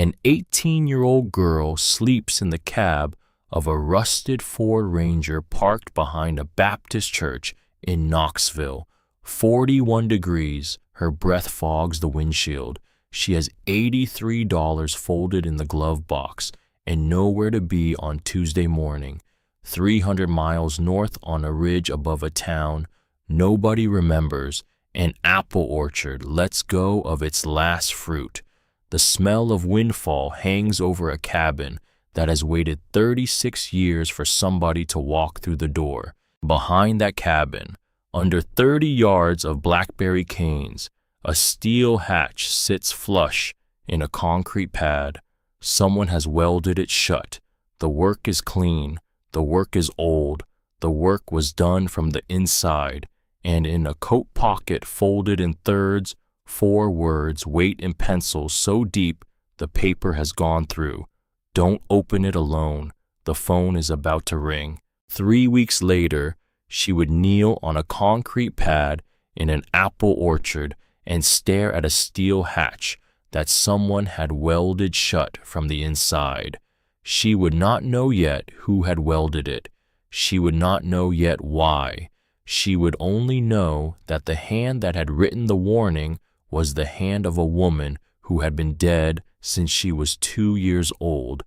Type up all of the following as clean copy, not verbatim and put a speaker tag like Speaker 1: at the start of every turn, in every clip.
Speaker 1: An 18-year-old girl sleeps in the cab of a rusted Ford Ranger parked behind a Baptist church in Knoxville. 41 degrees, her breath fogs the windshield. She has $83 folded in the glove box and nowhere to be on Tuesday morning. 300 miles north on a ridge above a town nobody remembers, an apple orchard lets go of its last fruit. The smell of windfall hangs over a cabin that has waited 36 years for somebody to walk through the door. Behind that cabin, under 30 yards of blackberry canes, a steel hatch sits flush in a concrete pad. Someone has welded it shut. The work is clean. The work is old. The work was done from the inside, and in a coat pocket folded in thirds, 4 words wait in pencil so deep the paper has gone through. Don't open it alone. The phone is about to ring. 3 weeks later, she would kneel on a concrete pad in an apple orchard and stare at a steel hatch that someone had welded shut from the inside. She would not know yet who had welded it. She would not know yet why. She would only know that the hand that had written the warning was the hand of a woman who had been dead since she was 2 years old.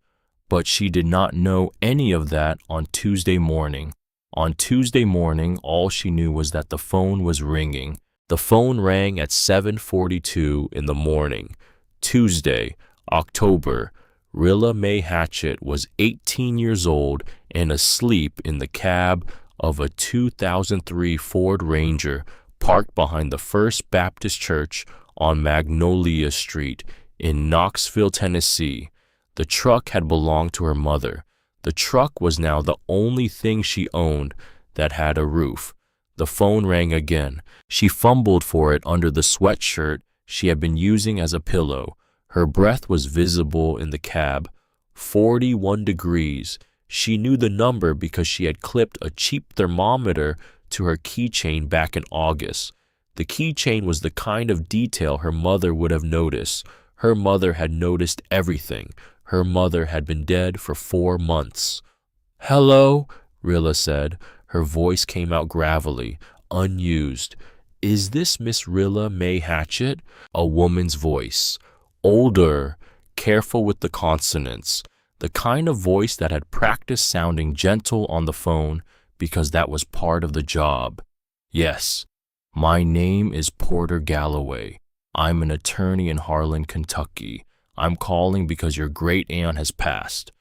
Speaker 1: But she did not know any of that on Tuesday morning. On Tuesday morning, all she knew was that the phone was ringing. The phone rang at 7:42 in the morning. Tuesday, October. Rilla Mae Hatchett was 18 years old and asleep in the cab of a 2003 Ford Ranger parked behind the First Baptist Church on Magnolia Street in Knoxville, Tennessee. The truck had belonged to her mother. The truck was now the only thing she owned that had a roof. The phone rang again. She fumbled for it under the sweatshirt she had been using as a pillow. Her breath was visible in the cab. 41 degrees. She knew the number because she had clipped a cheap thermometer to her keychain back in August. The keychain was the kind of detail her mother would have noticed. Her mother had noticed everything. Her mother had been dead for 4 months. "Hello," Rilla said. Her voice came out gravelly, unused. "Is this Miss Rilla Mae Hatchett?" A woman's voice. Older, careful with the consonants. The kind of voice that had practiced sounding gentle on the phone because that was part of the job. "Yes, my name is Porter Galloway. I'm an attorney in Harlan, Kentucky. I'm calling because your great-aunt has passed."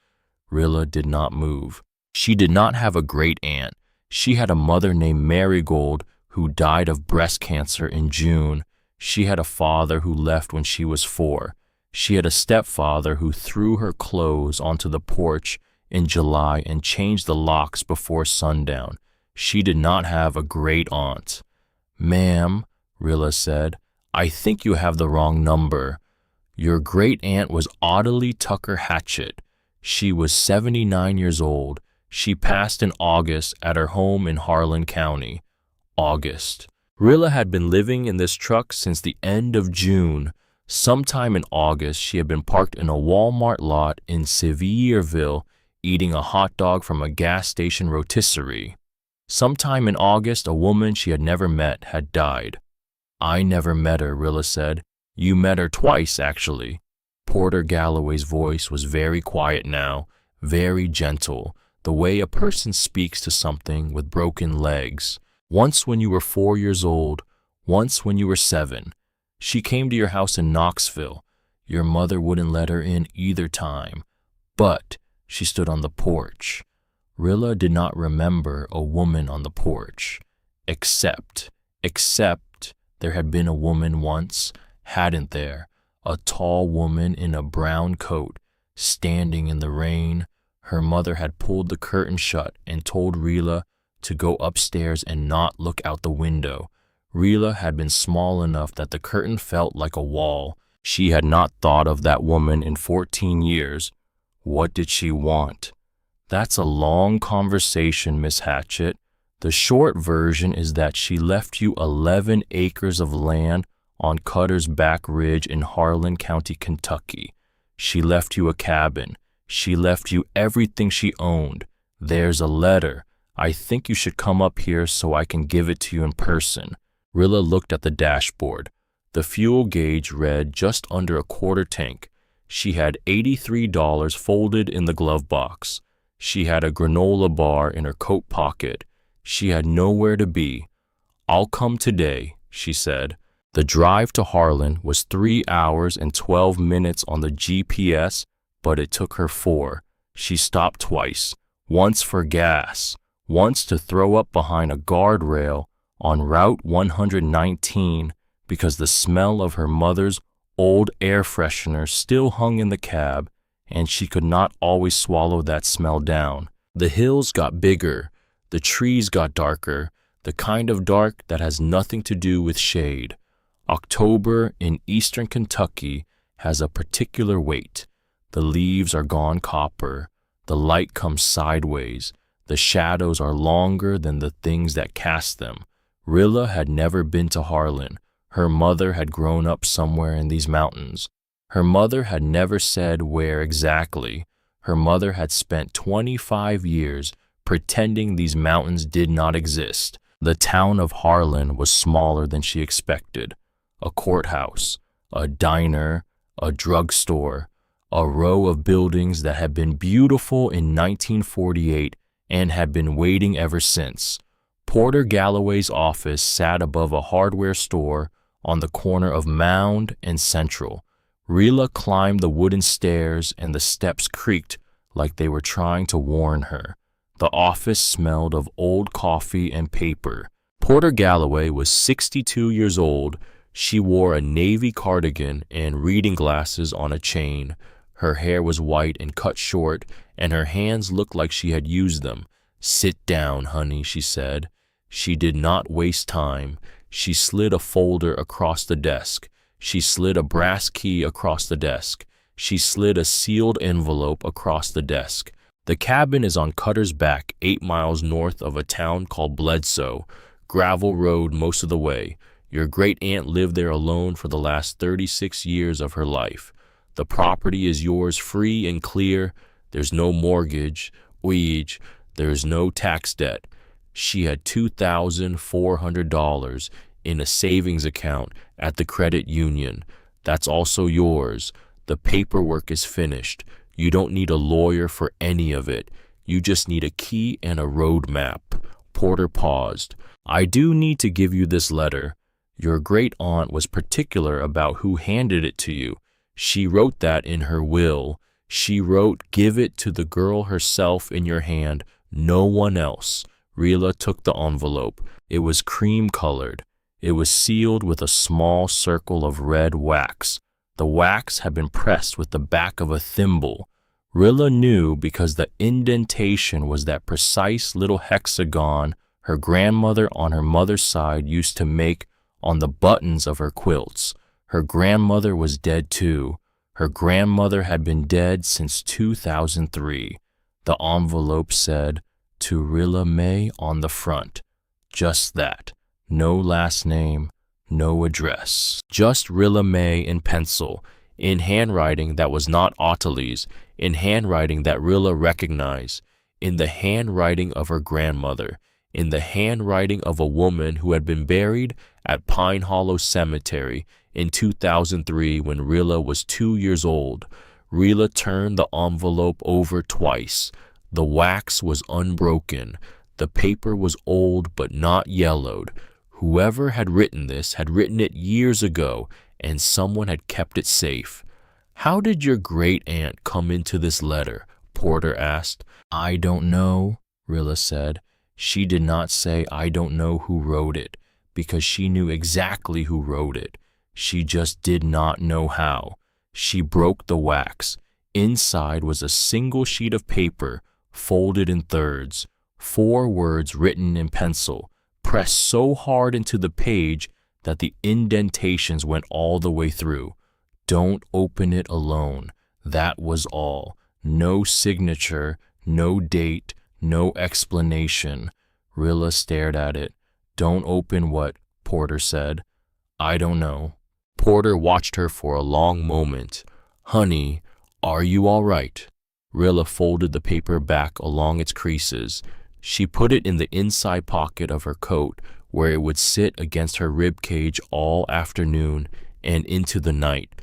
Speaker 1: Rilla did not move. She did not have a great-aunt. She had a mother named Marigold who died of breast cancer in June. She had a father who left when she was 4. She had a stepfather who threw her clothes onto the porch in July and changed the locks before sundown. She did not have a great-aunt. "Ma'am," Rilla said, "I think you have the wrong number. Your great-aunt was Ottilie Tucker Hatchett. She was 79 years old. She passed in August at her home in Harlan County." August. Rilla had been living in this truck since the end of June. Sometime in August, she had been parked in a Walmart lot in Sevierville, eating a hot dog from a gas station rotisserie. Sometime in August, a woman she had never met had died. "I never met her," Rilla said. "You met her twice, actually." Porter Galloway's voice was very quiet now, very gentle, the way a person speaks to something with broken legs. "Once when you were 4 years old, once when you were 7. She came to your house in Knoxville. Your mother wouldn't let her in either time. But she stood on the porch." Rilla did not remember a woman on the porch. Except there had been a woman once, hadn't there? A tall woman in a brown coat, standing in the rain. Her mother had pulled the curtain shut and told Rilla to go upstairs and not look out the window. Rilla had been small enough that the curtain felt like a wall. She had not thought of that woman in 14 years. What did she want? "That's a long conversation, Miss Hatchett. The short version is that she left you 11 acres of land on Cutter's Back Ridge in Harlan County, Kentucky. She left you a cabin. She left you everything she owned. There's a letter. I think you should come up here so I can give it to you in person." Rilla looked at the dashboard. The fuel gauge read just under a quarter tank. She had $83 folded in the glove box. She had a granola bar in her coat pocket. She had nowhere to be. "I'll come today," she said. The drive to Harlan was 3 hours and 12 minutes on the GPS, but it took her 4. She stopped twice, once for gas, once to throw up behind a guardrail on Route 119 because the smell of her mother's old air freshener still hung in the cab, and she could not always swallow that smell down. The hills got bigger, the trees got darker, the kind of dark that has nothing to do with shade. October in eastern Kentucky has a particular weight. The leaves are gone copper, the light comes sideways, the shadows are longer than the things that cast them. Rilla had never been to Harlan. Her mother had grown up somewhere in these mountains. Her mother had never said where exactly. Her mother had spent 25 years pretending these mountains did not exist. The town of Harlan was smaller than she expected. A courthouse, a diner, a drugstore, a row of buildings that had been beautiful in 1948 and had been waiting ever since. Porter Galloway's office sat above a hardware store on the corner of Mound and Central. Rilla climbed the wooden stairs and the steps creaked like they were trying to warn her. The office smelled of old coffee and paper. Porter Galloway was 62 years old. She wore a navy cardigan and reading glasses on a chain. Her hair was white and cut short, and her hands looked like she had used them. "Sit down, honey," she said. She did not waste time. She slid a folder across the desk. She slid a brass key across the desk. She slid a sealed envelope across the desk. "The cabin is on Cutter's Back, 8 miles north of a town called Bledsoe. Gravel road most of the way. Your great-aunt lived there alone for the last 36 years of her life. The property is yours free and clear. There's no mortgage, there is no tax debt." She had $2,400 in a savings account at the credit union. "That's also yours. The paperwork is finished. You don't need a lawyer for any of it. You just need a key and a road map." Porter paused. "I do need to give you this letter. Your great-aunt was particular about who handed it to you. She wrote that in her will. She wrote, 'Give it to the girl herself in your hand, no one else.'" Rilla took the envelope. It was cream-colored. It was sealed with a small circle of red wax. The wax had been pressed with the back of a thimble. Rilla knew because the indentation was that precise little hexagon her grandmother on her mother's side used to make on the buttons of her quilts. Her grandmother was dead too. Her grandmother had been dead since 2003. The envelope said, "To Rilla May" on the front. Just that. No last name, no address. Just Rilla May in pencil, in handwriting that was not Ottilie's, in handwriting that Rilla recognized, in the handwriting of her grandmother, in the handwriting of a woman who had been buried at Pine Hollow Cemetery in 2003 when Rilla was 2 years old. Rilla turned the envelope over twice. The wax was unbroken. The paper was old but not yellowed. Whoever had written this had written it years ago, and someone had kept it safe. "How did your great-aunt come into this letter?" Porter asked. "I don't know," Rilla said. She did not say, "I don't know who wrote it," because she knew exactly who wrote it. She just did not know how. She broke the wax. Inside was a single sheet of paper, folded in thirds. 4 words written in pencil, pressed so hard into the page that the indentations went all the way through. "Don't open it alone." That was all. No signature, no date, no explanation. Rilla stared at it. "Don't open what?" Porter said. "I don't know." Porter watched her for a long moment. "Honey, Are you all right? Rilla folded the paper back along its creases. She put it in the inside pocket of her coat where it would sit against her rib cage all afternoon and into the night.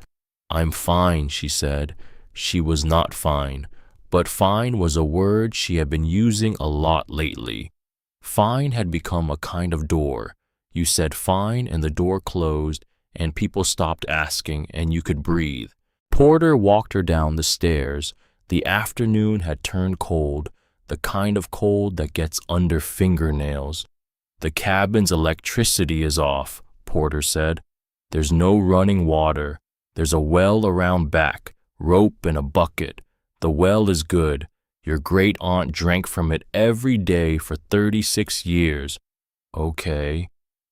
Speaker 1: I'm fine, she said. She was not fine, but fine was a word she had been using a lot lately. Fine had become a kind of door. You said fine and the door closed and people stopped asking and you could breathe. Porter walked her down the stairs. The afternoon had turned cold, the kind of cold that gets under fingernails. The cabin's electricity is off, Porter said. There's no running water. There's a well around back, rope and a bucket. The well is good. Your great-aunt drank from it every day for 36 years. Okay.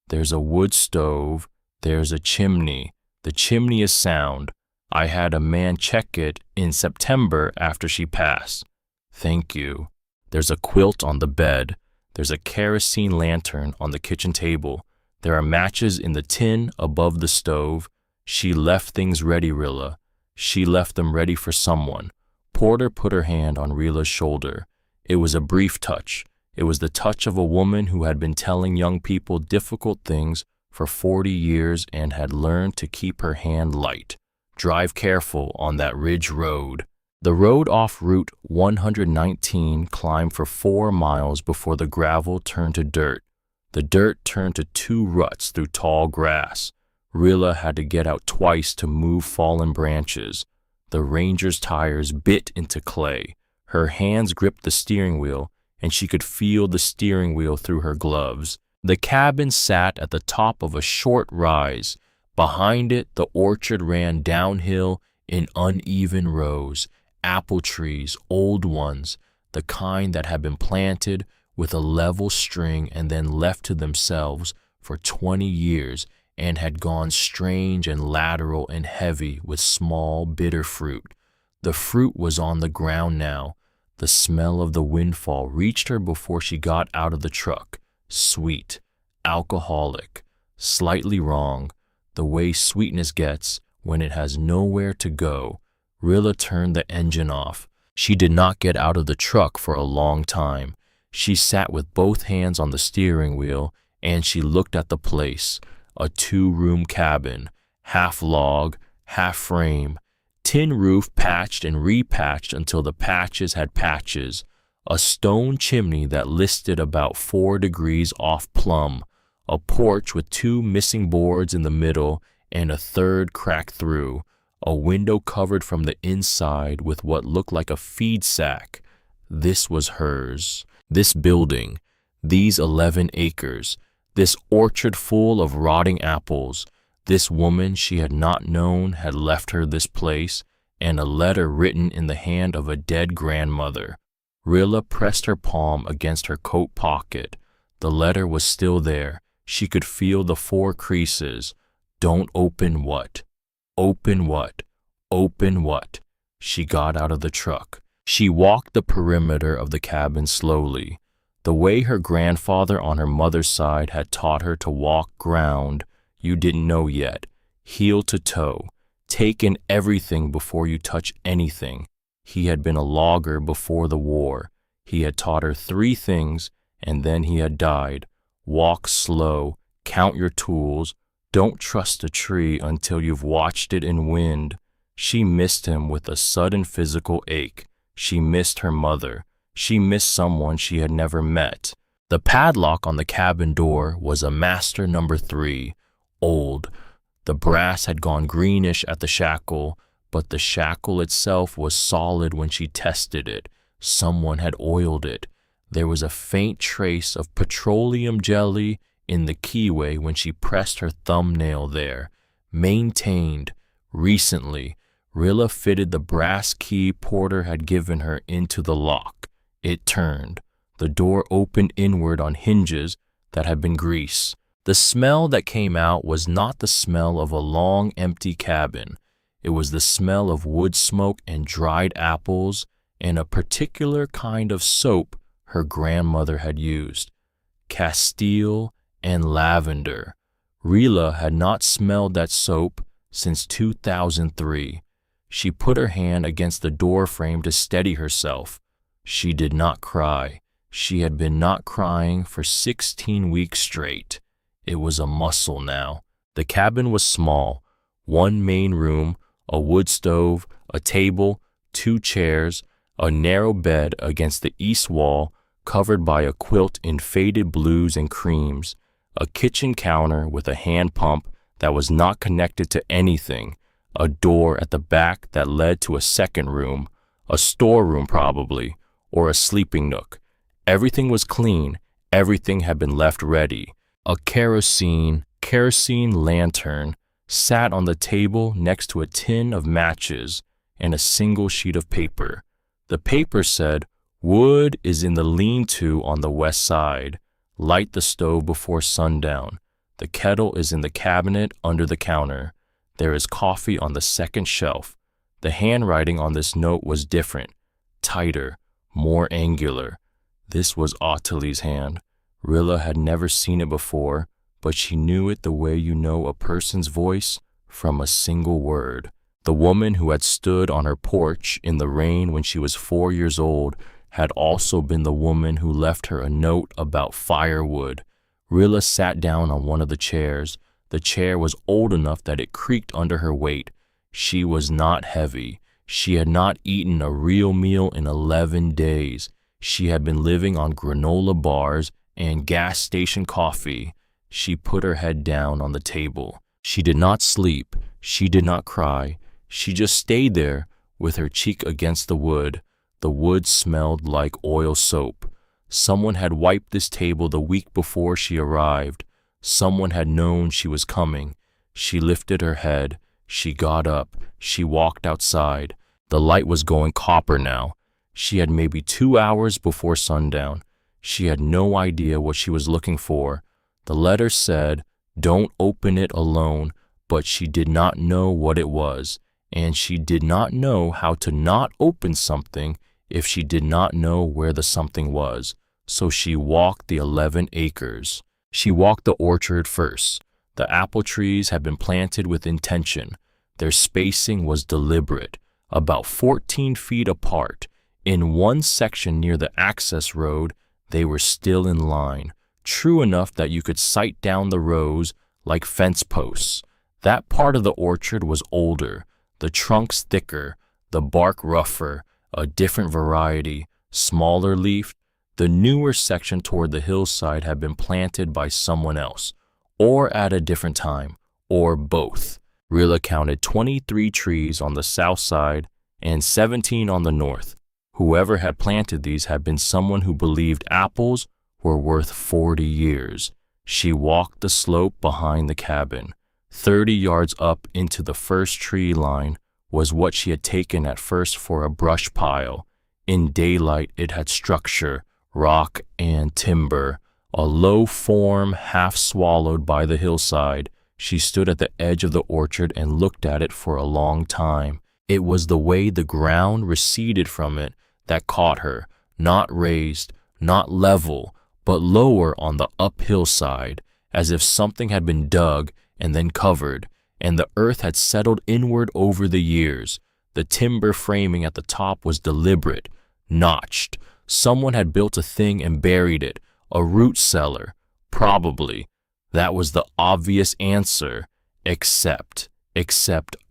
Speaker 1: There's a wood stove. There's a chimney. The chimney is sound. I had a man check it in September after she passed. Thank you. There's a quilt on the bed. There's a kerosene lantern on the kitchen table. There are matches in the tin above the stove. She left things ready, Rilla. She left them ready for someone. Porter put her hand on Rilla's shoulder. It was a brief touch. It was the touch of a woman who had been telling young people difficult things for 40 years and had learned to keep her hand light. Drive careful on that ridge road. The road off Route 119 climbed for 4 miles before the gravel turned to dirt. The dirt turned to 2 ruts through tall grass. Rilla had to get out twice to move fallen branches. The Ranger's tires bit into clay. Her hands gripped the steering wheel, and she could feel the steering wheel through her gloves. The cabin sat at the top of a short rise. Behind it, the orchard ran downhill in uneven rows. Apple trees, old ones, the kind that had been planted with a level string and then left to themselves for 20 years and had gone strange and lateral and heavy with small, bitter fruit. The fruit was on the ground now. The smell of the windfall reached her before she got out of the truck. Sweet, alcoholic, slightly wrong, the way sweetness gets when it has nowhere to go. Rilla turned the engine off. She did not get out of the truck for a long time. She sat with both hands on the steering wheel and she looked at the place. A 2-room cabin, half log, half frame, tin roof patched and repatched until the patches had patches, a stone chimney that listed about 4 degrees off plumb, a porch with 2 missing boards in the middle and a 3rd cracked through, a window covered from the inside with what looked like a feed sack. This was hers. This building, these 11 acres, this orchard full of rotting apples. This woman she had not known had left her this place, and a letter written in the hand of a dead grandmother. Rilla pressed her palm against her coat pocket. The letter was still there. She could feel the 4 creases. Don't open what? Open what? Open what? She got out of the truck. She walked the perimeter of the cabin slowly. The way her grandfather on her mother's side had taught her to walk ground you didn't know yet, heel to toe. Take in everything before you touch anything. He had been a logger before the war. He had taught her 3 things, and then he had died. Walk slow, count your tools, don't trust a tree until you've watched it in wind. She missed him with a sudden physical ache. She missed her mother. She missed someone she had never met. The padlock on the cabin door was a master number 3, old. The brass had gone greenish at the shackle, but the shackle itself was solid when she tested it. Someone had oiled it. There was a faint trace of petroleum jelly in the keyway when she pressed her thumbnail there. Maintained. Recently, Rilla fitted the brass key Porter had given her into the lock. It turned. The door opened inward on hinges that had been grease. The smell that came out was not the smell of a long, empty cabin. It was the smell of wood smoke and dried apples and a particular kind of soap her grandmother had used. Castile and lavender. Rilla had not smelled that soap since 2003. She put her hand against the door frame to steady herself. She did not cry. She had been not crying for 16 weeks straight. It was a muscle now. The cabin was small. One main room, a wood stove, a table, 2 chairs, a narrow bed against the east wall covered by a quilt in faded blues and creams, a kitchen counter with a hand pump that was not connected to anything, a door at the back that led to a second room, a storeroom probably, or a sleeping nook. Everything was clean. Everything had been left ready. A kerosene lantern sat on the table next to a tin of matches and a single sheet of paper. The paper said, "Wood is in the lean-to on the west side. Light the stove before sundown. The kettle is in the cabinet under the counter. There is coffee on the second shelf." The handwriting on this note was different, tighter, more angular. This was Ottilie's hand. Rilla had never seen it before, but she knew it the way you know a person's voice from a single word. The woman who had stood on her porch in the rain when she was 4 years old had also been the woman who left her a note about firewood. Rilla sat down on one of the chairs. The chair was old enough that it creaked under her weight. She was not heavy. She had not eaten a real meal in 11 days. She had been living on granola bars and gas station coffee. She put her head down on the table. She did not sleep. She did not cry. She just stayed there with her cheek against the wood. The wood smelled like oil soap. Someone had wiped this table the week before she arrived. Someone had known she was coming. She lifted her head. She got up. She walked outside. The light was going copper now. She had maybe 2 hours before sundown. She had no idea what she was looking for. The letter said, "Don't open it alone," but she did not know what it was, and she did not know how to not open something if she did not know where the something was. So she walked the 11 acres. She walked the orchard first. The apple trees had been planted with intention. Their spacing was deliberate, about 14 feet apart. In one section near the access road, they were still in line, true enough that you could sight down the rows like fence posts. That part of the orchard was older, the trunks thicker, the bark rougher, a different variety, smaller leaf. The newer section toward the hillside had been planted by someone else, or at a different time, or both. Rilla counted 23 trees on the south side and 17 on the north. Whoever had planted these had been someone who believed apples were worth 40 years. She walked the slope behind the cabin. 30 yards up into the first tree line was what she had taken at first for a brush pile. In daylight it had structure, rock and timber, a low form half swallowed by the hillside. She stood at the edge of the orchard and looked at it for a long time. It was the way the ground receded from it that caught her, not raised, not level, but lower on the uphill side, as if something had been dug and then covered, and the earth had settled inward over the years. The timber framing at the top was deliberate, notched. Someone had built a thing and buried it, a root cellar, probably. That was the obvious answer, except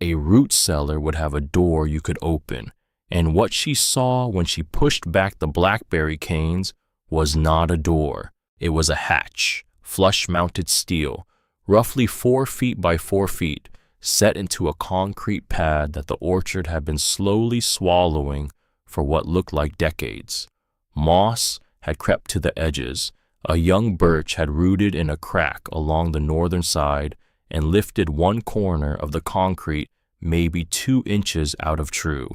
Speaker 1: a root cellar would have a door you could open. And what she saw when she pushed back the blackberry canes was not a door. It was a hatch, flush-mounted steel, roughly 4 feet by 4 feet, set into a concrete pad that the orchard had been slowly swallowing for what looked like decades. Moss had crept to the edges. A young birch had rooted in a crack along the northern side and lifted one corner of the concrete maybe 2 inches out of true.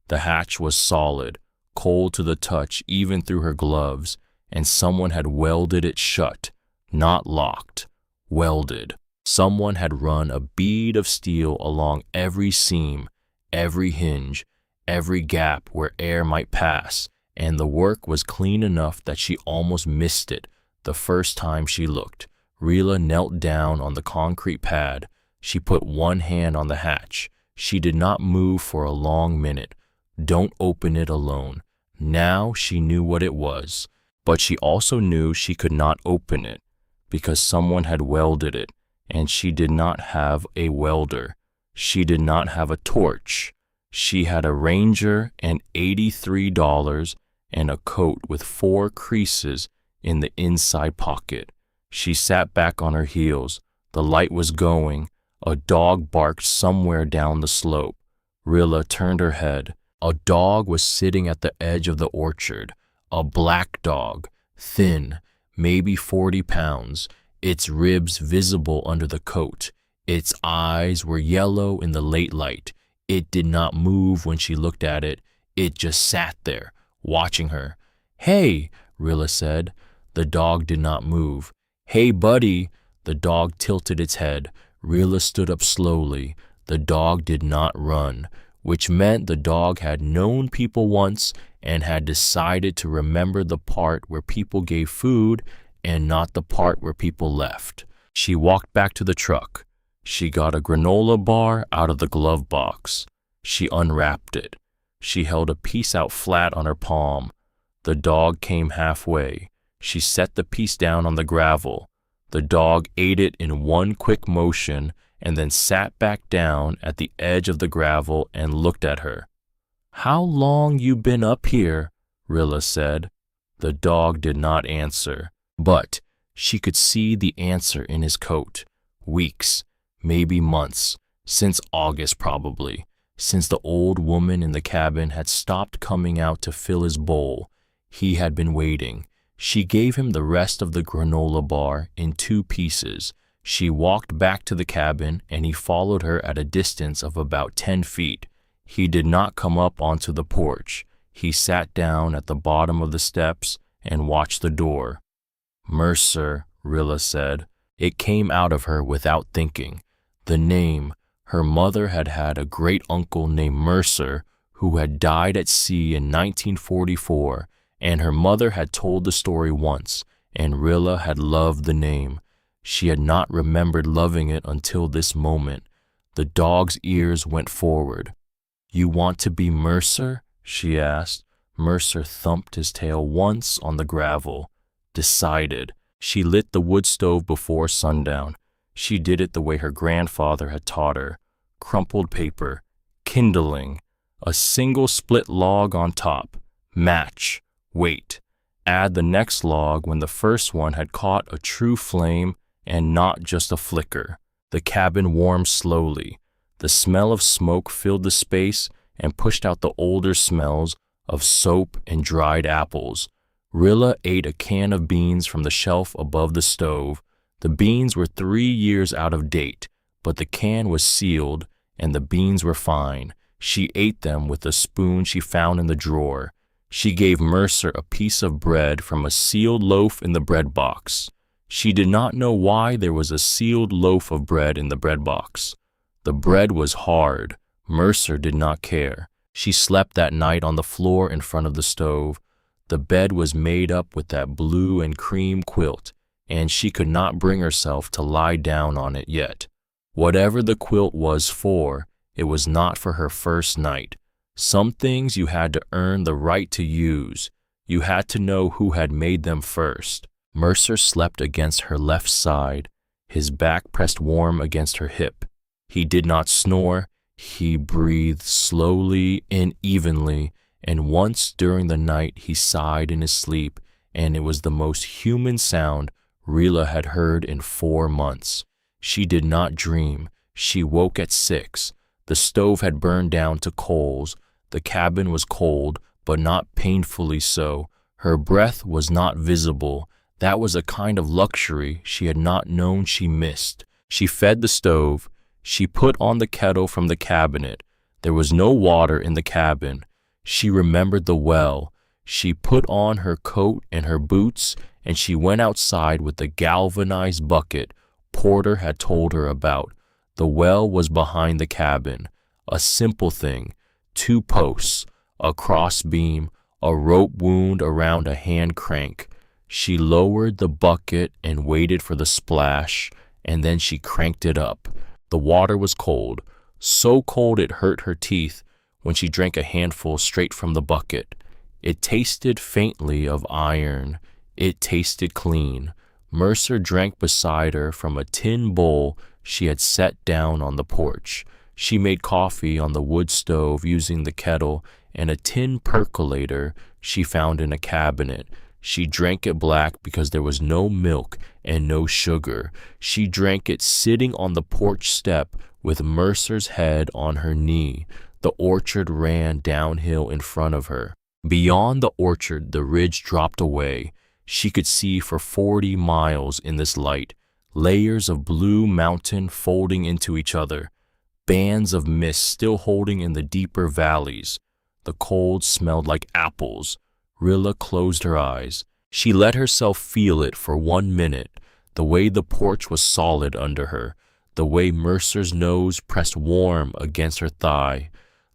Speaker 1: The hatch was solid, cold to the touch even through her gloves, and someone had welded it shut, not locked, welded. Someone had run a bead of steel along every seam, every hinge, every gap where air might pass, and the work was clean enough that she almost missed it the first time she looked. Rilla knelt down on the concrete pad. She put one hand on the hatch. She did not move for a long minute. Don't open it alone. Now she knew what it was, but she also knew she could not open it because someone had welded it, and she did not have a welder. She did not have a torch. She had a Ranger and $83 and a coat with 4 creases in the inside pocket. She sat back on her heels. The light was going. A dog barked somewhere down the slope. Rilla turned her head. A dog was sitting at the edge of the orchard. A black dog, thin, maybe 40 pounds, its ribs visible under the coat. Its eyes were yellow in the late light. It did not move when she looked at it. It just sat there, watching her. "Hey," Rilla said. The dog did not move. "Hey, buddy." The dog tilted its head. Rilla stood up slowly. The dog did not run, which meant the dog had known people once and had decided to remember the part where people gave food and not the part where people left. She walked back to the truck. She got a granola bar out of the glove box. She unwrapped it. She held a piece out flat on her palm. The dog came halfway. She set the piece down on the gravel. The dog ate it in one quick motion and then sat back down at the edge of the gravel and looked at her. "How long you been up here?" Rilla said. The dog did not answer, but she could see the answer in his coat. Weeks, maybe months, since August probably, since the old woman in the cabin had stopped coming out to fill his bowl. He had been waiting. She gave him the rest of the granola bar in 2 pieces. She walked back to the cabin and he followed her at a distance of about 10 feet. He did not come up onto the porch. He sat down at the bottom of the steps and watched the door. "Mercer," Rilla said. It came out of her without thinking. The name. Her mother had had a great-uncle named Mercer who had died at sea in 1944, and her mother had told the story once, and Rilla had loved the name. She had not remembered loving it until this moment. The dog's ears went forward. "You want to be Mercer?" she asked. Mercer thumped his tail once on the gravel. Decided. She lit the wood stove before sundown. She did it the way her grandfather had taught her. Crumpled paper. Kindling. A single split log on top. Match. Wait. Add the next log when the first one had caught a true flame and not just a flicker. The cabin warmed slowly. The smell of smoke filled the space and pushed out the older smells of soap and dried apples. Rilla ate a can of beans from the shelf above the stove. The beans were 3 years out of date, but the can was sealed and the beans were fine. She ate them with a spoon she found in the drawer. She gave Mercer a piece of bread from a sealed loaf in the bread box. She did not know why there was a sealed loaf of bread in the bread box. The bread was hard. Mercer did not care. She slept that night on the floor in front of the stove. The bed was made up with that blue and cream quilt, and she could not bring herself to lie down on it yet. Whatever the quilt was for, it was not for her first night. Some things you had to earn the right to use. You had to know who had made them first. Mercer slept against her left side, his back pressed warm against her hip. He did not snore. He breathed slowly and evenly, and once during the night he sighed in his sleep, and it was the most human sound Rilla had heard in 4 months. She did not dream. She woke at 6. The stove had burned down to coals. The cabin was cold, but not painfully so. Her breath was not visible. That was a kind of luxury she had not known she missed. She fed the stove. She put on the kettle from the cabinet. There was no water in the cabin. She remembered the well. She put on her coat and her boots, and she went outside with the galvanized bucket Porter had told her about. The well was behind the cabin. A simple thing. 2 posts, a cross beam, a rope wound around a hand crank. She lowered the bucket and waited for the splash, and then she cranked it up. The water was cold, so cold it hurt her teeth when she drank a handful straight from the bucket. It tasted faintly of iron. It tasted clean. Mercer drank beside her from a tin bowl she had set down on the porch. She made coffee on the wood stove using the kettle and a tin percolator she found in a cabinet. She drank it black because there was no milk and no sugar. She drank it sitting on the porch step with Mercer's head on her knee. The orchard ran downhill in front of her. Beyond the orchard, the ridge dropped away. She could see for 40 miles in this light, layers of blue mountain folding into each other, bands of mist still holding in the deeper valleys. The cold smelled like apples. Rilla closed her eyes. She let herself feel it for 1 minute, the way the porch was solid under her, the way Mercer's nose pressed warm against her thigh,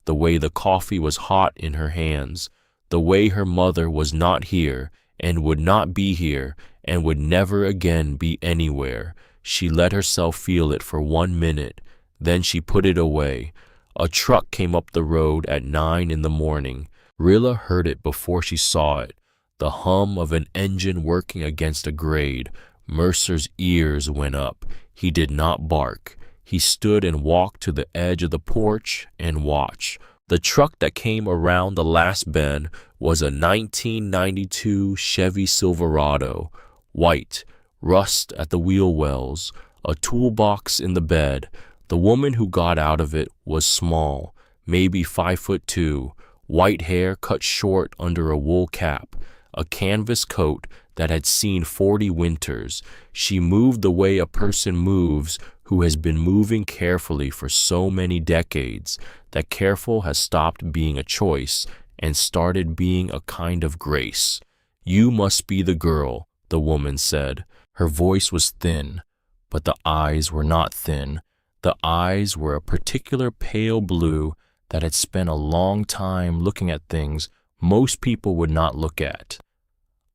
Speaker 1: the way the coffee was hot in her hands, the way her mother was not here and would not be here and would never again be anywhere. She let herself feel it for 1 minute, then she put it away. A truck came up the road at 9 in the morning. Rilla heard it before she saw it, the hum of an engine working against a grade. Mercer's ears went up. He did not bark. He stood and walked to the edge of the porch and watched. The truck that came around the last bend was a 1992 Chevy Silverado, white, rust at the wheel wells, a toolbox in the bed. The woman who got out of it was small, maybe 5'2", white hair cut short under a wool cap, a canvas coat that had seen 40 winters. She moved the way a person moves who has been moving carefully for so many decades that careful has stopped being a choice and started being a kind of grace. "You must be the girl," the woman said. Her voice was thin, but the eyes were not thin. The eyes were a particular pale blue that had spent a long time looking at things most people would not look at.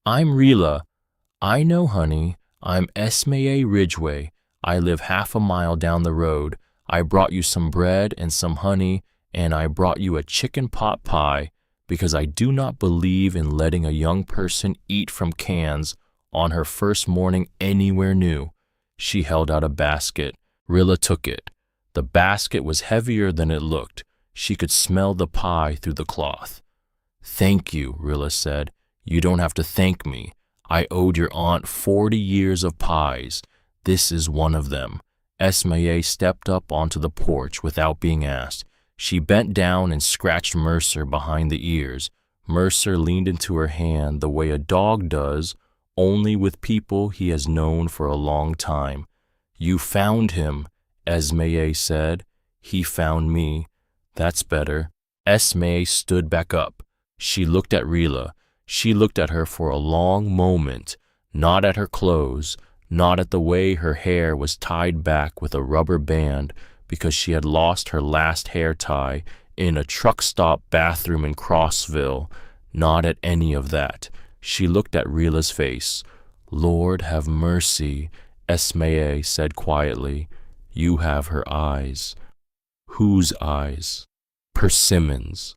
Speaker 1: "I'm Rilla." "I know, honey. I'm Esme Ridgway. I live half a mile down the road. I brought you some bread and some honey, and I brought you a chicken pot pie because I do not believe in letting a young person eat from cans on her first morning anywhere new." She held out a basket. Rilla took it. The basket was heavier than it looked. She could smell the pie through the cloth. "Thank you," Rilla said. "You don't have to thank me. I owed your aunt 40 years of pies. This is one of them." Esme stepped up onto the porch without being asked. She bent down and scratched Mercer behind the ears. Mercer leaned into her hand the way a dog does, only with people he has known for a long time. "You found him," Esme said. "He found me. That's better." Esme stood back up. She looked at Rilla. She looked at her for a long moment, not at her clothes, not at the way her hair was tied back with a rubber band because she had lost her last hair tie in a truck stop bathroom in Crossville, not at any of that. She looked at Rilla's face. "Lord have mercy," Esme said quietly. "You have her eyes." "Whose eyes?" "Persimmon's."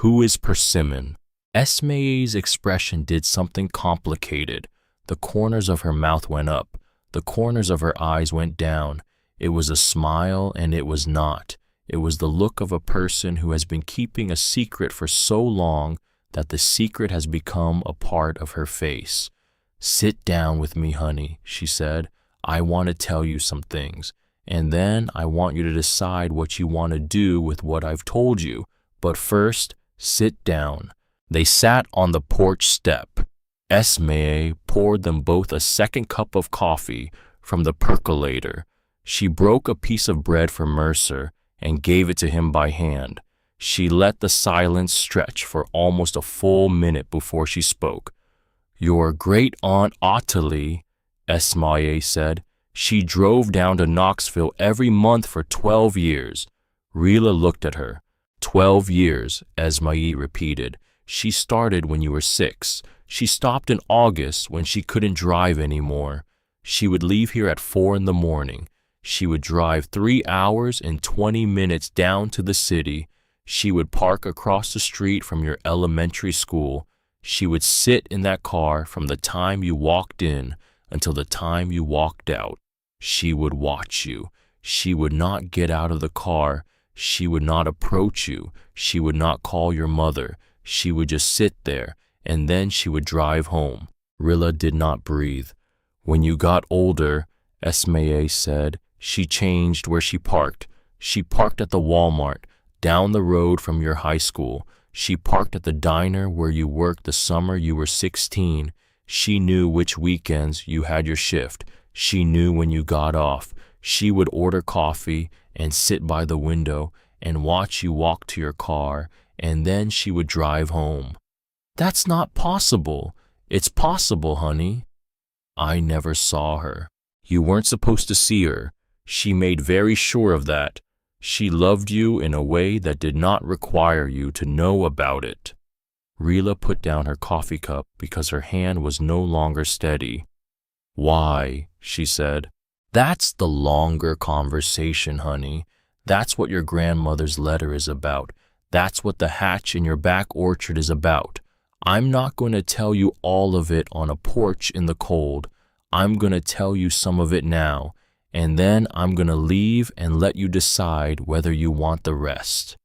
Speaker 1: "Who is Persimmon?" Esme's expression did something complicated. The corners of her mouth went up. The corners of her eyes went down. It was a smile and it was not. It was the look of a person who has been keeping a secret for so long that the secret has become a part of her face. "Sit down with me, honey," she said. "I want to tell you some things, and then I want you to decide what you want to do with what I've told you. But first, sit down." They sat on the porch step. Esme poured them both a second cup of coffee from the percolator. She broke a piece of bread for Mercer and gave it to him by hand. She let the silence stretch for almost a full minute before she spoke. "Your great-aunt Ottilie," Esme said. "She drove down to Knoxville every month for 12 years. Rilla looked at her. 12 years, Esme repeated. "She started when you were 6. She stopped in August when she couldn't drive anymore. She would leave here at 4 in the morning. She would drive 3 hours and 20 minutes down to the city. She would park across the street from your elementary school. She would sit in that car from the time you walked in until the time you walked out. She would watch you. She would not get out of the car. She would not approach you. She would not call your mother. She would just sit there, and then she would drive home. Rilla did not breathe. When you got older, Esme said, she changed where she parked. She parked at the Walmart, down the road from your high school. She parked at the diner where you worked the summer you were 16. She knew which weekends you had your shift. She knew when you got off. She would order coffee and sit by the window and watch you walk to your car, and then she would drive home. That's not possible. It's possible, honey. I never saw her. You weren't supposed to see her. She made very sure of that. She loved you in a way that did not require you to know about it. Rilla put down her coffee cup because her hand was no longer steady. Why? She said. That's the longer conversation, honey. That's what your grandmother's letter is about. That's what the hatch in your back orchard is about. I'm not going to tell you all of it on a porch in the cold. I'm going to tell you some of it now, and then I'm going to leave and let you decide whether you want the rest.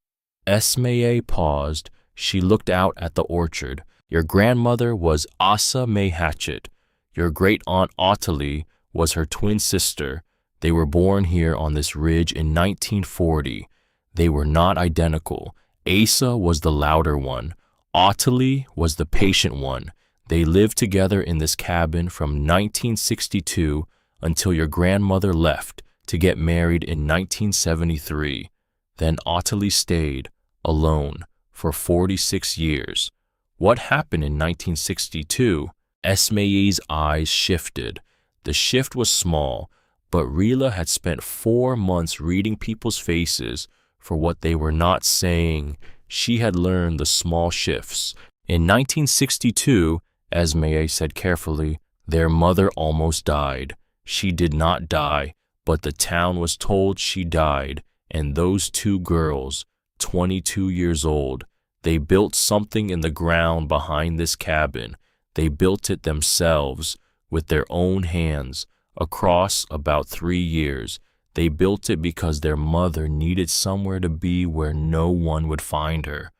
Speaker 1: Esme paused. She looked out at the orchard. Your grandmother was Asa May Hatchet. Your great-aunt Ottilie was her twin sister. They were born here on this ridge in 1940. They were not identical. Asa was the louder one. Ottilie was the patient one. They lived together in this cabin from 1962 until your grandmother left to get married in 1973. Then Ottilie stayed, alone, for 46 years. What happened in 1962? Esme's eyes shifted. The shift was small, but Rilla had spent 4 months reading people's faces for what they were not saying. She had learned the small shifts. In 1962, Esme said carefully, their mother almost died. She did not die, but the town was told she died, and those 2 girls, 22 years old, they built something in the ground behind this cabin. They built it themselves, with their own hands, across about 3 years. They built it because their mother needed somewhere to be where no one would find her.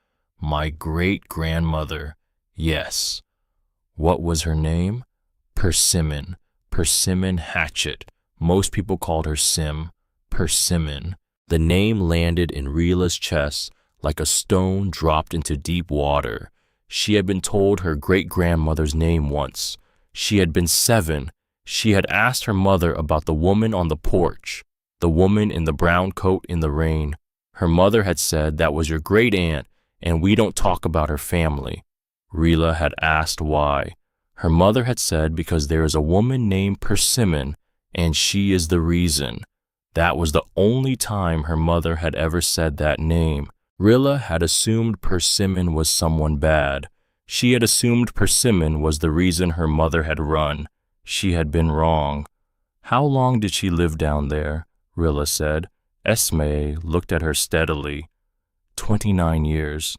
Speaker 1: My great-grandmother, yes. What was her name? Persimmon. Persimmon Hatchet. Most people called her Sim. Persimmon. The name landed in Rilla's chest like a stone dropped into deep water. She had been told her great-grandmother's name once. She had been 7. She had asked her mother about the woman on the porch, the woman in the brown coat in the rain. Her mother had said that was your great-aunt, and we don't talk about her family. Rilla had asked why. Her mother had said because there is a woman named Persimmon, and she is the reason. That was the only time her mother had ever said that name. Rilla had assumed Persimmon was someone bad. She had assumed Persimmon was the reason her mother had run. She had been wrong. How long did she live down there? Rilla said. Esme looked at her steadily. 29 years.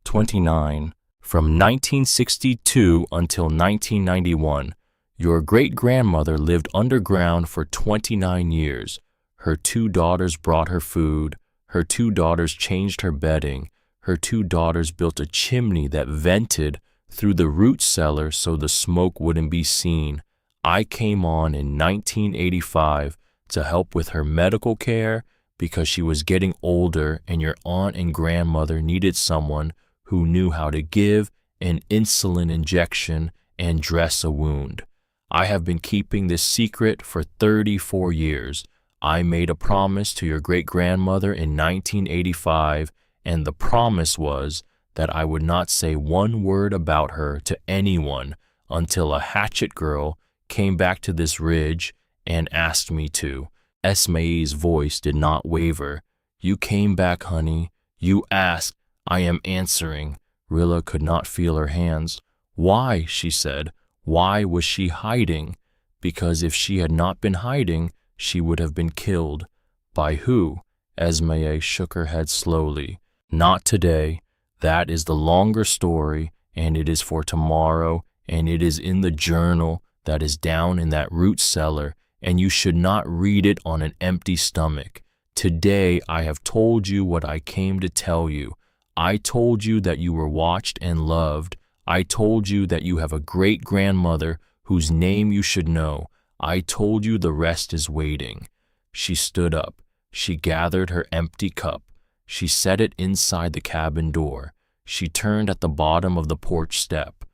Speaker 1: 29. From 1962 until 1991. Your great-grandmother lived underground for 29 years. Her 2 daughters brought her food. Her 2 daughters changed her bedding. Her 2 daughters built a chimney that vented through the root cellar so the smoke wouldn't be seen. I came on in 1985 to help with her medical care because she was getting older and your aunt and grandmother needed someone who knew how to give an insulin injection and dress a wound. I have been keeping this secret for 34 years. I made a promise to your great-grandmother in 1985, and the promise was that I would not say one word about her to anyone until a Hatchet girl came back to this ridge and asked me to. Esme's voice did not waver. You came back, honey. You asked. I am answering. Rilla could not feel her hands. Why? She said. Why was she hiding? Because if she had not been hiding, she would have been killed. By who? Esme shook her head slowly. Not today. That is the longer story, and it is for tomorrow, and it is in the journal that is down in that root cellar, and you should not read it on an empty stomach. Today I have told you what I came to tell you. I told you that you were watched and loved. I told you that you have a great-grandmother whose name you should know. I told you the rest is waiting. She stood up. She gathered her empty cup. She set it inside the cabin door. She turned at the bottom of the porch step.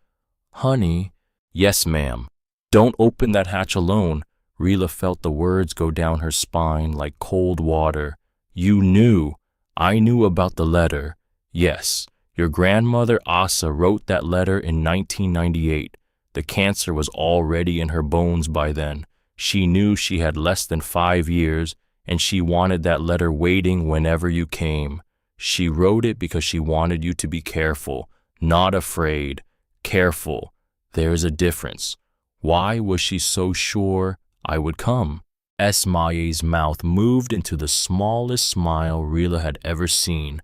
Speaker 1: Honey? Yes, ma'am. Don't open that hatch alone. Rilla felt the words go down her spine like cold water. You knew. I knew about the letter. Yes, your grandmother Asa wrote that letter in 1998. The cancer was already in her bones by then. She knew she had less than 5 years, and she wanted that letter waiting whenever you came. She wrote it because she wanted you to be careful, not afraid. Careful. There's a difference. Why was she so sure I would come? Esmae's mouth moved into the smallest smile Rilla had ever seen.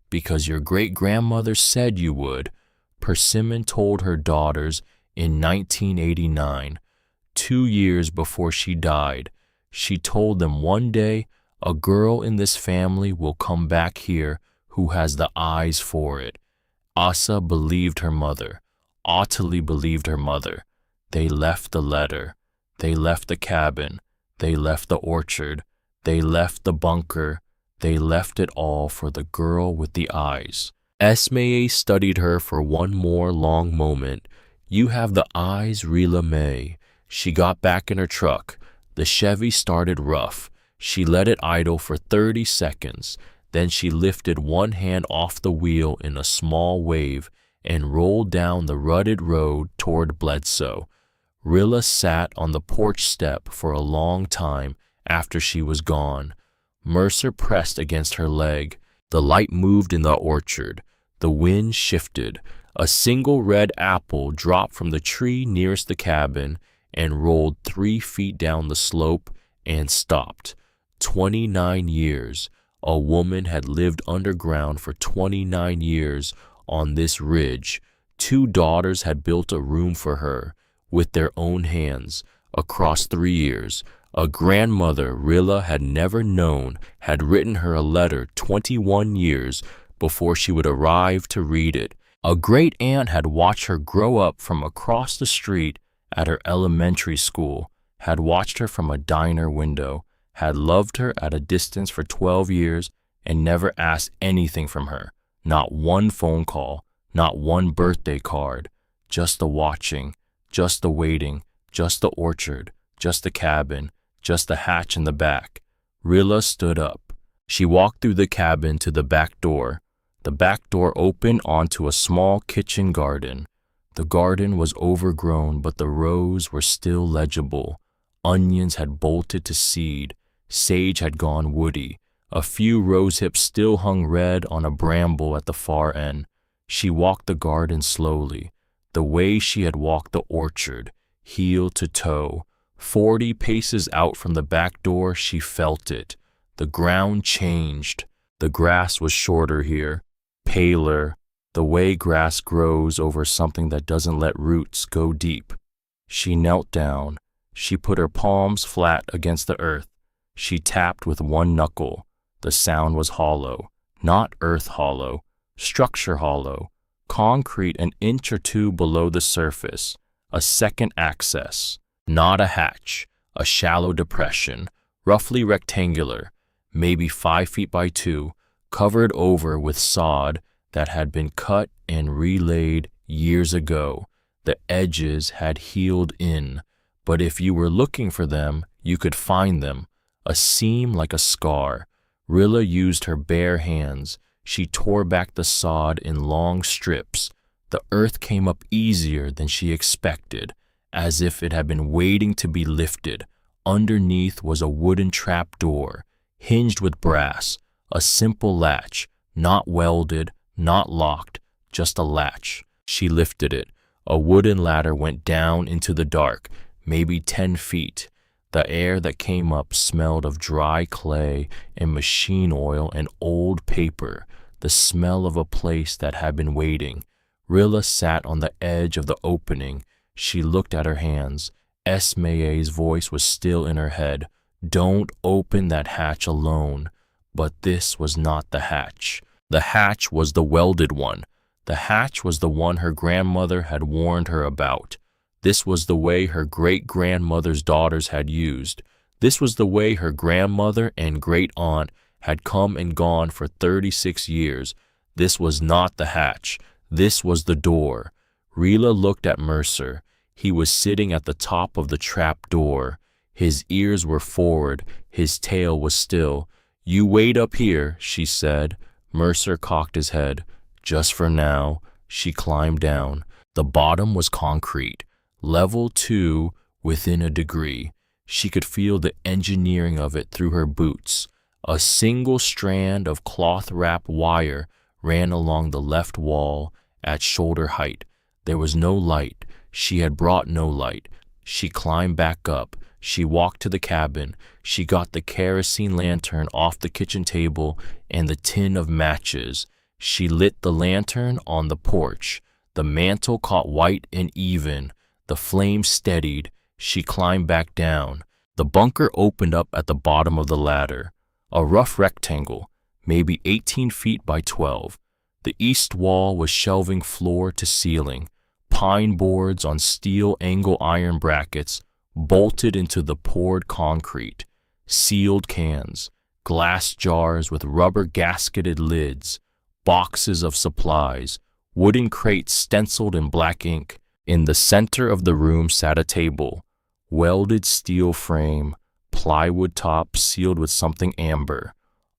Speaker 1: Because your great-grandmother said you would, Persimmon told her daughters in 1989, 2 years before she died. She told them one day a girl in this family will come back here who has the eyes for it. Asa believed her mother, utterly believed her mother. They left the letter. They left the cabin. They left the orchard. They left the bunker. They left it all for the girl with the eyes. Esme studied her for one more long moment. You have the eyes, Rilla May. She got back in her truck. The Chevy started rough. She let it idle for 30 seconds. Then she lifted one hand off the wheel in a small wave and rolled down the rutted road toward Bledsoe. Rilla sat on the porch step for a long time after she was gone. Mercer pressed against her leg. The light moved in the orchard. The wind shifted. A single red apple dropped from the tree nearest the cabin and rolled 3 feet down the slope and stopped. 29 years. A woman had lived underground for 29 years on this ridge. 2 daughters had built a room for her with their own hands across 3 years. A grandmother Rilla had never known had written her a letter 21 years before she would arrive to read it. A great-aunt had watched her grow up from across the street at her elementary school, had watched her from a diner window, had loved her at a distance for 12 years, and never asked anything from her. Not one phone call, not one birthday card. Just the watching, just the waiting, just the orchard, just the cabin, just the hatch in the back. Rilla stood up. She walked through the cabin to the back door. The back door opened onto a small kitchen garden. The garden was overgrown, but the rows were still legible. Onions had bolted to seed. Sage had gone woody. A few rosehips still hung red on a bramble at the far end. She walked the garden slowly, the way she had walked the orchard, heel to toe. 40 paces out from the back door, she felt it. The ground changed. The grass was shorter here, paler, the way grass grows over something that doesn't let roots go deep. She knelt down. She put her palms flat against the earth. She tapped with one knuckle. The sound was hollow, not earth hollow, structure hollow, concrete an inch or two below the surface, a second access. Not a hatch, a shallow depression, roughly rectangular, maybe 5 feet by 2, covered over with sod that had been cut and relaid years ago. The edges had healed in, but if you were looking for them, you could find them, a seam like a scar. Rilla used her bare hands. She tore back the sod in long strips. The earth came up easier than she expected, as if it had been waiting to be lifted. Underneath was a wooden trap door, hinged with brass, a simple latch, not welded, not locked, just a latch. She lifted it. A wooden ladder went down into the dark, maybe 10 feet. The air that came up smelled of dry clay and machine oil and old paper, the smell of a place that had been waiting. Rilla sat on the edge of the opening. She looked at her hands. Esme's voice was still in her head. Don't open that hatch alone. But this was not the hatch. The hatch was the welded one. The hatch was the one her grandmother had warned her about. This was the way her great-grandmother's daughters had used. This was the way her grandmother and great-aunt had come and gone for 36 years. This was not the hatch. This was the door. Rilla looked at Mercer. He was sitting at the top of the trap door. His ears were forward. His tail was still. You wait up here, she said. Mercer cocked his head. Just for now. She climbed down. The bottom was concrete. Level 2 within a degree. She could feel the engineering of it through her boots. A single strand of cloth-wrapped wire ran along the left wall at shoulder height. There was no light. She had brought no light. She climbed back up. She walked to the cabin. She got the kerosene lantern off the kitchen table and the tin of matches. She lit the lantern on the porch. The mantle caught white and even. The flame steadied. She climbed back down. The bunker opened up at the bottom of the ladder. A rough rectangle, maybe 18 feet by 12. The east wall was shelving floor to ceiling. Pine boards on steel angle iron brackets bolted into the poured concrete. Sealed cans, glass jars with rubber gasketed lids, boxes of supplies, wooden crates stenciled in black ink. In the center of the room sat a table, welded steel frame, plywood top sealed with something amber.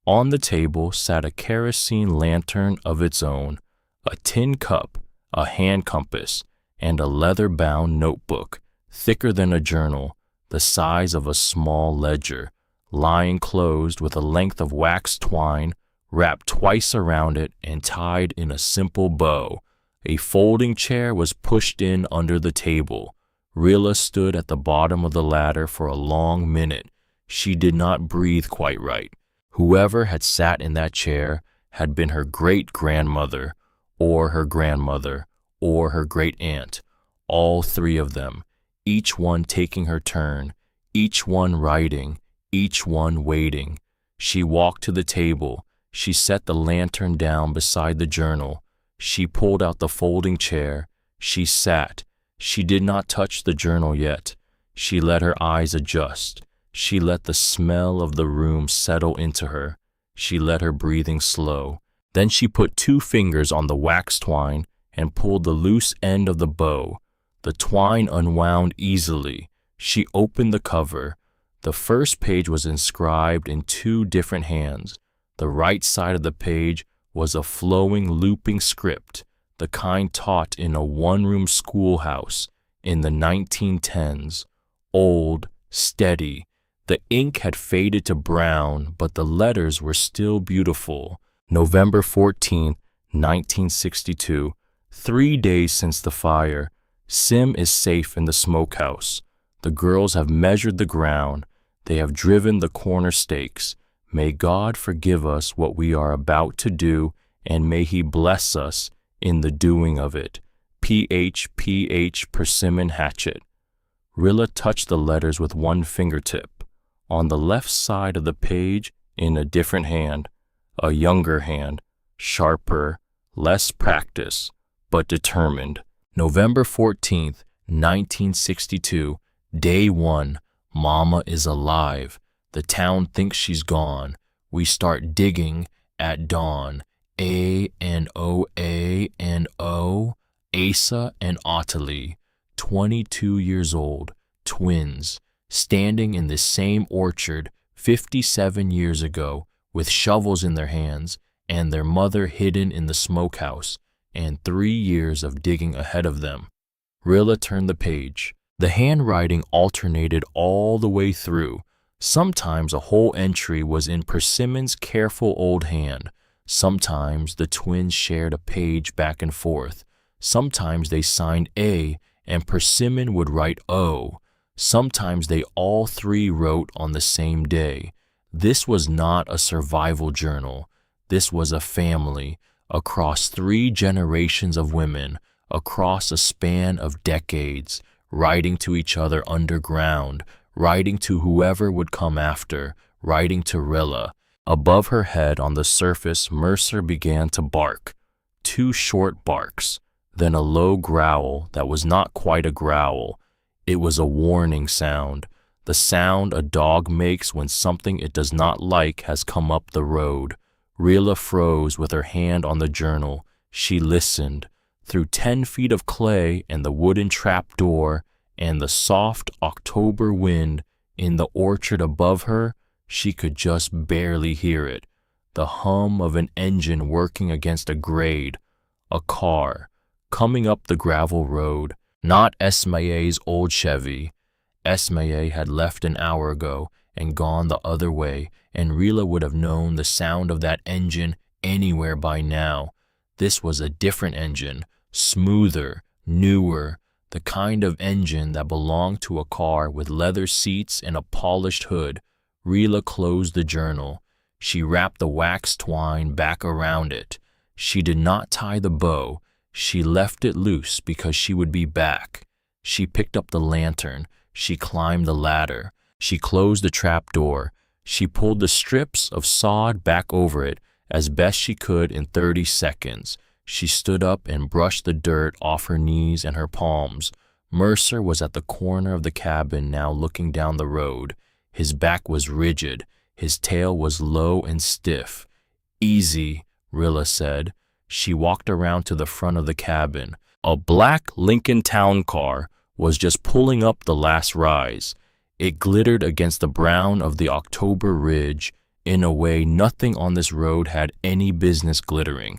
Speaker 1: On the table sat a kerosene lantern of its own, a tin cup, a hand compass, and a leather-bound notebook, thicker than a journal, the size of a small ledger, lying closed with a length of waxed twine wrapped twice around it and tied in a simple bow. A folding chair was pushed in under the table. Rilla stood at the bottom of the ladder for a long minute. She did not breathe quite right. Whoever had sat in that chair had been her great-grandmother, or her grandmother, or her great-aunt, all three of them, each one taking her turn, each one writing, each one waiting. She walked to the table. She set the lantern down beside the journal. She pulled out the folding chair. She sat. She did not touch the journal yet. She let her eyes adjust. She let the smell of the room settle into her. She let her breathing slow. Then she put 2 fingers on the wax twine and pulled the loose end of the bow. The twine unwound easily. She opened the cover. The first page was inscribed in 2 different hands. The right side of the page was a flowing, looping script, the kind taught in a one-room schoolhouse in the 1910s. Old, steady. The ink had faded to brown, but the letters were still beautiful. November 14, 1962. 3 days since the fire. Sim is safe in the smokehouse. The girls have measured the ground. They have driven the corner stakes. May God forgive us what we are about to do, and may He bless us in the doing of it. P.H. Persimmon Hatchet. Rilla touched the letters with one fingertip. On the left side of the page, in a different hand, a younger hand, sharper, less practice, but determined. November 14th, 1962. Day 1. Mama is alive. The town thinks she's gone. We start digging at dawn. A-N-O, Asa and Ottilie, 22 years old, twins, standing in the same orchard 57 years ago with shovels in their hands and their mother hidden in the smokehouse and 3 years of digging ahead of them. Rilla turned the page. The handwriting alternated all the way through. Sometimes a whole entry was in Persimmon's careful old hand. Sometimes the twins shared a page back and forth. Sometimes they signed A and Persimmon would write O. Sometimes they all three wrote on the same day. This was not a survival journal. This was a family, across 3 generations of women, across a span of decades, writing to each other underground, writing to whoever would come after, writing to Rilla. Above her head on the surface, Mercer began to bark. 2 short barks, then a low growl that was not quite a growl. It was a warning sound, the sound a dog makes when something it does not like has come up the road. Rilla froze with her hand on the journal. She listened. Through 10 feet of clay and the wooden trap door and the soft October wind in the orchard above her, she could just barely hear it. The hum of an engine working against a grade. A car, coming up the gravel road. Not Esmae's old Chevy. Esmae had left an hour ago and gone the other way, and Rilla would have known the sound of that engine anywhere by now. This was a different engine, smoother, newer, the kind of engine that belonged to a car with leather seats and a polished hood. Rilla closed the journal. She wrapped the wax twine back around it. She did not tie the bow. She left it loose because she would be back. She picked up the lantern. She climbed the ladder. She closed the trap door. She pulled the strips of sod back over it as best she could in 30 seconds. She stood up and brushed the dirt off her knees and her palms. Mercer was at the corner of the cabin now, looking down the road. His back was rigid. His tail was low and stiff. "Easy," Rilla said. She walked around to the front of the cabin. A black Lincoln Town car was just pulling up the last rise. It glittered against the brown of the October ridge in a way nothing on this road had any business glittering.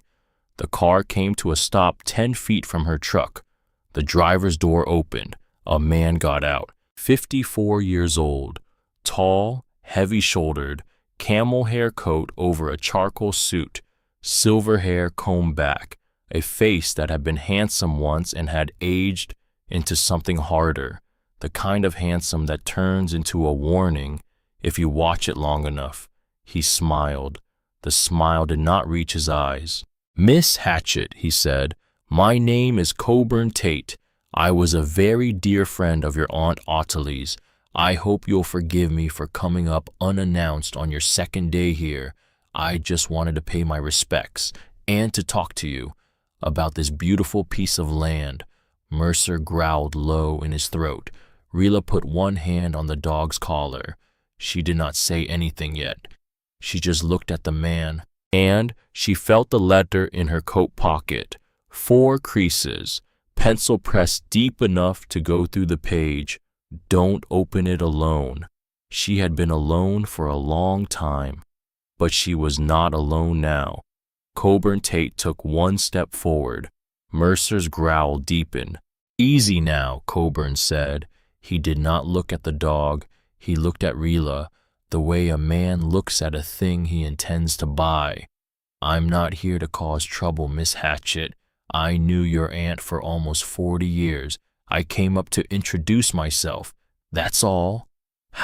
Speaker 1: The car came to a stop 10 feet from her truck. The driver's door opened. A man got out, 54 years old, tall, heavy-shouldered, camel hair coat over a charcoal suit, silver hair combed back, a face that had been handsome once and had aged into something harder, the kind of handsome that turns into a warning if you watch it long enough. He smiled. The smile did not reach his eyes. "Miss Hatchett," he said, "my name is Coburn Tate. I was a very dear friend of your Aunt Ottilie's. I hope you'll forgive me for coming up unannounced on your second day here. I just wanted to pay my respects and to talk to you about this beautiful piece of land." Mercer growled low in his throat. Rilla put one hand on the dog's collar. She did not say anything yet. She just looked at the man, and she felt the letter in her coat pocket. 4 creases, pencil pressed deep enough to go through the page. "Don't open it alone." She had been alone for a long time, but she was not alone now. Coburn Tate took 1 step forward. Mercer's growl deepened. "Easy now," Coburn said. He did not look at the dog. He looked at Rilla, the way a man looks at a thing he intends to buy. "I'm not here to cause trouble, Miss Hatchett. I knew your aunt for almost 40 years. I came up to introduce myself. That's all."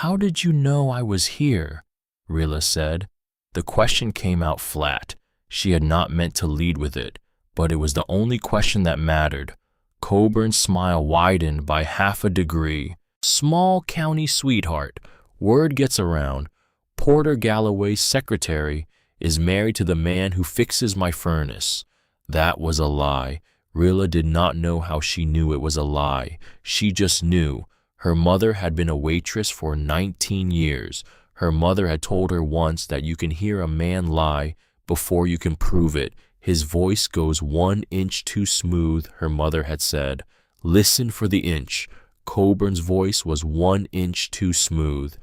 Speaker 1: "How did you know I was here?" Rilla said. The question came out flat. She had not meant to lead with it, but it was the only question that mattered. Coburn's smile widened by half a degree. "Small county sweetheart. Word gets around. Porter Galloway's secretary is married to the man who fixes my furnace." That was a lie. Rilla did not know how she knew it was a lie. She just knew. Her mother had been a waitress for 19 years. Her mother had told her once that you can hear a man lie before you can prove it. His voice goes 1 inch too smooth, her mother had said. Listen for the inch. Coburn's voice was 1 inch too smooth.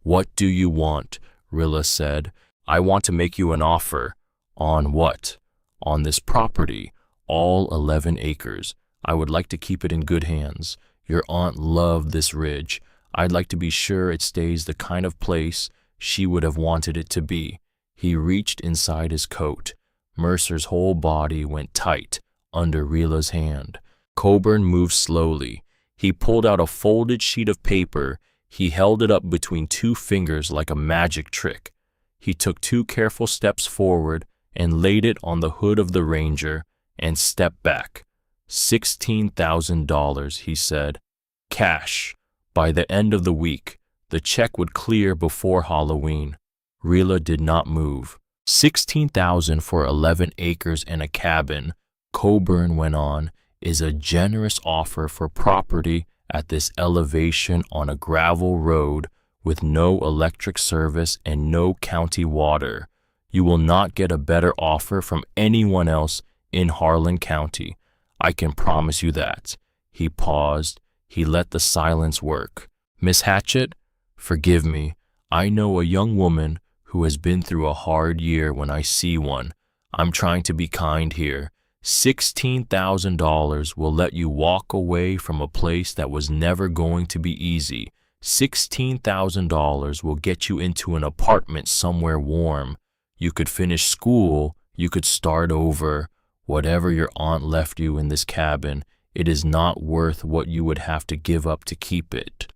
Speaker 1: "What do you want?" Rilla said. "I want to make you an offer." "On what?" "On this property, all 11 acres. I would like to keep it in good hands. Your aunt loved this ridge. I'd like to be sure it stays the kind of place she would have wanted it to be." He reached inside his coat. Mercer's whole body went tight under Rilla's hand. Coburn moved slowly. He pulled out a folded sheet of paper. He held it up between two fingers like a magic trick. He took 2 careful steps forward and laid it on the hood of the Ranger and stepped back. $16,000, he said. Cash. By the end of the week, the check would clear before Halloween. Rilla did not move. $16,000 for 11 acres and a cabin, Coburn went on, is a generous offer for property at this elevation on a gravel road with no electric service and no county water. You will not get a better offer from anyone else in Harlan County. I can promise you that. He paused. He let the silence work. Miss Hatchett, forgive me. I know a young woman who has been through a hard year when I see one. I'm trying to be kind here. $16,000 will let you walk away from a place that was never going to be easy. $16,000 will get you into an apartment somewhere warm. You could finish school, you could start over. Whatever your aunt left you in this cabin, it is not worth what you would have to give up to keep it.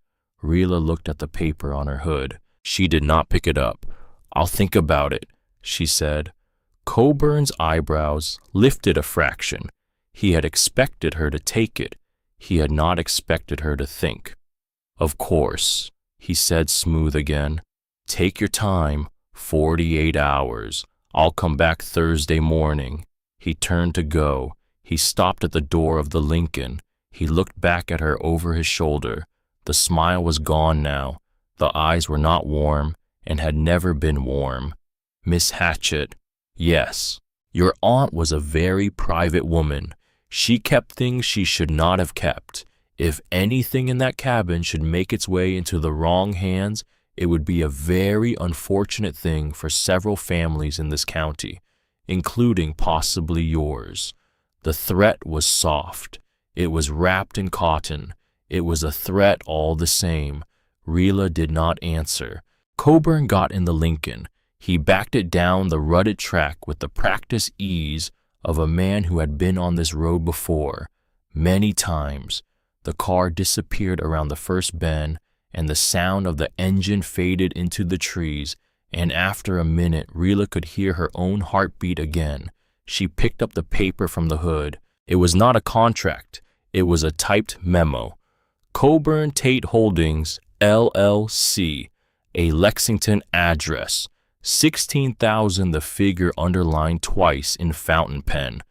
Speaker 1: Rilla looked at the paper on her hood. She did not pick it up. I'll think about it, she said. Coburn's eyebrows lifted a fraction. He had expected her to take it. He had not expected her to think. Of course, he said smooth again. Take your time, 48 hours. I'll come back Thursday morning. He turned to go. He stopped at the door of the Lincoln. He looked back at her over his shoulder. The smile was gone now. The eyes were not warm and had never been warm. Miss Hatchett, yes, your aunt was a very private woman. She kept things she should not have kept. If anything in that cabin should make its way into the wrong hands, it would be a very unfortunate thing for several families in this county, including possibly yours. The threat was soft. It was wrapped in cotton. It was a threat all the same. Rilla did not answer. Coburn got in the Lincoln. He backed it down the rutted track with the practiced ease of a man who had been on this road before, many times. The car disappeared around the first bend, and the sound of the engine faded into the trees, and after a minute Rilla could hear her own heartbeat again. She picked up the paper from the hood. It was not a contract. It was a typed memo. Coburn Tate Holdings, LLC, a Lexington address. 16,000, the figure underlined twice in fountain pen.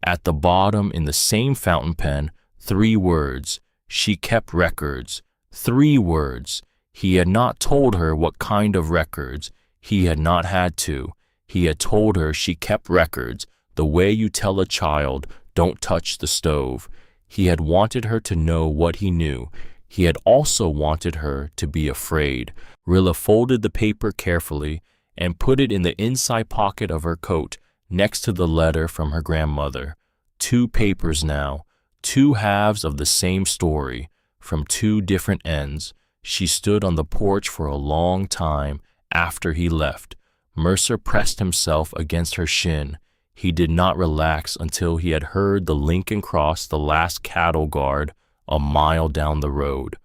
Speaker 1: At the bottom in the same fountain pen, 3 words. She kept records. 3 words. He had not told her what kind of records. He had not had to. He had told her she kept records, the way you tell a child, don't touch the stove. He had wanted her to know what he knew. He had also wanted her to be afraid. Rilla folded the paper carefully and put it in the inside pocket of her coat next to the letter from her grandmother. 2 papers now, 2 halves of the same story, from 2 different ends. She stood on the porch for a long time after he left. Mercer pressed himself against her shin. He did not relax until he had heard the Lincoln cross the last cattle guard a mile down the road.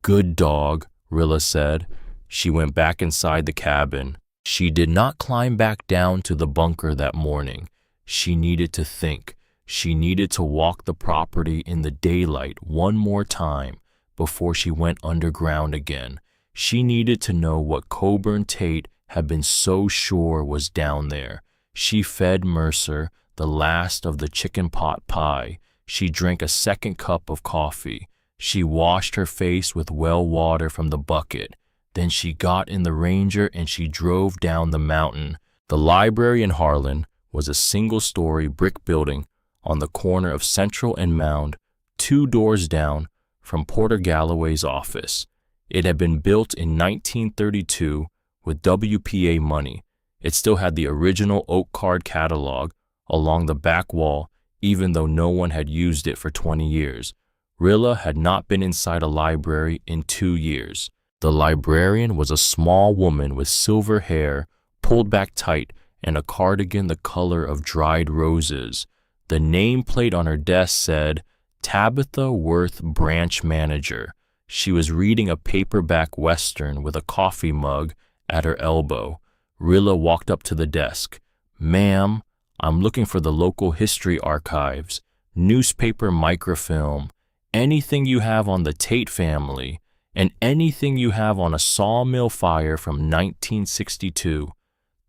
Speaker 1: Good dog, Rilla said. She went back inside the cabin. She did not climb back down to the bunker that morning. She needed to think. She needed to walk the property in the daylight one more time before she went underground again. She needed to know what Coburn Tate had been so sure was down there. She fed Mercer the last of the chicken pot pie. She drank a second cup of coffee. She washed her face with well water from the bucket. Then she got in the Ranger and she drove down the mountain. The library in Harlan was a single-story brick building on the corner of Central and Mound, 2 doors down from Porter Galloway's office. It had been built in 1932 with WPA money. It still had the original oak card catalog along the back wall, even though no one had used it for 20 years. Rilla had not been inside a library in 2 years. The librarian was a small woman with silver hair, pulled back tight, and a cardigan the color of dried roses. The nameplate on her desk said, Tabitha Worth, branch manager. She was reading a paperback western with a coffee mug at her elbow. Rilla walked up to the desk. "Ma'am, I'm looking for the local history archives, newspaper microfilm, anything you have on the Tate family, and anything you have on a sawmill fire from 1962.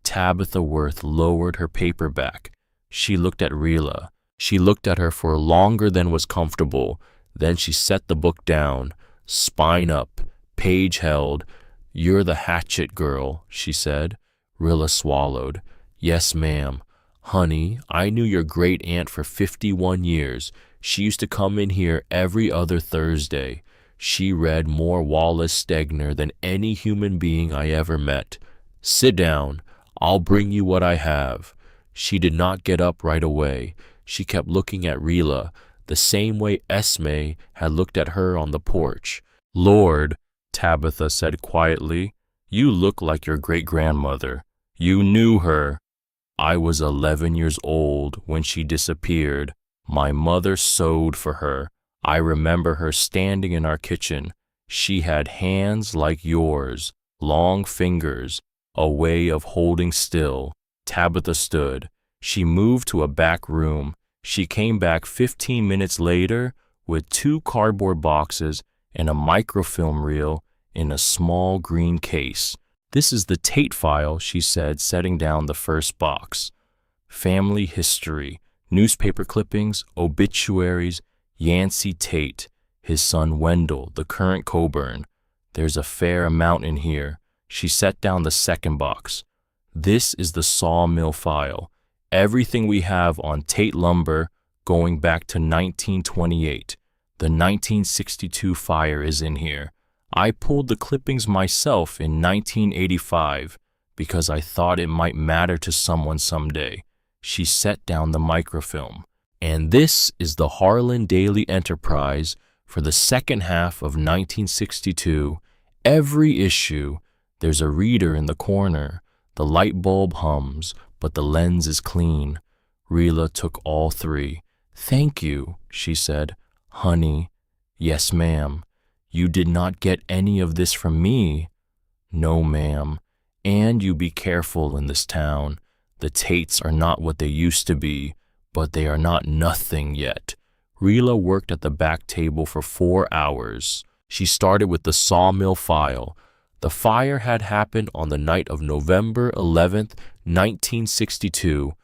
Speaker 1: Tabitha Worth lowered her paperback. She looked at Rilla. She looked at her for longer than was comfortable. Then she set the book down, spine up, page held. "You're the hatchet girl," she said. Rilla swallowed. "Yes, ma'am. Honey, I knew your great-aunt for 51 years. She used to come in here every other Thursday. She read more Wallace Stegner than any human being I ever met. Sit down. I'll bring you what I have." She did not get up right away. She kept looking at Rilla, the same way Esme had looked at her on the porch. "Lord," Tabitha said quietly, "you look like your great-grandmother. You knew her." "I was 11 years old when she disappeared. My mother sewed for her. I remember her standing in our kitchen. She had hands like yours, long fingers, a way of holding still." Tabitha stood. She moved to a back room. She came back 15 minutes later with 2 cardboard boxes and a microfilm reel in a small green case. "This is the Tate file," she said, setting down the first box. "Family history, newspaper clippings, obituaries, Yancey Tate, his son Wendell, the current Coburn. There's a fair amount in here." She set down the second box. "This is the sawmill file. Everything we have on Tate lumber going back to 1928. The 1962 fire is in here. I pulled the clippings myself in 1985 because I thought it might matter to someone someday." She set down the microfilm. "And this is the Harlan Daily Enterprise for the second half of 1962. Every issue. There's a reader in the corner. The light bulb hums, but the lens is clean." Rilla took all 3. "Thank you," she said. "Honey." "Yes, ma'am." "You did not get any of this from me." "No, ma'am. And you be careful in this town. The Tates are not what they used to be, but they are not nothing yet." Rilla worked at the back table for 4 hours. She started with the sawmill file. The fire had happened on the night of November 11th, 1962,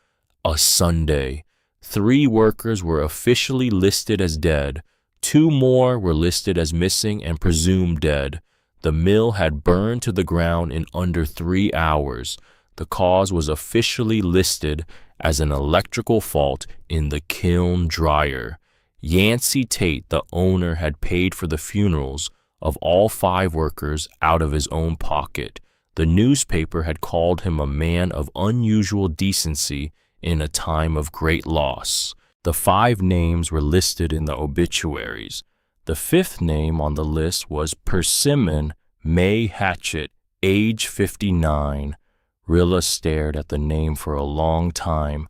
Speaker 1: a Sunday. 3 workers were officially listed as dead. 2 more were listed as missing and presumed dead. The mill had burned to the ground in under 3 hours. The cause was officially listed as an electrical fault in the kiln dryer. Yancey Tate, the owner, had paid for the funerals of all 5 workers out of his own pocket. The newspaper had called him a man of unusual decency in a time of great loss. The 5 names were listed in the obituaries. The 5th name on the list was Persimmon May Hatchett, age 59. Rilla stared at the name for a long time.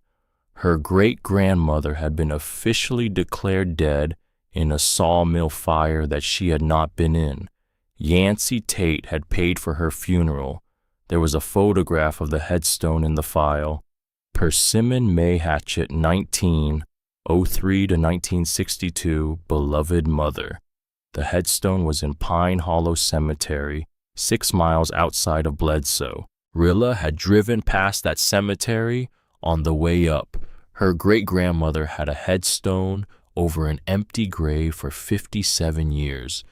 Speaker 1: Her great-grandmother had been officially declared dead in a sawmill fire that she had not been in. Yancey Tate had paid for her funeral. There was a photograph of the headstone in the file. Persimmon May Hatchett, 1903 to 1962, beloved mother. The headstone was in Pine Hollow Cemetery, 6 miles outside of Bledsoe. Rilla had driven past that cemetery on the way up. Her great-grandmother had a headstone over an empty grave for 57 years.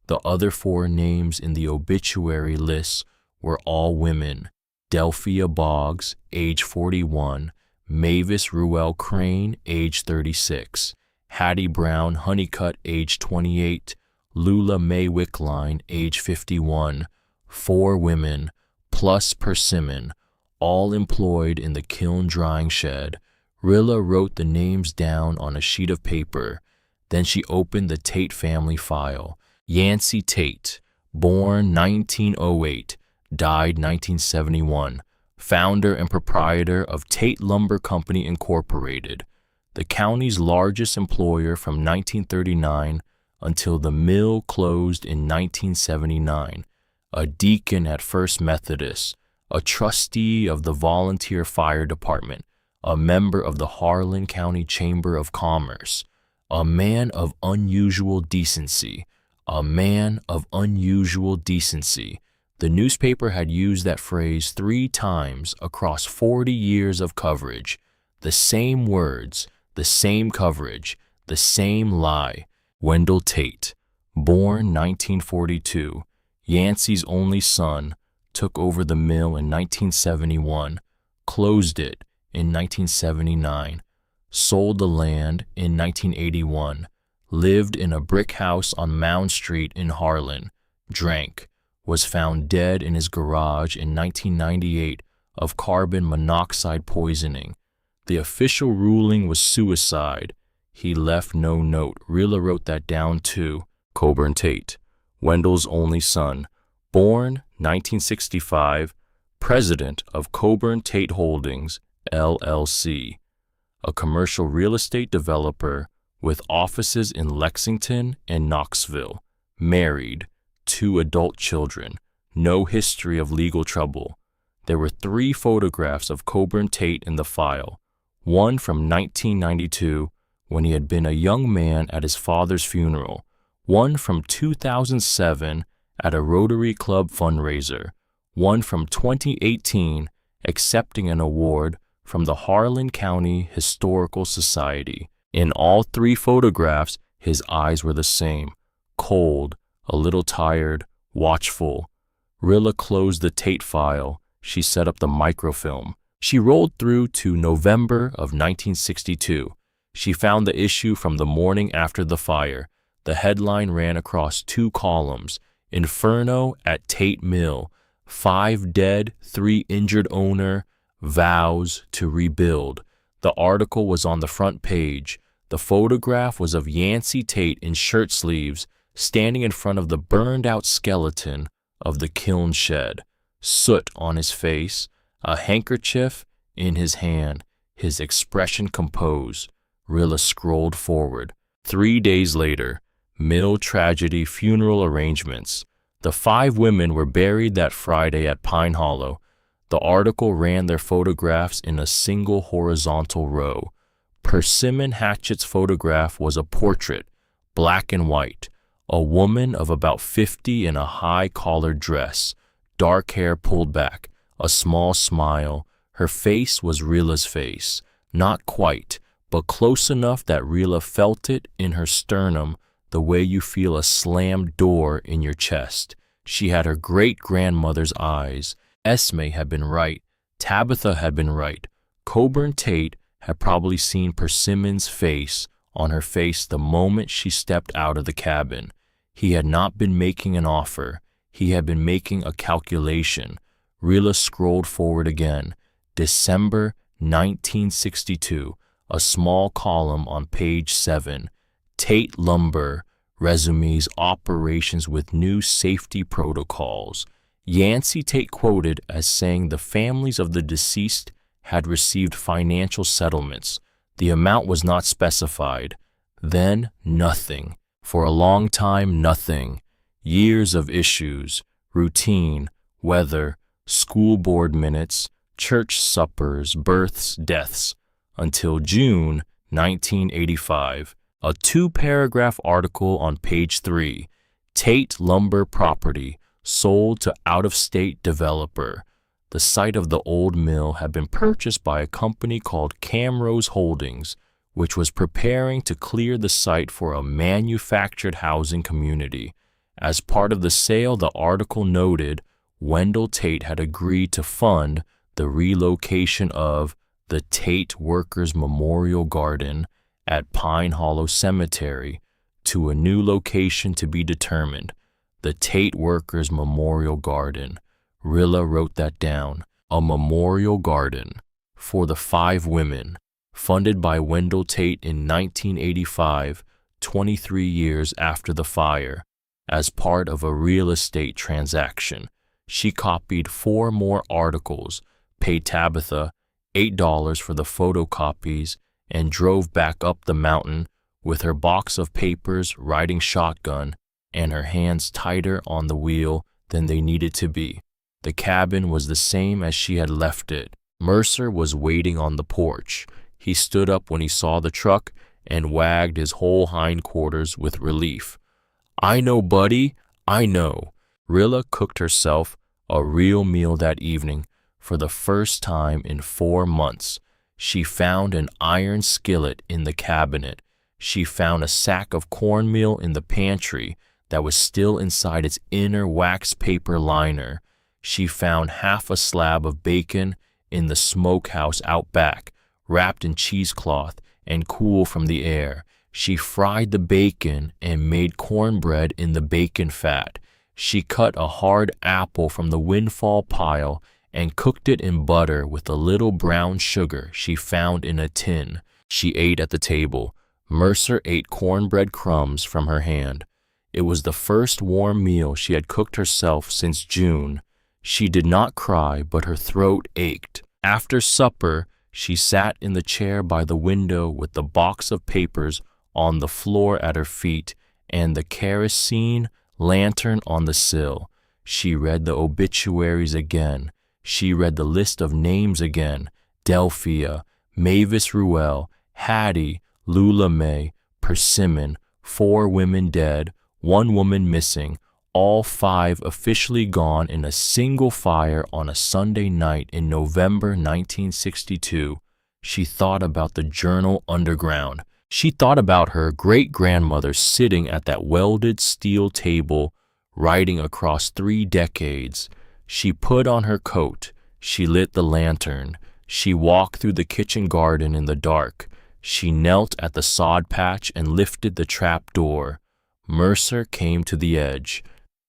Speaker 1: The other 4 names in the obituary list were all women. Delphia Boggs, age 41, Mavis Ruel Crane, age 36, Hattie Brown Honeycutt, age 28, Lula May Wickline, age 51, 4 women, plus Persimmon, all employed in the kiln drying shed. Rilla wrote the names down on a sheet of paper. Then she opened the Tate family file. Yancey Tate, born 1908, died 1971, founder and proprietor of Tate Lumber Company Incorporated. the county's largest employer from 1939 until the mill closed in 1979, a deacon at First Methodist, a trustee of the volunteer fire department, a member of the Harlan County Chamber of Commerce, a man of unusual decency, a man of unusual decency. The newspaper had used that phrase 3 times across 40 years of coverage. The same words, the same coverage, the same lie. Wendell Tate, born 1942, Yancey's only son, took over the mill in 1971, closed it in 1979, sold the land in 1981, lived in a brick house on Mound Street in Harlan, drank, was found dead in his garage in 1998 of carbon monoxide poisoning. The official ruling was suicide. He left no note. Rilla wrote that down too. Coburn Tate, Wendell's only son, born 1965, president of Coburn Tate Holdings, LLC, a commercial real estate developer with offices in Lexington and Knoxville, married, 2 adult children, no history of legal trouble. There were 3 photographs of Coburn Tate in the file, one from 1992 when he had been a young man at his father's funeral, one from 2007 at a Rotary Club fundraiser, one from 2018 accepting an award from the Harlan County Historical Society. In all 3 photographs, his eyes were the same, cold, a little tired, watchful. Rilla closed the Tate file. She set up the microfilm. She rolled through to November of 1962. She found the issue from the morning after the fire. The headline ran across 2 columns, Inferno at Tate Mill, 5 dead, 3 injured owner, vows to rebuild. The article was on the front page. The photograph was of Yancey Tate in shirt sleeves, standing in front of the burned-out skeleton of the kiln shed, soot on his face, a handkerchief in his hand, his expression composed. Rilla scrolled forward. 3 days later, mill tragedy funeral arrangements. The 5 women were buried that Friday at Pine Hollow. The article ran their photographs in a single horizontal row. Persimmon Hatchett's photograph was a portrait, black and white, a woman of about 50 in a high-collared dress, dark hair pulled back, a small smile. Her face was Rilla's face, not quite, but close enough that Rilla felt it in her sternum the way you feel a slammed door in your chest. She had her great-grandmother's eyes. Esme had been right. Tabitha had been right. Coburn Tate had probably seen Persimmon's face on her face the moment she stepped out of the cabin. He had not been making an offer. He had been making a calculation. Rilla scrolled forward again. December 1962, a small column on page 7. Tate Lumber resumes operations with new safety protocols. Yancey Tate quoted as saying the families of the deceased had received financial settlements. The amount was not specified. Then nothing. For a long time, nothing. Years of issues, routine, weather, school board minutes, church suppers, births, deaths, until June 1985. A 2-paragraph article on page 3. Tate Lumber property sold to out-of-state developer. The site of the old mill had been purchased by a company called Camrose Holdings, which was preparing to clear the site for a manufactured housing community. As part of the sale, the article noted Wendell Tate had agreed to fund the relocation of the Tate Workers Memorial Garden at Pine Hollow Cemetery to a new location to be determined, the Tate Workers Memorial Garden. Rilla wrote that down. A memorial garden for the 5 women, funded by Wendell Tate in 1985, 23 years after the fire, as part of a real estate transaction. She copied 4 more articles, paid Tabitha $8 for the photocopies, and drove back up the mountain with her box of papers, riding shotgun, and her hands tighter on the wheel than they needed to be. The cabin was the same as she had left it. Mercer was waiting on the porch. He stood up when he saw the truck and wagged his whole hindquarters with relief. "I know, buddy, I know." Rilla cooked herself a real meal that evening for the first time in 4 months. She found an iron skillet in the cabinet. She found a sack of cornmeal in the pantry that was still inside its inner wax paper liner. She found half a slab of bacon in the smokehouse out back, wrapped in cheesecloth and cool from the air. She fried the bacon and made cornbread in the bacon fat. She cut a hard apple from the windfall pile and cooked it in butter with a little brown sugar she found in a tin. She ate at the table. Mercer ate cornbread crumbs from her hand. It was the first warm meal she had cooked herself since June. She did not cry, but her throat ached. After supper, she sat in the chair by the window with the box of papers on the floor at her feet and the kerosene lantern on the sill. She read the obituaries again. She read the list of names again: Delphia, Mavis Ruel, Hattie, Lula May, Persimmon, 4 women dead, 1 woman missing, all 5 officially gone in a single fire on a Sunday night in November 1962. She thought about the journal underground. She thought about her great-grandmother sitting at that welded steel table, writing across 3 decades. She put on her coat. She lit the lantern. She walked through the kitchen garden in the dark. She knelt at the sod patch and lifted the trap door. Mercer came to the edge.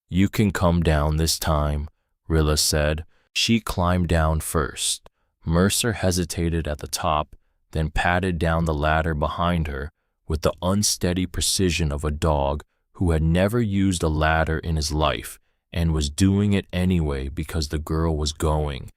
Speaker 1: "You can come down this time," Rilla said. She climbed down first. Mercer hesitated at the top, then patted down the ladder behind her with the unsteady precision of a dog who had never used a ladder in his life and was doing it anyway because the girl was going.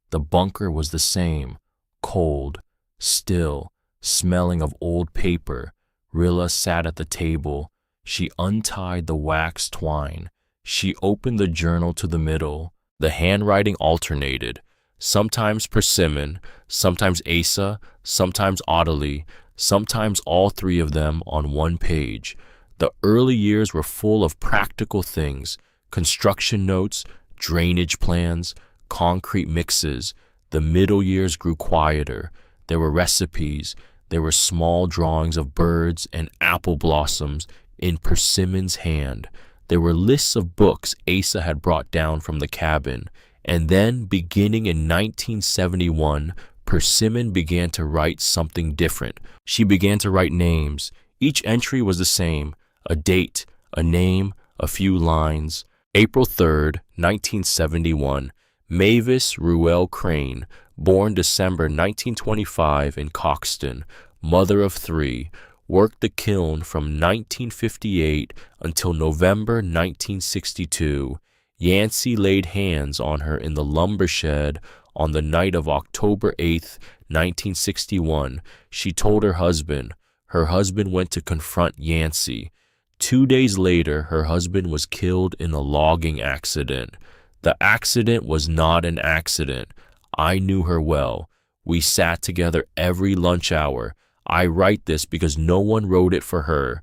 Speaker 1: The bunker was the same, cold, still, smelling of old paper. Rilla sat at the table. She untied the wax twine. She opened the journal to the middle. The handwriting alternated. Sometimes Persimmon, sometimes Asa, sometimes Ottilie, sometimes all 3 of them on one page. The early years were full of practical things: construction notes, drainage plans, concrete mixes. The middle years grew quieter. There were recipes. There were small drawings of birds and apple blossoms in Persimmon's hand. There were lists of books Asa had brought down from the cabin. And then, beginning in 1971, Persimmon began to write something different. She began to write names. Each entry was the same: a date, a name, a few lines. April 3rd, 1971. Mavis Ruel Crane, born December 1925 in Coxton, mother of 3, worked the kiln from 1958 until November 1962. Yancey laid hands on her in the lumber shed on the night of October 8th, 1961. She told her husband. Her husband went to confront Yancey. 2 days later, her husband was killed in a logging accident. The accident was not an accident. I knew her well. We sat together every lunch hour. I write this because no one wrote it for her.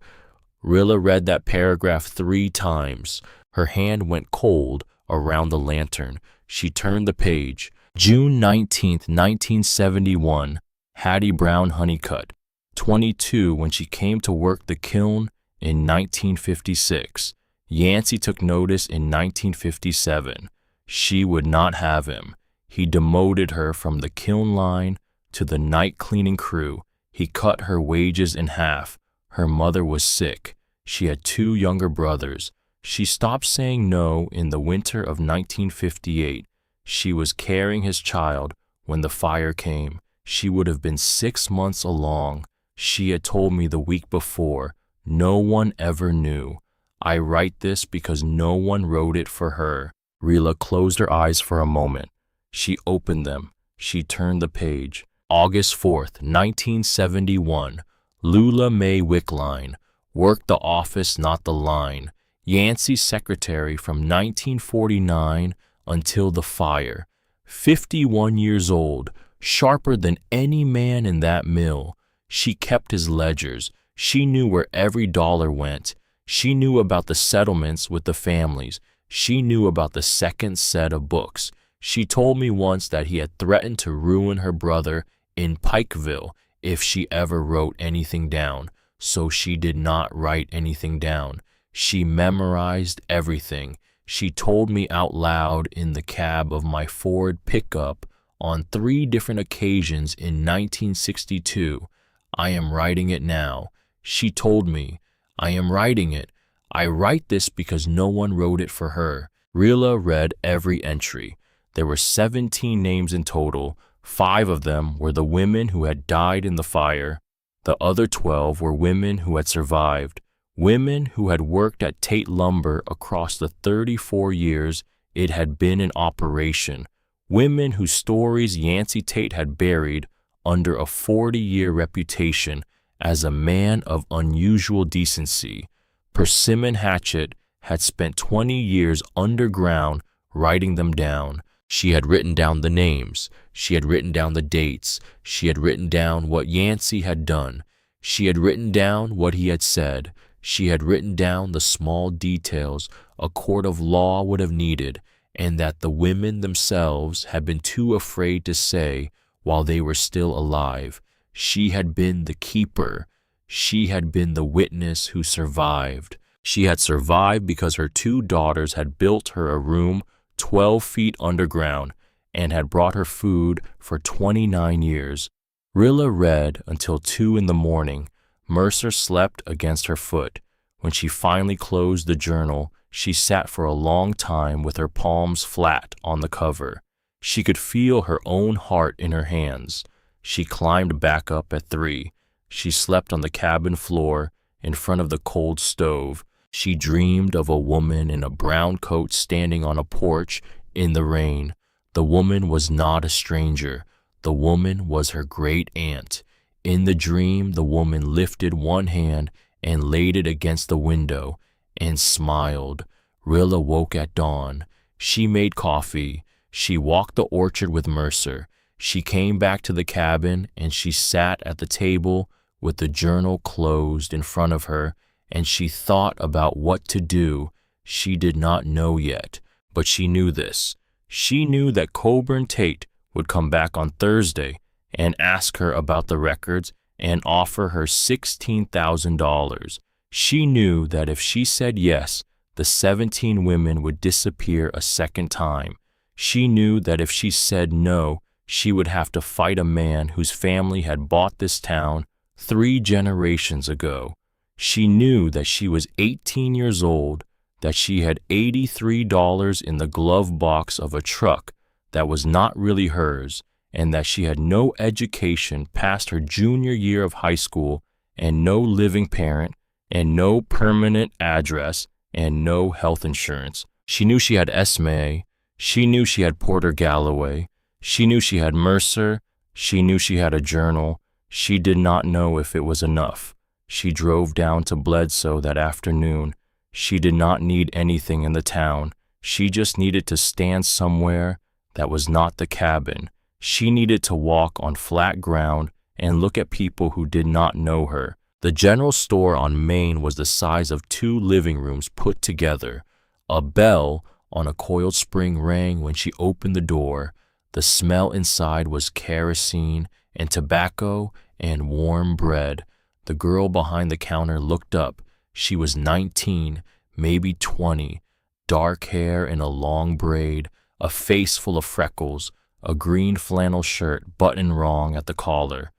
Speaker 1: Rilla read that paragraph 3 times. Her hand went cold around the lantern. She turned the page. June 19th, 1971. Hattie Brown Honeycutt, 22 when she came to work the kiln in 1956. Yancey took notice in 1957. She would not have him. He demoted her from the kiln line to the night cleaning crew. He cut her wages in half. Her mother was sick. She had 2 younger brothers. She stopped saying no in the winter of 1958. She was carrying his child when the fire came. She would have been 6 months along. She had told me the week before. No one ever knew. I write this because no one wrote it for her. Rilla closed her eyes for a moment. She opened them. She turned the page. August 4th, 1971. Lula Mae Wickline. Worked the office, not the line. Yancey's secretary from 1949 until the fire. 51 years old, sharper than any man in that mill. She kept his ledgers. She knew where every dollar went. She knew about the settlements with the families. She knew about the second set of books. She told me once that he had threatened to ruin her brother in Pikeville if she ever wrote anything down, so she did not write anything down. She memorized everything. She told me out loud in the cab of my Ford pickup on 3 different occasions in 1962, "I am writing it now." She told me, "I am writing it. I write this because no one wrote it for her." Rilla read every entry. There were 17 names in total. 5 of them were the women who had died in the fire. The other 12 were women who had survived, women who had worked at Tate Lumber across the 34 years it had been in operation, women whose stories Yancey Tate had buried under a 40-year reputation as a man of unusual decency. Persimmon Hatchett had spent 20 years underground writing them down. She had written down the names. She had written down the dates. She had written down what Yancey had done. She had written down what he had said. She had written down the small details a court of law would have needed, and that the women themselves had been too afraid to say while they were still alive. She had been the keeper. She had been the witness who survived. She had survived because her 2 daughters had built her a room 12 feet underground and had brought her food for 29 years. Rilla read until 2 in the morning. Mercer slept against her foot. When she finally closed the journal, she sat for a long time with her palms flat on the cover. She could feel her own heart in her hands. She climbed back up at 3. She slept on the cabin floor in front of the cold stove. She dreamed of a woman in a brown coat standing on a porch in the rain. The woman was not a stranger. The woman was her great aunt. In the dream, the woman lifted one hand and laid it against the window and smiled. Rilla woke at dawn. She made coffee. She walked the orchard with Mercer. She came back to the cabin and she sat at the table with the journal closed in front of her, and she thought about what to do. She did not know yet, but she knew this. She knew that Coburn Tate would come back on Thursday and ask her about the records and offer her $16,000. She knew that if she said yes, the 17 women would disappear a second time. She knew that if she said no, she would have to fight a man whose family had bought this town 3 generations ago. She knew that she was 18 years old, that she had $83 in the glove box of a truck that was not really hers, and that she had no education past her junior year of high school, and no living parent, and no permanent address, and no health insurance. She knew she had Esme. She knew she had Porter Galloway. She knew she had Mercer. She knew she had a journal. She did not know if it was enough. She drove down to Bledsoe that afternoon. She did not need anything in the town. She just needed to stand somewhere that was not the cabin. She needed to walk on flat ground and look at people who did not know her. The general store on Main was the size of 2 living rooms put together. A bell on a coiled spring rang when she opened the door. The smell inside was kerosene and tobacco and warm bread. The girl behind the counter looked up. She was 19, maybe 20, dark hair in a long braid, a face full of freckles, a green flannel shirt buttoned wrong at the collar.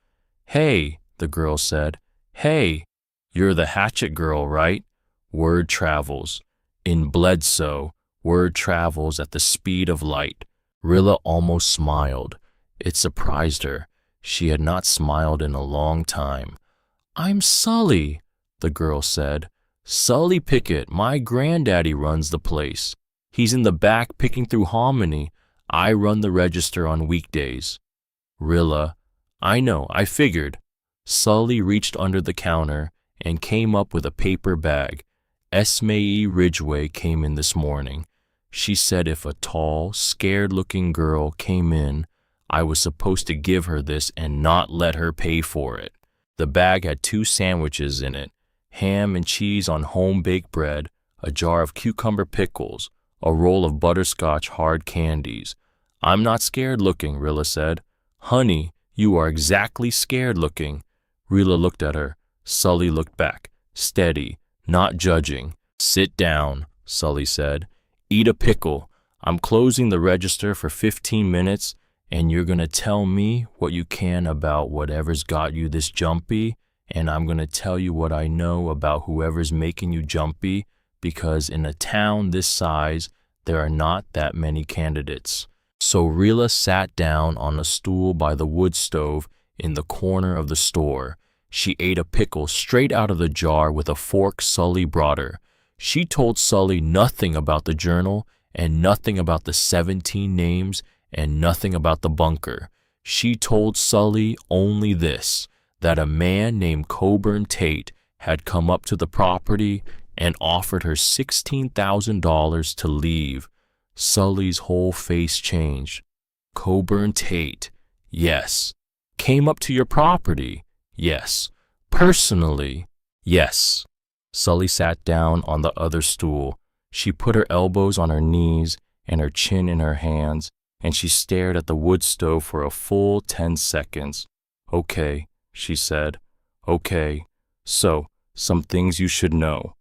Speaker 1: "Hey," the girl said. "Hey, you're the Hatchet girl, right?" Word travels. In Bledsoe, word travels at the speed of light. Rilla almost smiled. It surprised her. She had not smiled in a long time. "I'm Sully," the girl said. "Sully Pickett. My granddaddy runs the place. He's in the back picking through hominy. I run the register on weekdays." "Rilla, I know, I figured. Sully reached under the counter and came up with a paper bag. Esme Ridgway came in this morning. She said if a tall, scared-looking girl came in, I was supposed to give her this and not let her pay for it. The bag had 2 sandwiches in it, ham and cheese on home-baked bread, a jar of cucumber pickles, a roll of butterscotch hard candies. I'm not scared-looking, Rilla said. Honey, you are exactly scared-looking. Rilla looked at her. Sully looked back, steady, not judging. Sit down, Sully said. Eat a pickle. I'm closing the register for 15 minutes, and you're going to tell me what you can about whatever's got you this jumpy, and I'm going to tell you what I know about whoever's making you jumpy, because in a town this size, there are not that many candidates. So Rilla sat down on a stool by the wood stove in the corner of the store. She ate a pickle straight out of the jar with a fork Sully brought her. She told Sully nothing about the journal and nothing about the 17 names and nothing about the bunker. She told Sully only this, that a man named Coburn Tate had come up to the property and offered her $16,000 to leave. Sully's whole face changed. Coburn Tate, yes. Came up to your property, yes. Personally, yes. Sully sat down on the other stool. She put her elbows on her knees and her chin in her hands, and she stared at the wood stove for a full 10 seconds. Okay, she said. Okay, so, some things you should know.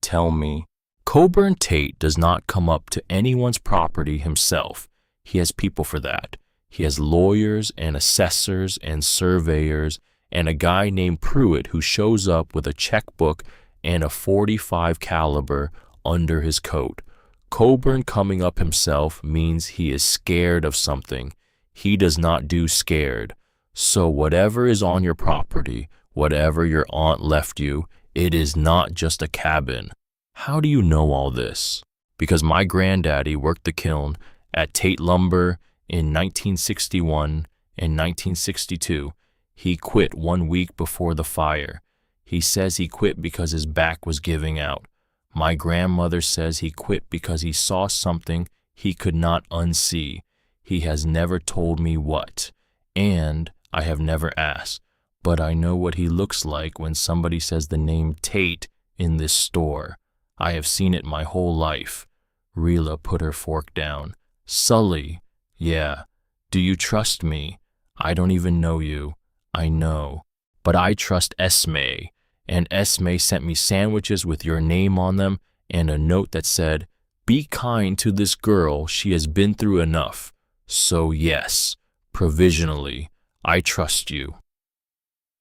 Speaker 1: Tell me. Coburn Tate does not come up to anyone's property himself. He has people for that. He has lawyers and assessors and surveyors and a guy named Pruitt who shows up with a checkbook and a .45 caliber under his coat. Coburn coming up himself means he is scared of something. He does not do scared. So whatever is on your property, whatever your aunt left you, it is not just a cabin. How do you know all this? Because my granddaddy worked the kiln at Tate Lumber in 1961 and 1962. He quit 1 week before the fire. He says he quit because his back was giving out. My grandmother says he quit because he saw something he could not unsee. He has never told me what, and I have never asked, but I know what he looks like when somebody says the name Tate in this store. I have seen it my whole life. Rilla put her fork down. Sully, yeah. Do you trust me? I don't even know you. I know. But I trust Esme. And Esme sent me sandwiches with your name on them and a note that said, be kind to this girl, she has been through enough. So yes, provisionally, I trust you.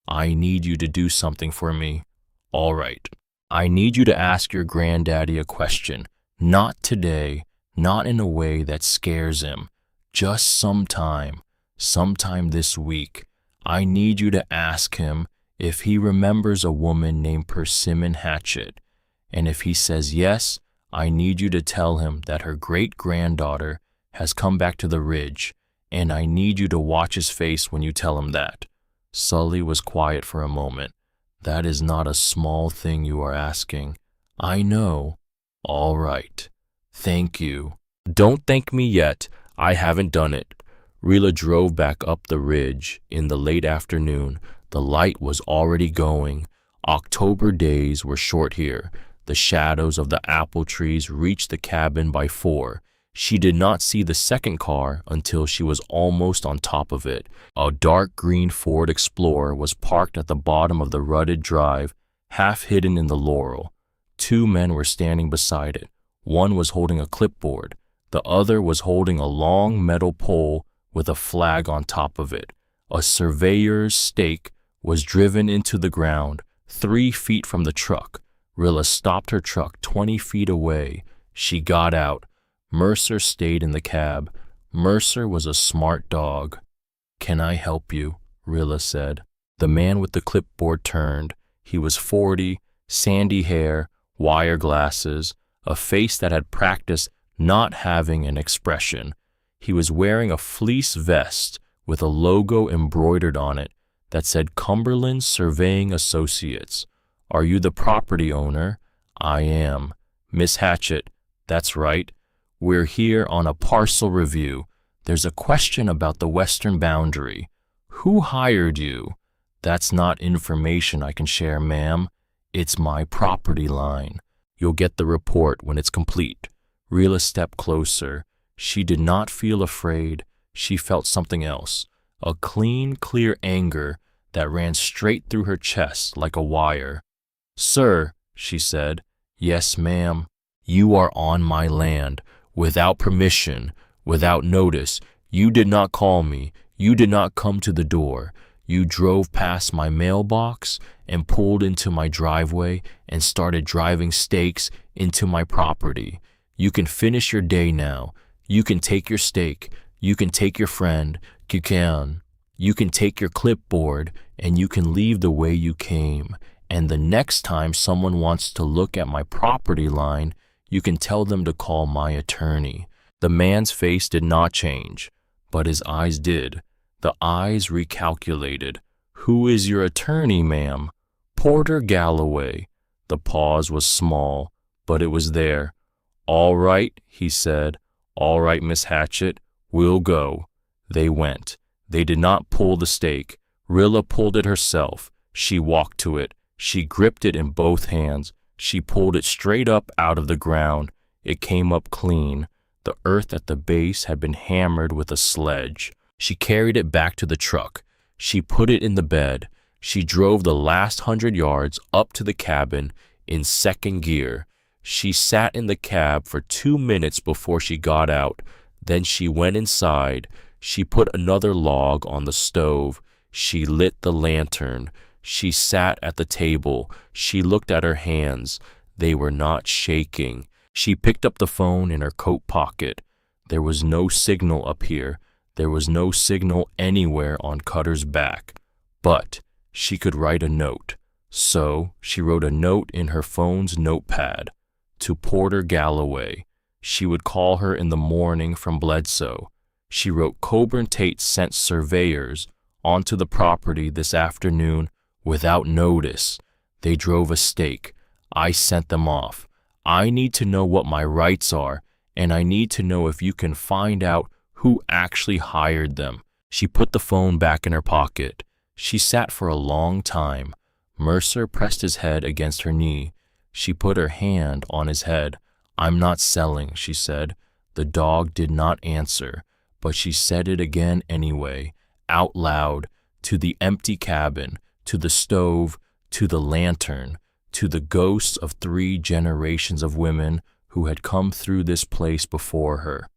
Speaker 1: I need you to do something for me. All right. I need you to ask your granddaddy a question. Not today, not in a way that scares him. Just sometime this week. I need you to ask him if he remembers a woman named Persimmon Hatchet. And if he says yes, I need you to tell him that her great-granddaughter has come back to the ridge, and I need you to watch his face when you tell him that. Sully was quiet for a moment. That is not a small thing you are asking. I know. All right. Thank you. Don't thank me yet. I haven't done it. Rilla drove back up the ridge in the late afternoon. The light was already going. October days were short here. The shadows of the apple trees reached the cabin by 4. She did not see the second car until she was almost on top of it. A dark green Ford Explorer was parked at the bottom of the rutted drive, half hidden in the laurel. 2 men were standing beside it. One was holding a clipboard. The other was holding a long metal pole with a flag on top of it. A surveyor's stake was driven into the ground 3 feet from the truck. Rilla stopped her truck 20 feet away. She got out. Mercer stayed in the cab. Mercer was a smart dog. Can I help you? Rilla said. The man with the clipboard turned. He was 40, sandy hair, wire glasses, a face that had practiced not having an expression. He was wearing a fleece vest with a logo embroidered on it that said Cumberland Surveying Associates. Are you the property owner? I am. Miss Hatchett, that's right. We're here on a parcel review. There's a question about the western boundary. Who hired you? That's not information I can share, ma'am. It's my property line. You'll get the report when it's complete. Reel a step closer. She did not feel afraid. She felt something else. A clean, clear anger that ran straight through her chest like a wire. Sir, she said. Yes, ma'am. You are on my land, without permission, without notice. You did not call me. You did not come to the door. You drove past my mailbox and pulled into my driveway and started driving stakes into my property. You can finish your day now. You can take your stake. You can take your friend. You can take your clipboard and you can leave the way you came. And the next time someone wants to look at my property line, you can tell them to call my attorney. The man's face did not change, but his eyes did. The eyes recalculated. Who is your attorney, ma'am? Porter Galloway. The pause was small, but it was there. All right, he said. All right, Miss Hatchett, we'll go. They went. They did not pull the stake. Rilla pulled it herself. She walked to it. She gripped it in both hands. She pulled it straight up out of the ground. It came up clean. The earth at the base had been hammered with a sledge. She carried it back to the truck. She put it in the bed. She drove the last 100 yards up to the cabin in second gear. She sat in the cab for 2 minutes before she got out. Then she went inside. She put another log on the stove. She lit the lantern. She sat at the table. She looked at her hands. They were not shaking. She picked up the phone in her coat pocket. There was no signal up here. There was no signal anywhere on Cutter's back. But she could write a note. So she wrote a note in her phone's notepad. To Porter Galloway. She would call her in the morning from Bledsoe. She wrote Coburn Tate sent surveyors onto the property this afternoon without notice. They drove a stake. I sent them off. I need to know what my rights are, and I need to know if you can find out who actually hired them. She put the phone back in her pocket. She sat for a long time. Mercer pressed his head against her knee. She put her hand on his head. I'm not selling, she said. The dog did not answer, but she said it again anyway, out loud, to the empty cabin, to the stove, to the lantern, to the ghosts of 3 generations of women who had come through this place before her.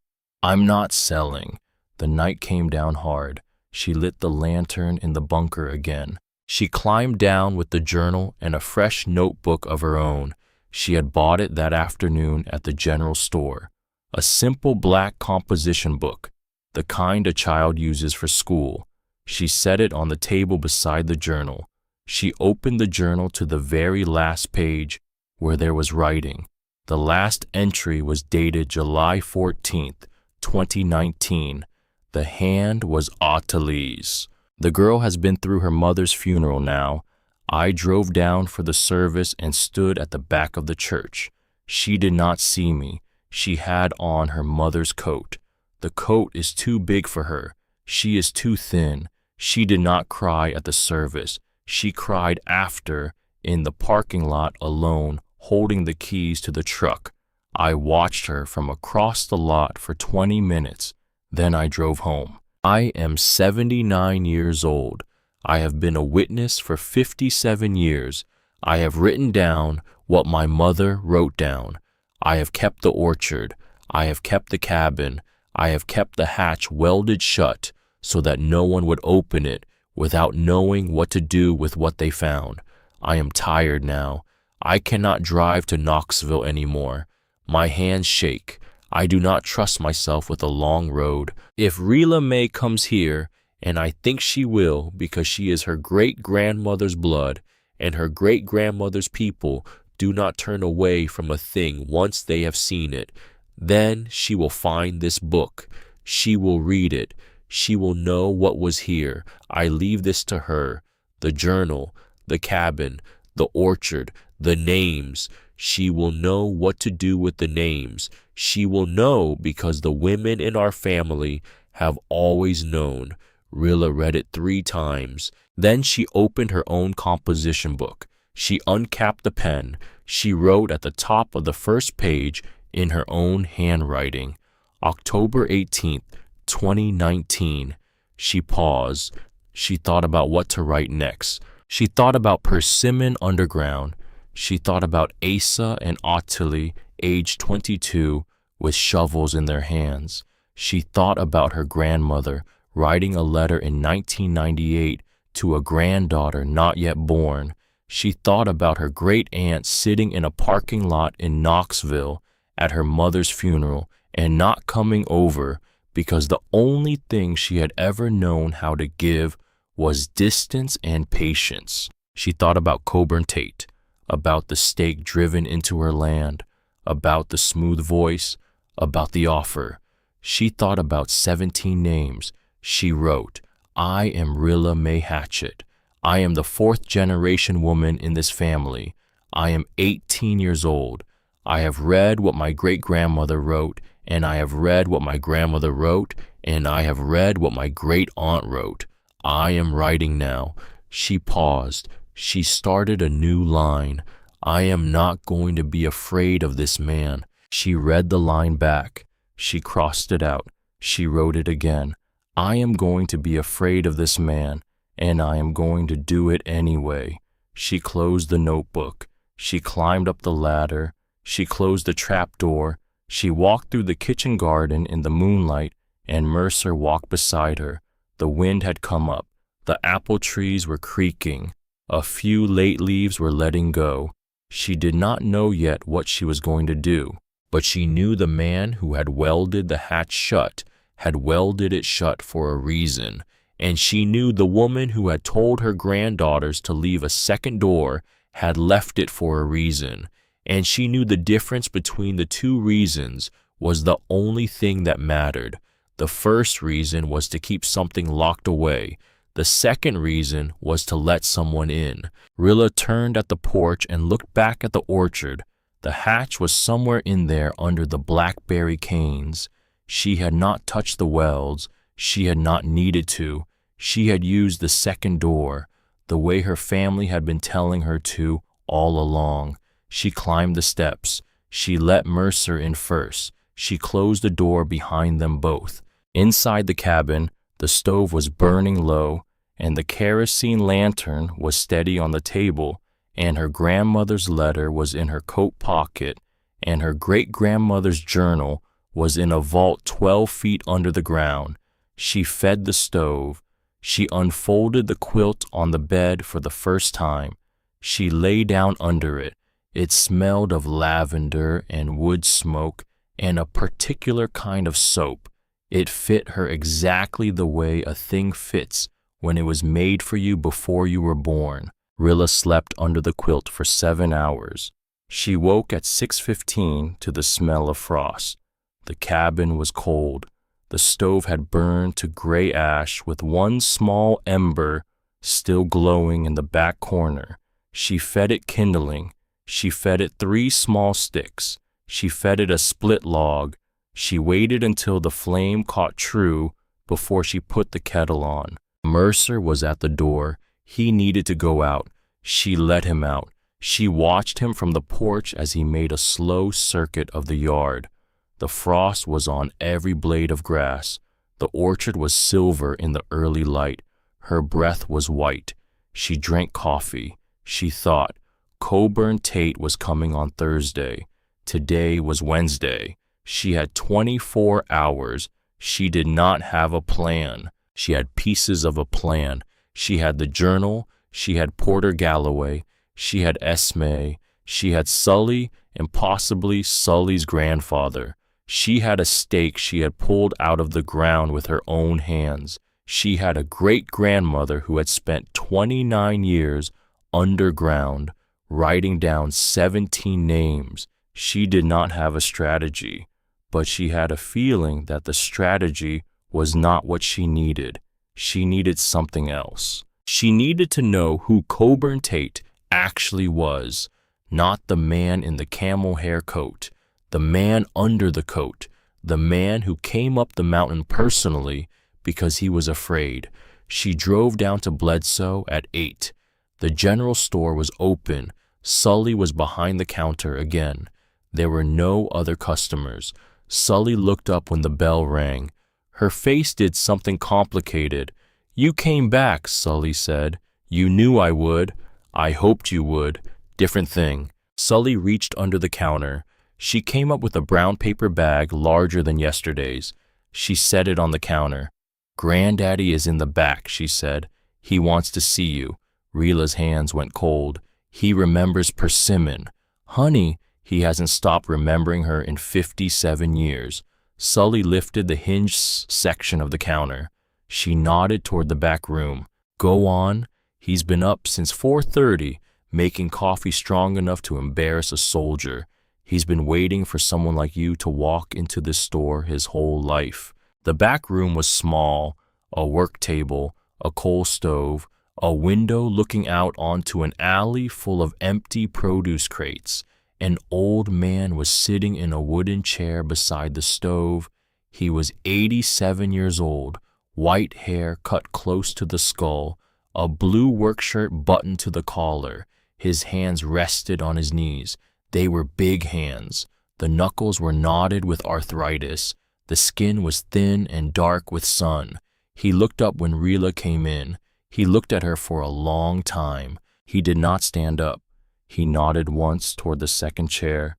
Speaker 1: I'm not selling. The night came down hard. She lit the lantern in the bunker again. She climbed down with the journal and a fresh notebook of her own. She had bought it that afternoon at the general store. A simple black composition book, the kind a child uses for school. She set it on the table beside the journal. She opened the journal to the very last page where there was writing. The last entry was dated July 14th, 2019. The hand was Ottilie's. The girl has been through her mother's funeral now. I drove down for the service and stood at the back of the church. She did not see me. She had on her mother's coat. The coat is too big for her. She is too thin. She did not cry at the service. She cried after, in the parking lot alone, holding the keys to the truck. I watched her from across the lot for 20 minutes. Then I drove home. I am 79 years old. I have been a witness for 57 years. I have written down what my mother wrote down. I have kept the orchard. I have kept the cabin. I have kept the hatch welded shut so that no one would open it without knowing what to do with what they found. I am tired now. I cannot drive to Knoxville anymore. My hands shake. I do not trust myself with a long road. If Rilla May comes here, and I think she will because she is her great-grandmother's blood, and her great-grandmother's people do not turn away from a thing once they have seen it, then she will find this book. She will read it. She will know what was here. I leave this to her. The journal, the cabin, the orchard, the names. She will know what to do with the names. She will know because the women in our family have always known. Rilla read it 3 times. Then she opened her own composition book. She uncapped the pen. She wrote at the top of the first page in her own handwriting, October 18th, 2019. She paused. She thought about what to write next. She thought about Persimmon Underground. She thought about Asa and Ottilie, age 22, with shovels in their hands. She thought about her grandmother writing a letter in 1998 to a granddaughter not yet born. She thought about her great-aunt sitting in a parking lot in Knoxville at her mother's funeral and not coming over because the only thing she had ever known how to give was distance and patience. She thought about Coburn Tate, about the stake driven into her land, about the smooth voice, about the offer. She thought about 17 names. She wrote, I am Rilla Mae Hatchett. I am the 4th generation woman in this family. I am 18 years old. I have read what my great-grandmother wrote, and I have read what my grandmother wrote, and I have read what my great-aunt wrote. I am writing now. She paused. She started a new line. I am not going to be afraid of this man. She read the line back. She crossed it out. She wrote it again. I am going to be afraid of this man, and I am going to do it anyway. She closed the notebook. She climbed up the ladder. She closed the trap door. She walked through the kitchen garden in the moonlight, and Mercer walked beside her. The wind had come up. The apple trees were creaking. A few late leaves were letting go. She did not know yet what she was going to do, but she knew the man who had welded the hatch shut had welded it shut for a reason, and she knew the woman who had told her granddaughters to leave a second door had left it for a reason, and she knew the difference between the 2 reasons was the only thing that mattered. The first reason was to keep something locked away. The second reason was to let someone in. Rilla turned at the porch and looked back at the orchard. The hatch was somewhere in there under the blackberry canes. She had not touched the welds. She had not needed to. She had used the second door, the way her family had been telling her to all along. She climbed the steps. She let Mercer in first. She closed the door behind them both. Inside the cabin, the stove was burning low, and the kerosene lantern was steady on the table, and her grandmother's letter was in her coat pocket, and her great-grandmother's journal was in a vault 12 feet under the ground. She fed the stove. She unfolded the quilt on the bed for the first time. She lay down under it. It smelled of lavender and wood smoke and a particular kind of soap. It fit her exactly the way a thing fits when it was made for you before you were born. Rilla slept under the quilt for 7 hours. She woke at 6:15 to the smell of frost. The cabin was cold. The stove had burned to gray ash with one small ember still glowing in the back corner. She fed it kindling. She fed it 3 small sticks. She fed it a split log. She waited until the flame caught true before she put the kettle on. Mercer was at the door. He needed to go out. She let him out. She watched him from the porch as he made a slow circuit of the yard. The frost was on every blade of grass. The orchard was silver in the early light. Her breath was white. She drank coffee. She thought, Coburn Tate was coming on Thursday. Today was Wednesday. She had 24 hours. She did not have a plan. She had pieces of a plan. She had the journal. She had Porter Galloway. She had Esme. She had Sully and possibly Sully's grandfather. She had a stake she had pulled out of the ground with her own hands. She had a great-grandmother who had spent 29 years underground writing down 17 names. She did not have a strategy, but she had a feeling that the strategy was not what she needed. She needed something else. She needed to know who Coburn Tate actually was, not the man in the camel hair coat, the man under the coat, the man who came up the mountain personally because he was afraid. She drove down to Bledsoe at 8. The general store was open. Sully was behind the counter again. There were no other customers. Sully looked up when the bell rang. Her face did something complicated. "You came back," Sully said. "You knew I would. I hoped you would. Different thing." Sully reached under the counter. She came up with a brown paper bag larger than yesterday's. She set it on the counter. "Granddaddy is in the back," she said. "He wants to see you." Rila's hands went cold. "He remembers Persimmon." "Honey," he hasn't stopped remembering her in 57 years. Sully lifted the hinged section of the counter. She nodded toward the back room. "Go on." "He's been up since 4:30, making coffee strong enough to embarrass a soldier. He's been waiting for someone like you to walk into this store his whole life." The back room was small, a work table, a coal stove, a window looking out onto an alley full of empty produce crates. An old man was sitting in a wooden chair beside the stove. He was 87 years old, white hair cut close to the skull, a blue work shirt buttoned to the collar. His hands rested on his knees. They were big hands. The knuckles were knotted with arthritis. The skin was thin and dark with sun. He looked up when Rila came in. He looked at her for a long time. He did not stand up. He nodded once toward the second chair.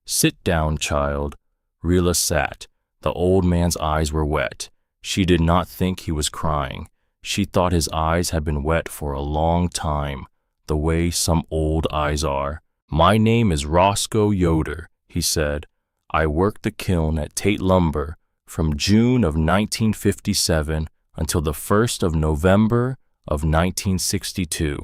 Speaker 1: "Sit down, child." Rila sat. The old man's eyes were wet. She did not think he was crying. She thought his eyes had been wet for a long time, the way some old eyes are. "My name is Roscoe Yoder," he said. "I worked the kiln at Tate Lumber from June of 1957 until the 1st of November of 1962.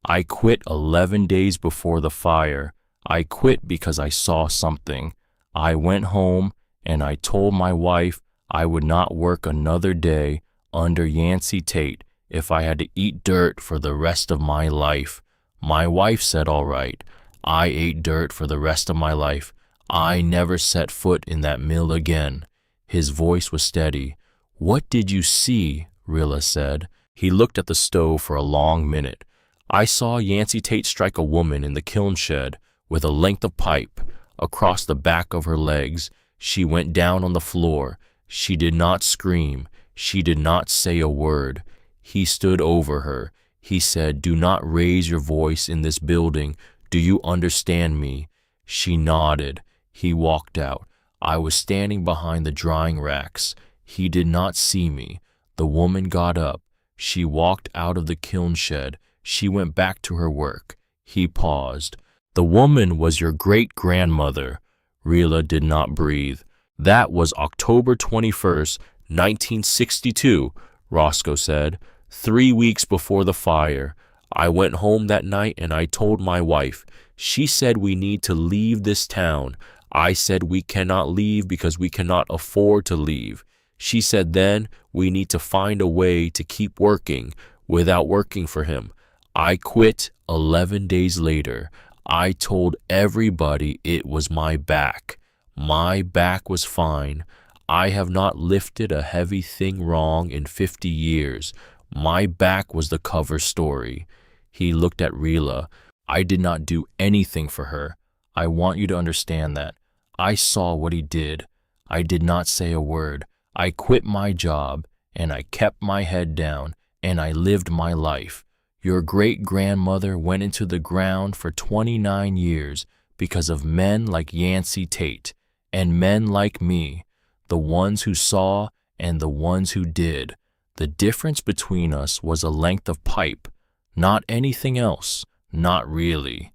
Speaker 1: I quit 11 days before the fire. I quit because I saw something. I went home and I told my wife I would not work another day under Yancey Tate if I had to eat dirt for the rest of my life. My wife said, all right. I ate dirt for the rest of my life. I never set foot in that mill again." His voice was steady. "What did you see?" Rilla said. He looked at the stove for a long minute. "I saw Yancey Tate strike a woman in the kiln shed with a length of pipe across the back of her legs. She went down on the floor. She did not scream. She did not say a word. He stood over her. He said, 'Do not raise your voice in this building. Do you understand me?' She nodded. He walked out. I was standing behind the drying racks. He did not see me. The woman got up. She walked out of the kiln shed. She went back to her work." He paused. "The woman was your great-grandmother." Rilla did not breathe. "That was October 21st, 1962, Roscoe said. 3 weeks before the fire. I went home that night and I told my wife. She said we need to leave this town. I said we cannot leave because we cannot afford to leave. She said then we need to find a way to keep working without working for him. I quit 11 days later. I told everybody it was my back. My back was fine. I have not lifted a heavy thing wrong in 50 years. My back was the cover story." He looked at Rila. "I did not do anything for her. I want you to understand that. I saw what he did. I did not say a word. I quit my job, and I kept my head down, and I lived my life. Your great-grandmother went into the ground for 29 years because of men like Yancey Tate, and men like me, the ones who saw and the ones who did. The difference between us was a length of pipe, not anything else, not really."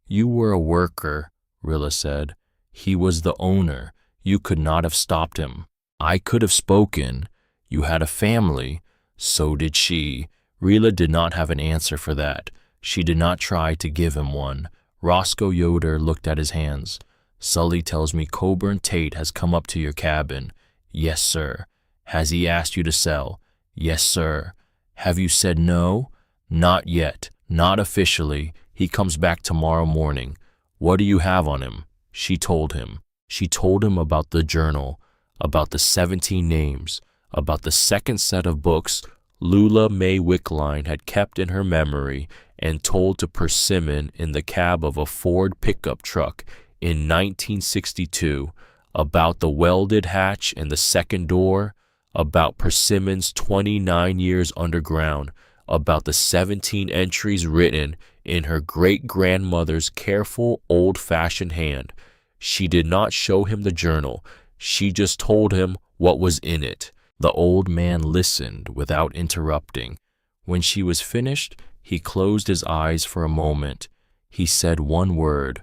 Speaker 1: "You were a worker," Rilla said. "He was the owner. You could not have stopped him. I could have spoken. You had a family. So did she." Rilla did not have an answer for that. She did not try to give him one. Roscoe Yoder looked at his hands. "Sully tells me Coburn Tate has come up to your cabin." "Yes, sir." Has he asked you to sell? Yes, sir. Have you said no? Not yet, not officially. He comes back tomorrow morning. What do you have on him? She told him. She told him about the journal, about the 17 names, about the second set of books Lula May Wickline had kept in her memory and told to Persimmon in the cab of a Ford pickup truck in 1962, about the welded hatch and the second door, about Persimmon's 29 years underground, about the 17 entries written in her great-grandmother's careful, old-fashioned hand. She did not show him the journal. She just told him what was in it. The old man listened without interrupting. When she was finished, he closed his eyes for a moment. He said one word,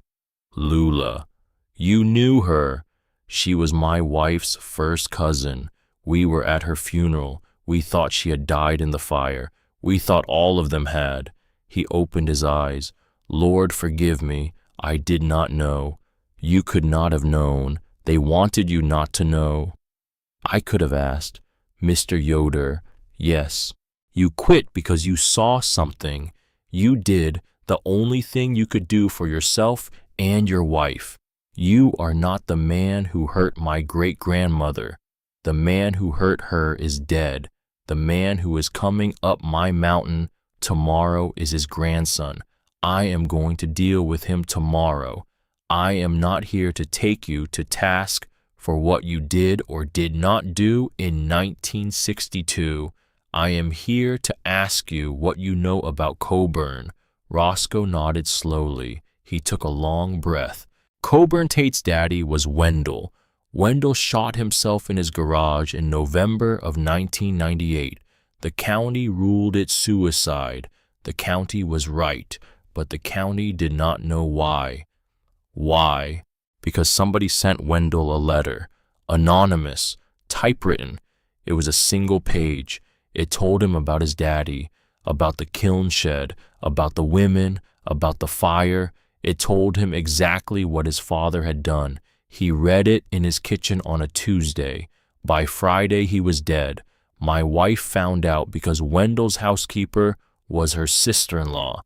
Speaker 1: Lula. You knew her. She was my wife's first cousin. We were at her funeral. We thought she had died in the fire. We thought all of them had. He opened his eyes. Lord, forgive me. I did not know. You could not have known. They wanted you not to know. I could have asked, Mr. Yoder. Yes. You quit because you saw something. You did the only thing you could do for yourself and your wife. You are not the man who hurt my great-grandmother. The man who hurt her is dead. The man who is coming up my mountain tomorrow is his grandson. I am going to deal with him tomorrow. I am not here to take you to task for what you did or did not do in 1962. I am here to ask you what you know about Coburn. Roscoe nodded slowly. He took a long breath. Coburn Tate's daddy was Wendell. Wendell shot himself in his garage in November of 1998. The county ruled it suicide. The county was right, but the county did not know why. Why? Because somebody sent Wendell a letter. Anonymous. Typewritten. It was a single page. It told him about his daddy, about the kiln shed, about the women, about the fire. It told him exactly what his father had done. He read it in his kitchen on a Tuesday. By Friday, he was dead. My wife found out because Wendell's housekeeper was her sister-in-law.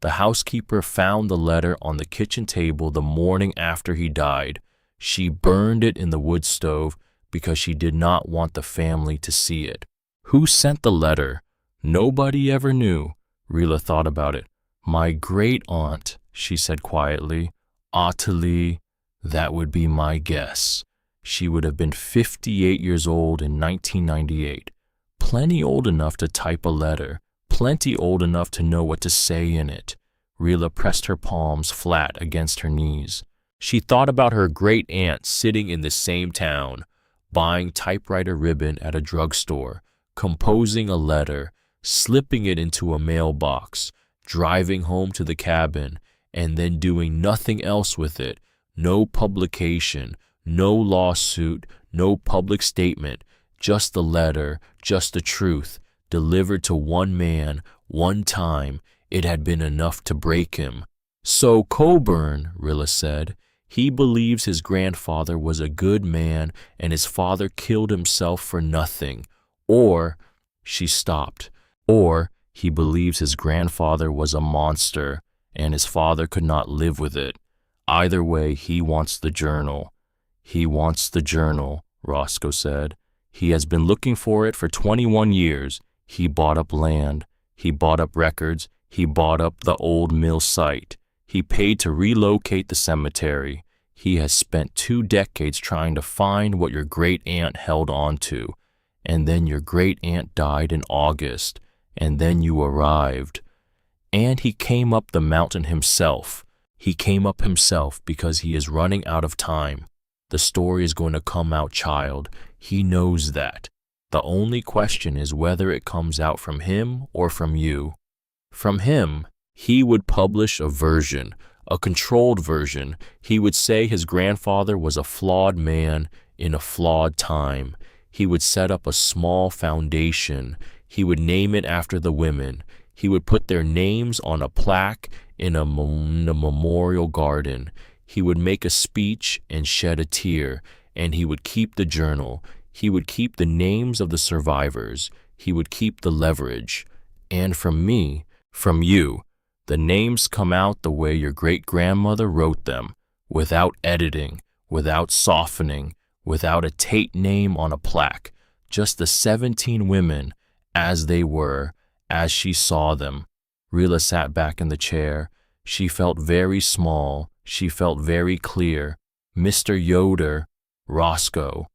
Speaker 1: The housekeeper found the letter on the kitchen table the morning after he died. She burned it in the wood stove because she did not want the family to see it. Who sent the letter? Nobody ever knew. Rilla thought about it. My great-aunt, she said quietly. Ottilie, that would be my guess. She would have been 58 years old in 1998. Plenty old enough to type a letter. Plenty old enough to know what to say in it. Rilla pressed her palms flat against her knees. She thought about her great-aunt sitting in the same town, buying typewriter ribbon at a drugstore, composing a letter, slipping it into a mailbox, driving home to the cabin, and then doing nothing else with it. No publication, no lawsuit, no public statement, just the letter, just the truth, delivered to one man, one time. It had been enough to break him. So Coburn, Rilla said, he believes his grandfather was a good man and his father killed himself for nothing. Or, she stopped, or he believes his grandfather was a monster and his father could not live with it. Either way, he wants the journal. He wants the journal, Roscoe said. He has been looking for it for 21 years. He bought up land. He bought up records. He bought up the old mill site. He paid to relocate the cemetery. He has spent 2 decades trying to find what your great-aunt held on to. And then your great-aunt died in August. And then you arrived. And he came up the mountain himself. He came up himself because he is running out of time. The story is going to come out, child. He knows that. The only question is whether it comes out from him or from you. From him, he would publish a version, a controlled version. He would say his grandfather was a flawed man in a flawed time. He would set up a small foundation. He would name it after the women. He would put their names on a plaque in a memorial garden. He would make a speech and shed a tear, and he would keep the journal. He would keep the names of the survivors. He would keep the leverage. And from me, from you, the names come out the way your great-grandmother wrote them, without editing, without softening, without a Tate name on a plaque, just the 17 women as they were, as she saw them. Rilla sat back in the chair. She felt very small. She felt very clear. Mr. Yoder, Roscoe,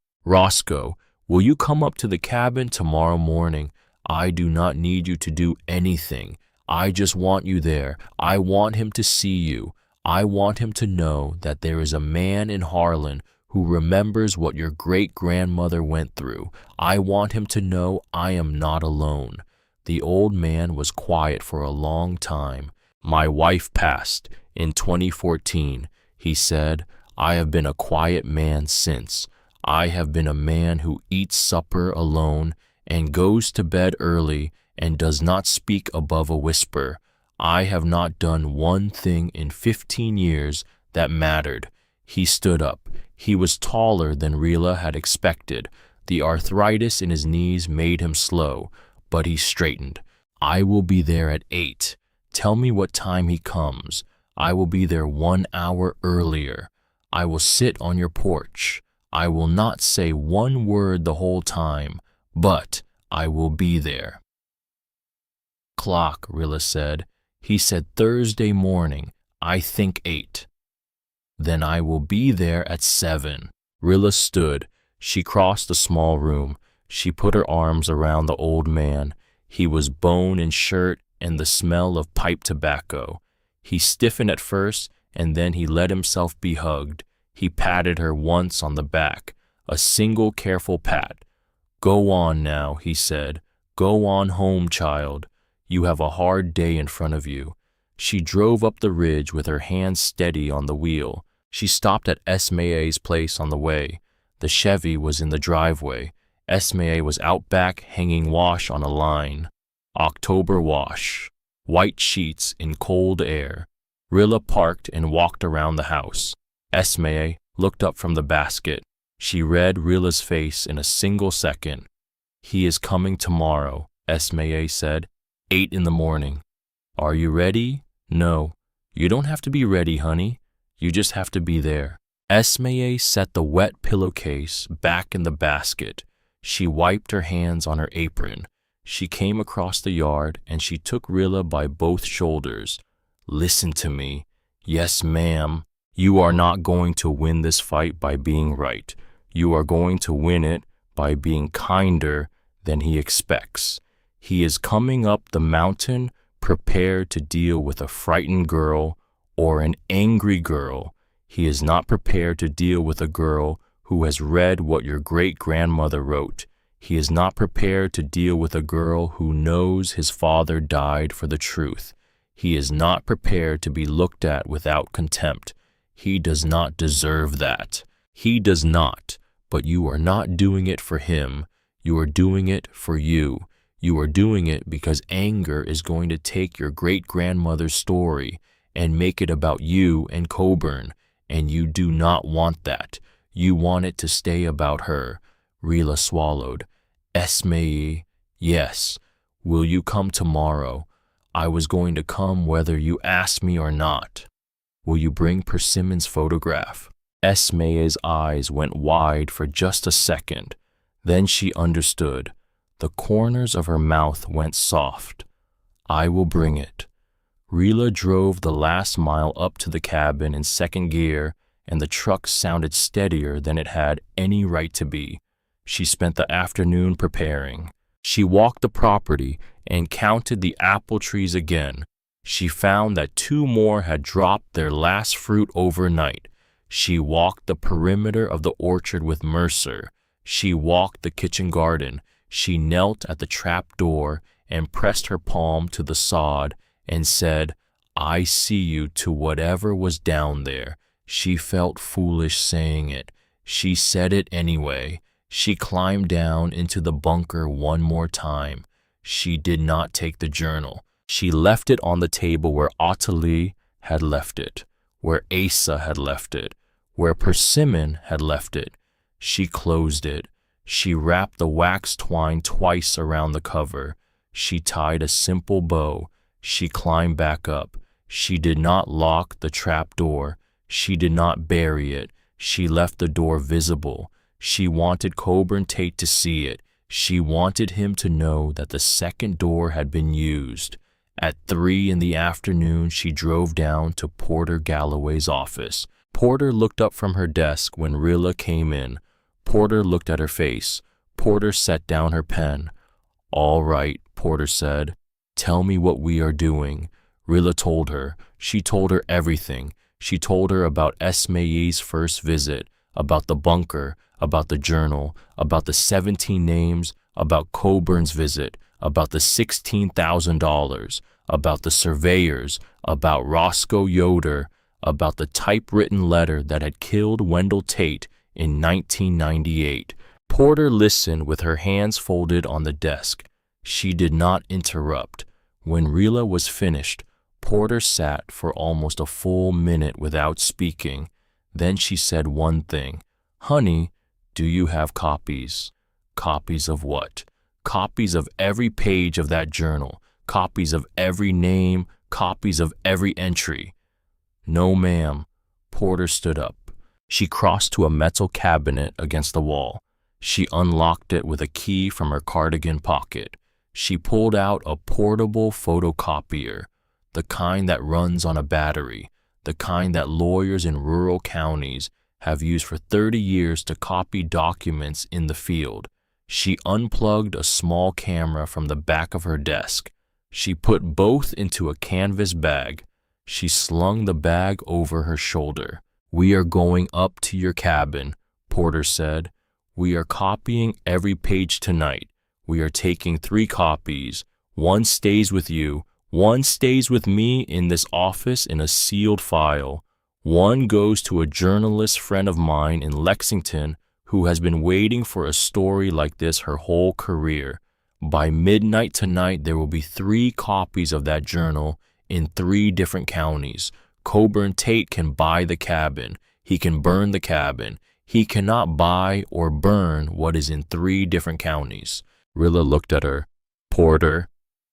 Speaker 1: will you come up to the cabin tomorrow morning? I do not need you to do anything. I just want you there. I want him to see you. I want him to know that there is a man in Harlan who remembers what your great-grandmother went through. I want him to know I am not alone. The old man was quiet for a long time. My wife passed in 2014, he said. I have been a quiet man since. I have been a man who eats supper alone and goes to bed early and does not speak above a whisper. I have not done one thing in 15 years that mattered. He stood up. He was taller than Rilla had expected. The arthritis in his knees made him slow, but he straightened. I will be there at 8. Tell me what time he comes. I will be there 1 hour earlier. I will sit on your porch. I will not say one word the whole time, but I will be there. Clock, Rilla said. He said Thursday morning. I think 8. Then I will be there at 7. Rilla stood. She crossed the small room. She put her arms around the old man. He was bone and shirt and the smell of pipe tobacco. He stiffened at first, and then he let himself be hugged. He patted her once on the back, a single careful pat. Go on now, he said. Go on home, child. You have a hard day in front of you. She drove up the ridge with her hands steady on the wheel. She stopped at Esme's place on the way. The Chevy was in the driveway. Esme was out back hanging wash on a line. October wash. White sheets in cold air. Rilla parked and walked around the house. Esme looked up from the basket. She read Rilla's face in a single second. He is coming tomorrow, Esme said. 8 in the morning. Are you ready? No. You don't have to be ready, honey. You just have to be there. Esme set the wet pillowcase back in the basket. She wiped her hands on her apron. She came across the yard and she took Rilla by both shoulders. Listen to me. Yes, ma'am. You are not going to win this fight by being right. You are going to win it by being kinder than he expects. He is coming up the mountain prepared to deal with a frightened girl or an angry girl. He is not prepared to deal with a girl who has read what your great-grandmother wrote. He is not prepared to deal with a girl who knows his father died for the truth. He is not prepared to be looked at without contempt. He does not deserve that. He does not, but you are not doing it for him. You are doing it for you. You are doing it because anger is going to take your great-grandmother's story and make it about you and Coburn, and you do not want that. You want it to stay about her. Rilla swallowed. Esme, yes. Will you come tomorrow? I was going to come whether you asked me or not. Will you bring Persimmon's photograph? Esme's eyes went wide for just a second. Then she understood. The corners of her mouth went soft. I will bring it. Rilla drove the last mile up to the cabin in second gear, and the truck sounded steadier than it had any right to be. She spent the afternoon preparing. She walked the property and counted the apple trees again. She found that 2 more had dropped their last fruit overnight. She walked the perimeter of the orchard with Mercer. She walked the kitchen garden. She knelt at the trap door and pressed her palm to the sod and said, I see you to whatever was down there. She felt foolish saying it. She said it anyway. She climbed down into the bunker one more time. She did not take the journal. She left it on the table where Ottilie had left it, where Asa had left it, where Persimmon had left it. She closed it. She wrapped the wax twine twice around the cover. She tied a simple bow. She climbed back up. She did not lock the trap door. She did not bury it. She left the door visible. She wanted Coburn Tate to see it. She wanted him to know that the second door had been used. At 3 in the afternoon, she drove down to Porter Galloway's office. Porter looked up from her desk when Rilla came in. Porter looked at her face. Porter set down her pen. "All right," Porter said. "Tell me what we are doing." Rilla told her. She told her everything. She told her about Esme's first visit, about the bunker, about the journal, about the 17 names, about Coburn's visit, about the $16,000, about the surveyors, about Roscoe Yoder, about the typewritten letter that had killed Wendell Tate in 1998. Porter listened with her hands folded on the desk. She did not interrupt. When Rilla was finished, Porter sat for almost a full minute without speaking. Then she said one thing. "Honey, do you have copies?" "Copies of what?" "Copies of every page of that journal, copies of every name, copies of every entry." "No, ma'am." Porter stood up. She crossed to a metal cabinet against the wall. She unlocked it with a key from her cardigan pocket. She pulled out a portable photocopier, the kind that runs on a battery, the kind that lawyers in rural counties have used for 30 years to copy documents in the field. She unplugged a small camera from the back of her desk. She put both into a canvas bag. She slung the bag over her shoulder. "We are going up to your cabin," Porter said. "We are copying every page tonight. We are taking 3 copies. One stays with you. One stays with me in this office in a sealed file. One goes to a journalist friend of mine in Lexington who has been waiting for a story like this her whole career. By midnight tonight, there will be 3 copies of that journal in 3 different counties. Coburn Tate can buy the cabin. He can burn the cabin. He cannot buy or burn what is in 3 different counties." Rilla looked at her. "Porter?"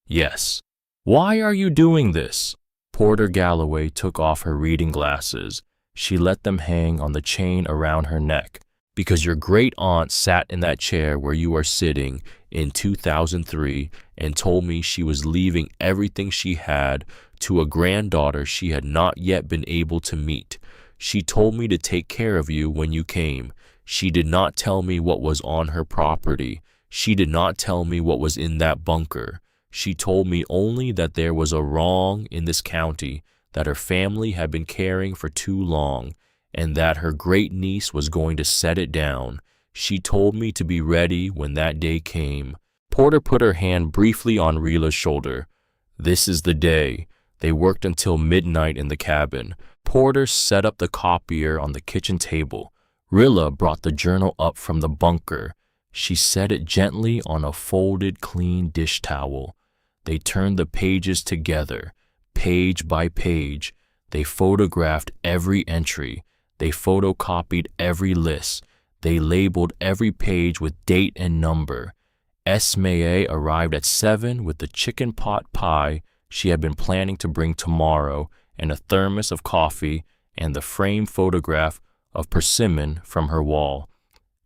Speaker 1: "Yes." "Why are you doing this?" Porter Galloway took off her reading glasses. She let them hang on the chain around her neck. "Because your great-aunt sat in that chair where you are sitting in 2003 and told me she was leaving everything she had to a granddaughter she had not yet been able to meet. She told me to take care of you when you came. She did not tell me what was on her property. She did not tell me what was in that bunker. She told me only that there was a wrong in this county that her family had been carrying for too long, and that her great-niece was going to set it down. She told me to be ready when that day came." Porter put her hand briefly on Rilla's shoulder. "This is the day." They worked until midnight in the cabin. Porter set up the copier on the kitchen table. Rilla brought the journal up from the bunker. She set it gently on a folded, clean dish towel. They turned the pages together, page by page. They photographed every entry. They photocopied every list. They labeled every page with date and number. Esme arrived at 7 with the chicken pot pie she had been planning to bring tomorrow and a thermos of coffee and the framed photograph of Persimmon from her wall.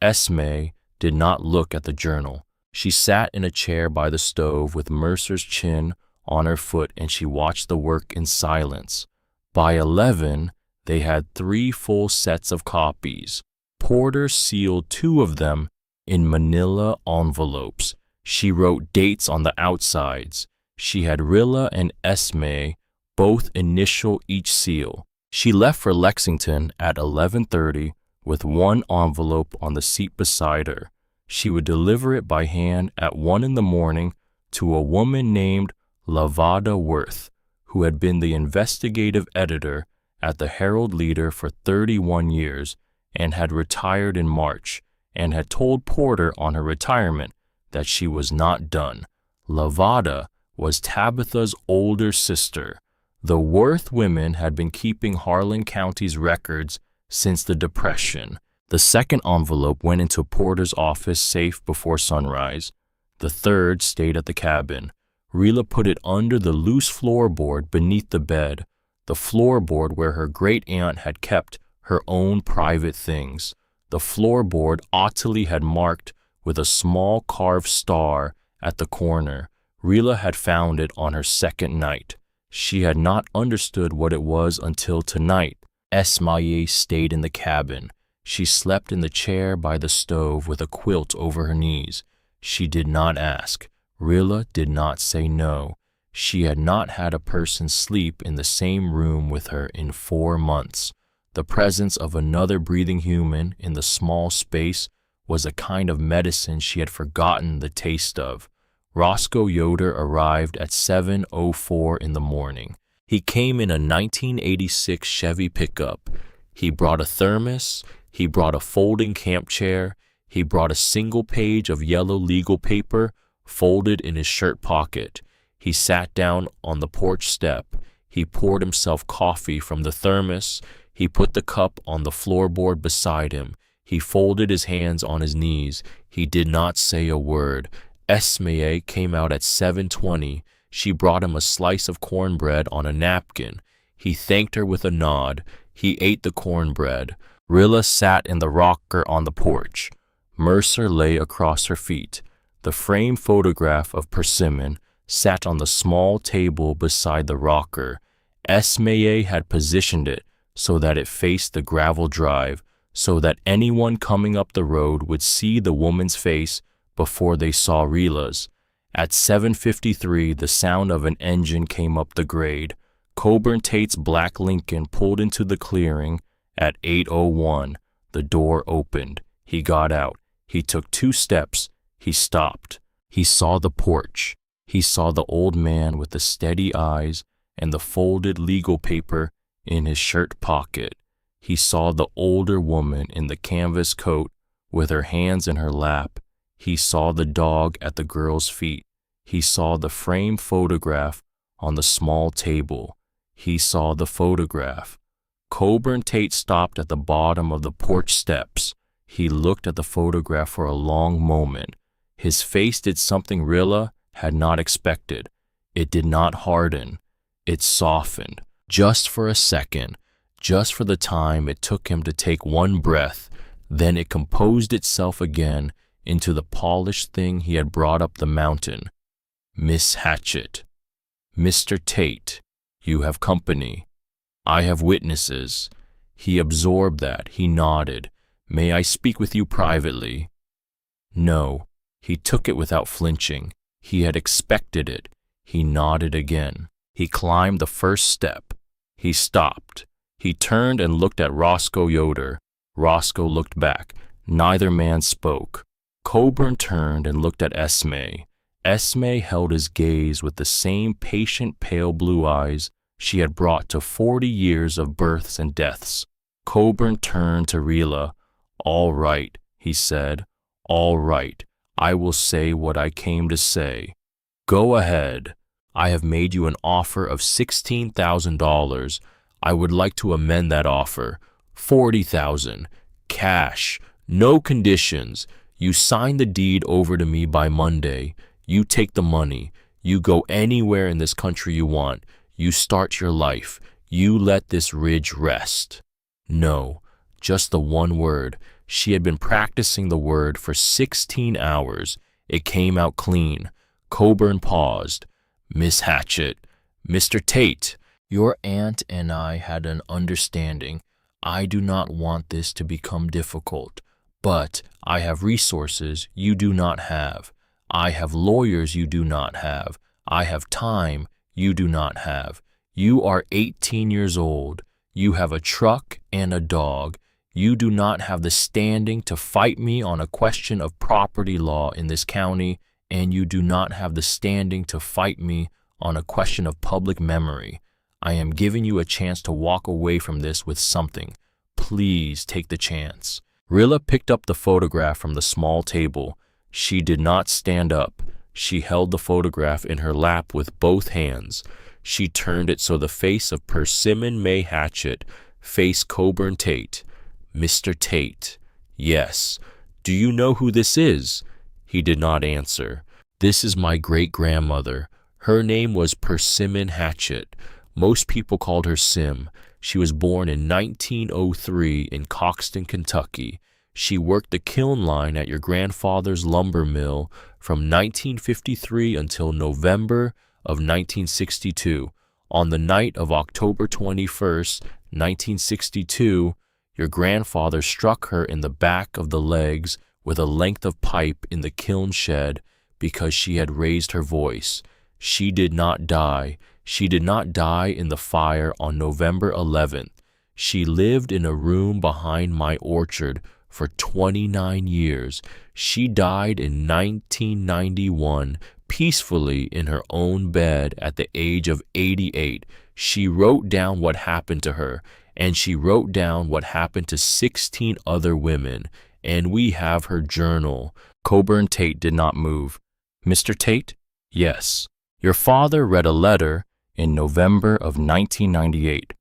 Speaker 1: Esme did not look at the journal. She sat in a chair by the stove with Mercer's chin on her foot and she watched the work in silence. By 11, they had 3 full sets of copies. Porter sealed 2 of them in manila envelopes. She wrote dates on the outsides. She had Rilla and Esme both initial each seal. She left for Lexington at 11:30 with 1 envelope on the seat beside her. She would deliver it by hand at 1 in the morning to a woman named Lavada Worth, who had been the investigative editor at the Herald-Leader for 31 years and had retired in March, and had told Porter on her retirement that she was not done. Lavada was Tabitha's older sister. The Worth women had been keeping Harlan County's records since the Depression. The second envelope went into Porter's office safe before sunrise. The third stayed at the cabin. Rilla put it under the loose floorboard beneath the bed, the floorboard where her great-aunt had kept her own private things, the floorboard Ottilie had marked with a small carved star at the corner. Rilla had found it on her second night. She had not understood what it was until tonight. Esmaye stayed in the cabin. She slept in the chair by the stove with a quilt over her knees. She did not ask. Rilla did not say no. She had not had a person sleep in the same room with her in 4 months. The presence of another breathing human in the small space was a kind of medicine she had forgotten the taste of. Roscoe Yoder arrived at 7:04 in the morning. He came in a 1986 Chevy pickup. He brought a thermos. He brought a folding camp chair. He brought a single page of yellow legal paper folded in his shirt pocket. He sat down on the porch step. He poured himself coffee from the thermos. He put the cup on the floorboard beside him. He folded his hands on his knees. He did not say a word. Esmaye came out at 7:20. She brought him a slice of cornbread on a napkin. He thanked her with a nod. He ate the cornbread. Rilla sat in the rocker on the porch. Mercer lay across her feet. The framed photograph of Persimmon sat on the small table beside the rocker. Esmaye had positioned it so that it faced the gravel drive, so that anyone coming up the road would see the woman's face before they saw Rilla's. At 7:53, the sound of an engine came up the grade. Coburn Tate's black Lincoln pulled into the clearing. At 8:01, the door opened. He got out. He took 2 steps. He stopped. He saw the porch. He saw the old man with the steady eyes and the folded legal paper in his shirt pocket. He saw the older woman in the canvas coat with her hands in her lap. He saw the dog at the girl's feet. He saw the framed photograph on the small table. He saw the photograph. Coburn Tate stopped at the bottom of the porch steps. He looked at the photograph for a long moment. His face did something Rilla had not expected. It did not harden. It softened. Just for a second. Just for the time it took him to take one breath. Then it composed itself again into the polished thing he had brought up the mountain. Miss Hatchett. Mr. Tate, you have company. I have witnesses. He absorbed that. He nodded. May I speak with you privately? No. He took it without flinching. He had expected it. He nodded again. He climbed the first step. He stopped. He turned and looked at Roscoe Yoder. Roscoe looked back. Neither man spoke. Coburn turned and looked at Esme. Esme held his gaze with the same patient pale blue eyes she had brought to 40 years of births and deaths. Coburn turned to Rilla. All right, he said. All right. I will say what I came to say. Go ahead. I have made you an offer of $16,000. I would like to amend that offer. $40,000. Cash. No conditions. You sign the deed over to me by Monday. You take the money. You go anywhere in this country you want. You start your life. You let this ridge rest. No, just the one word. She had been practicing the word for 16 hours. It came out clean. Coburn paused. Miss Hatchett, Mr. Tate, your aunt and I had an understanding. I do not want this to become difficult, but I have resources you do not have. I have lawyers you do not have. I have time you do not have. You are 18 years old. You have a truck and a dog. You do not have the standing to fight me on a question of property law in this county, and you do not have the standing to fight me on a question of public memory. I am giving you a chance to walk away from this with something. Please take the chance. Rilla picked up the photograph from the small table. She did not stand up. She held the photograph in her lap with both hands. She turned it so the face of Persimmon May Hatchett faced Coburn Tate. Mr. Tate, Yes. Do you know who this is? He did not answer. This is my great-grandmother. Her name was Persimmon Hatchet. Most people called her Sim. She was born in 1903 in Coxton, Kentucky. She worked the kiln line at your grandfather's lumber mill from 1953 until November of 1962. On the night of October 21st, 1962, your grandfather struck her in the back of the legs with a length of pipe in the kiln shed because she had raised her voice. She did not die. She did not die in the fire on November 11th. She lived in a room behind my orchard for 29 years. She died in 1991 peacefully in her own bed at the age of 88. She wrote down what happened to her, and she wrote down what happened to 16 other women, and we have her journal. Coburn Tate did not move. Mr. Tate? Yes. Your father read a letter in November of 1998.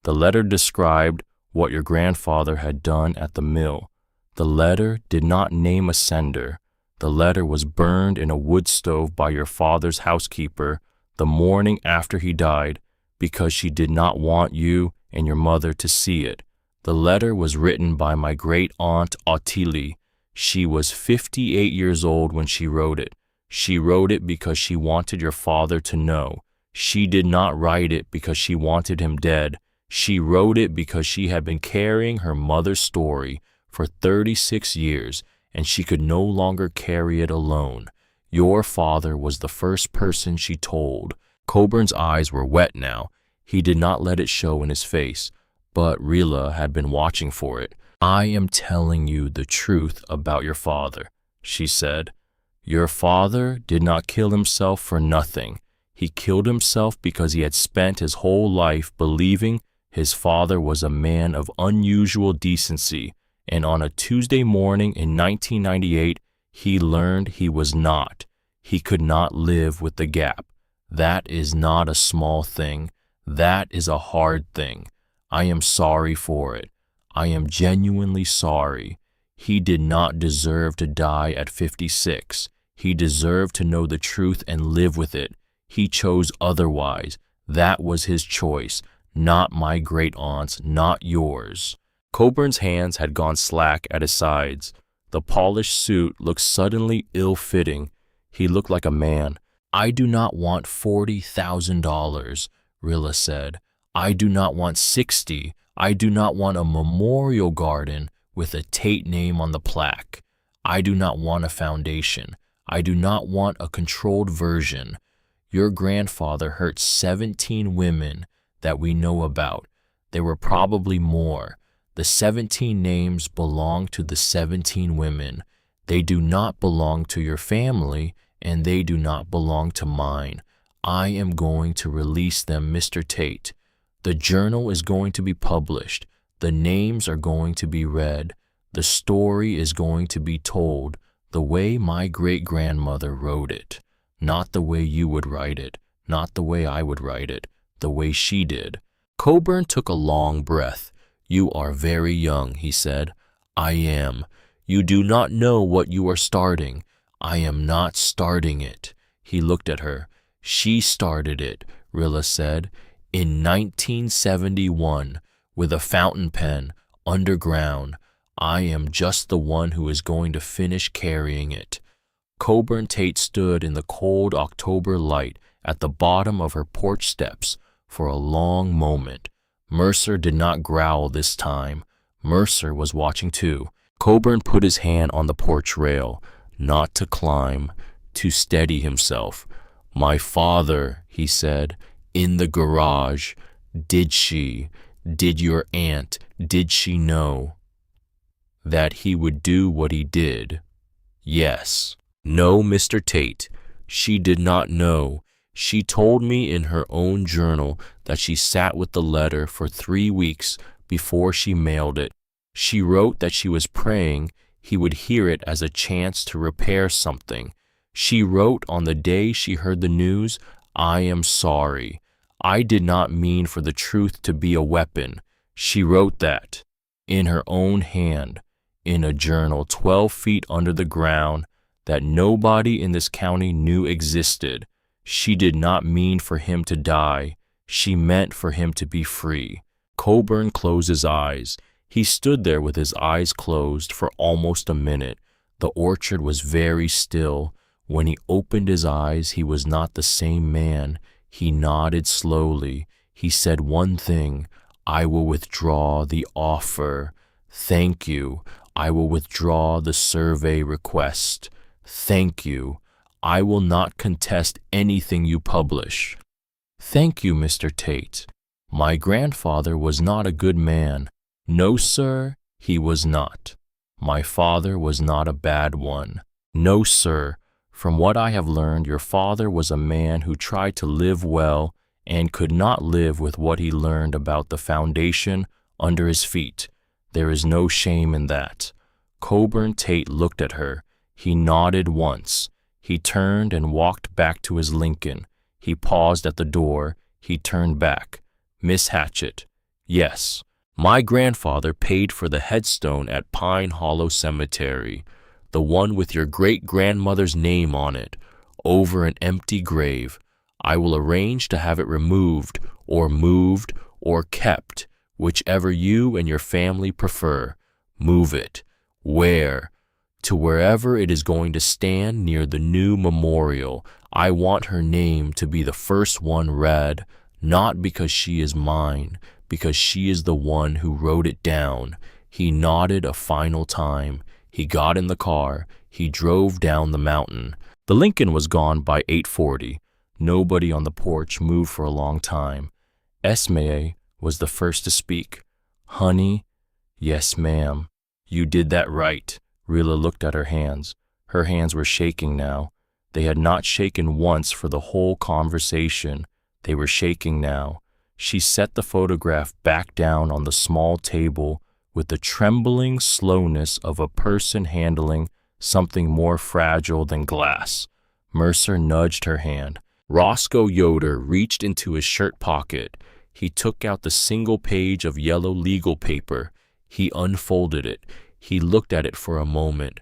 Speaker 1: The letter described what your grandfather had done at the mill. The letter did not name a sender. The letter was burned in a wood stove by your father's housekeeper the morning after he died because she did not want you and your mother to see it. The letter was written by my great-aunt Ottilie. She was 58 years old when she wrote it. She wrote it because she wanted your father to know. She did not write it because she wanted him dead. She wrote it because she had been carrying her mother's story for 36 years, and she could no longer carry it alone. Your father was the first person she told. Coburn's eyes were wet now. He did not let it show in his face, but Rilla had been watching for it. I am telling you the truth about your father, she said. Your father did not kill himself for nothing. He killed himself because he had spent his whole life believing his father was a man of unusual decency, and on a Tuesday morning in 1998, he learned he was not. He could not live with the gap. That is not a small thing. That is a hard thing. I am sorry for it. I am genuinely sorry. He did not deserve to die at 56. He deserved to know the truth and live with it. He chose otherwise. That was his choice, not my great-aunt's, not yours. Coburn's hands had gone slack at his sides. The polished suit looked suddenly ill-fitting. He looked like a man. I do not want $40,000, Rilla said. I do not want 60. I do not want a memorial garden with a Tate name on the plaque. I do not want a foundation. I do not want a controlled version. Your grandfather hurt 17 women that we know about. There were probably more. The 17 names belong to the 17 women. They do not belong to your family, and they do not belong to mine. I am going to release them, Mr. Tate. The journal is going to be published. The names are going to be read. The story is going to be told the way my great-grandmother wrote it. Not the way you would write it, not the way I would write it, the way she did. Coburn took a long breath. You are very young, he said. I am. You do not know what you are starting. I am not starting it. He looked at her. She started it, Rilla said, in 1971, with a fountain pen, underground. I am just the one who is going to finish carrying it. Coburn Tate stood in the cold October light at the bottom of her porch steps for a long moment. Mercer did not growl this time. Mercer was watching too. Coburn put his hand on the porch rail, not to climb, to steady himself. My father, he said, in the garage. Did your aunt, did she know that he would do what he did? Yes. No, Mr. Tate, she did not know. She told me in her own journal that she sat with the letter for 3 weeks before she mailed it. She wrote that she was praying he would hear it as a chance to repair something. She wrote on the day she heard the news, I am sorry. I did not mean for the truth to be a weapon. She wrote that in her own hand. in a journal 12 feet under the ground that nobody in this county knew existed. She did not mean for him to die. She meant for him to be free. Coburn closed his eyes. He stood there with his eyes closed for almost a minute. The orchard was very still. When he opened his eyes, he was not the same man. He nodded slowly. He said one thing: "I will withdraw the offer." "Thank you. I will withdraw the survey request." "Thank you. I will not contest anything you publish." "Thank you, Mr. Tate. My grandfather was not a good man." "No, sir, he was not." "My father was not a bad one." "No, sir. From what I have learned, your father was a man who tried to live well and could not live with what he learned about the foundation under his feet. There is no shame in that." Coburn Tate looked at her. He nodded once. He turned and walked back to his Lincoln. He paused at the door. He turned back. "Miss Hatchett." "Yes." "My grandfather paid for the headstone at Pine Hollow Cemetery, the one with your great-grandmother's name on it, over an empty grave. I will arrange to have it removed or moved or kept, whichever you and your family prefer. Move it." "Where?" "To wherever it is going to stand near the new memorial. I want her name to be the first one read, not because she is mine, because she is the one who wrote it down." He nodded a final time. He got in the car. He drove down the mountain. The Lincoln was gone by 8:40. Nobody on the porch moved for a long time. Esme was the first to speak. "Honey?" "Yes, ma'am." "You did that right." Rilla looked at her hands. Her hands were shaking now. They had not shaken once for the whole conversation. They were shaking now. She set the photograph back down on the small table with the trembling slowness of a person handling something more fragile than glass. Mercer nudged her hand. Roscoe Yoder reached into his shirt pocket. He took out the single page of yellow legal paper. He unfolded it. He looked at it for a moment.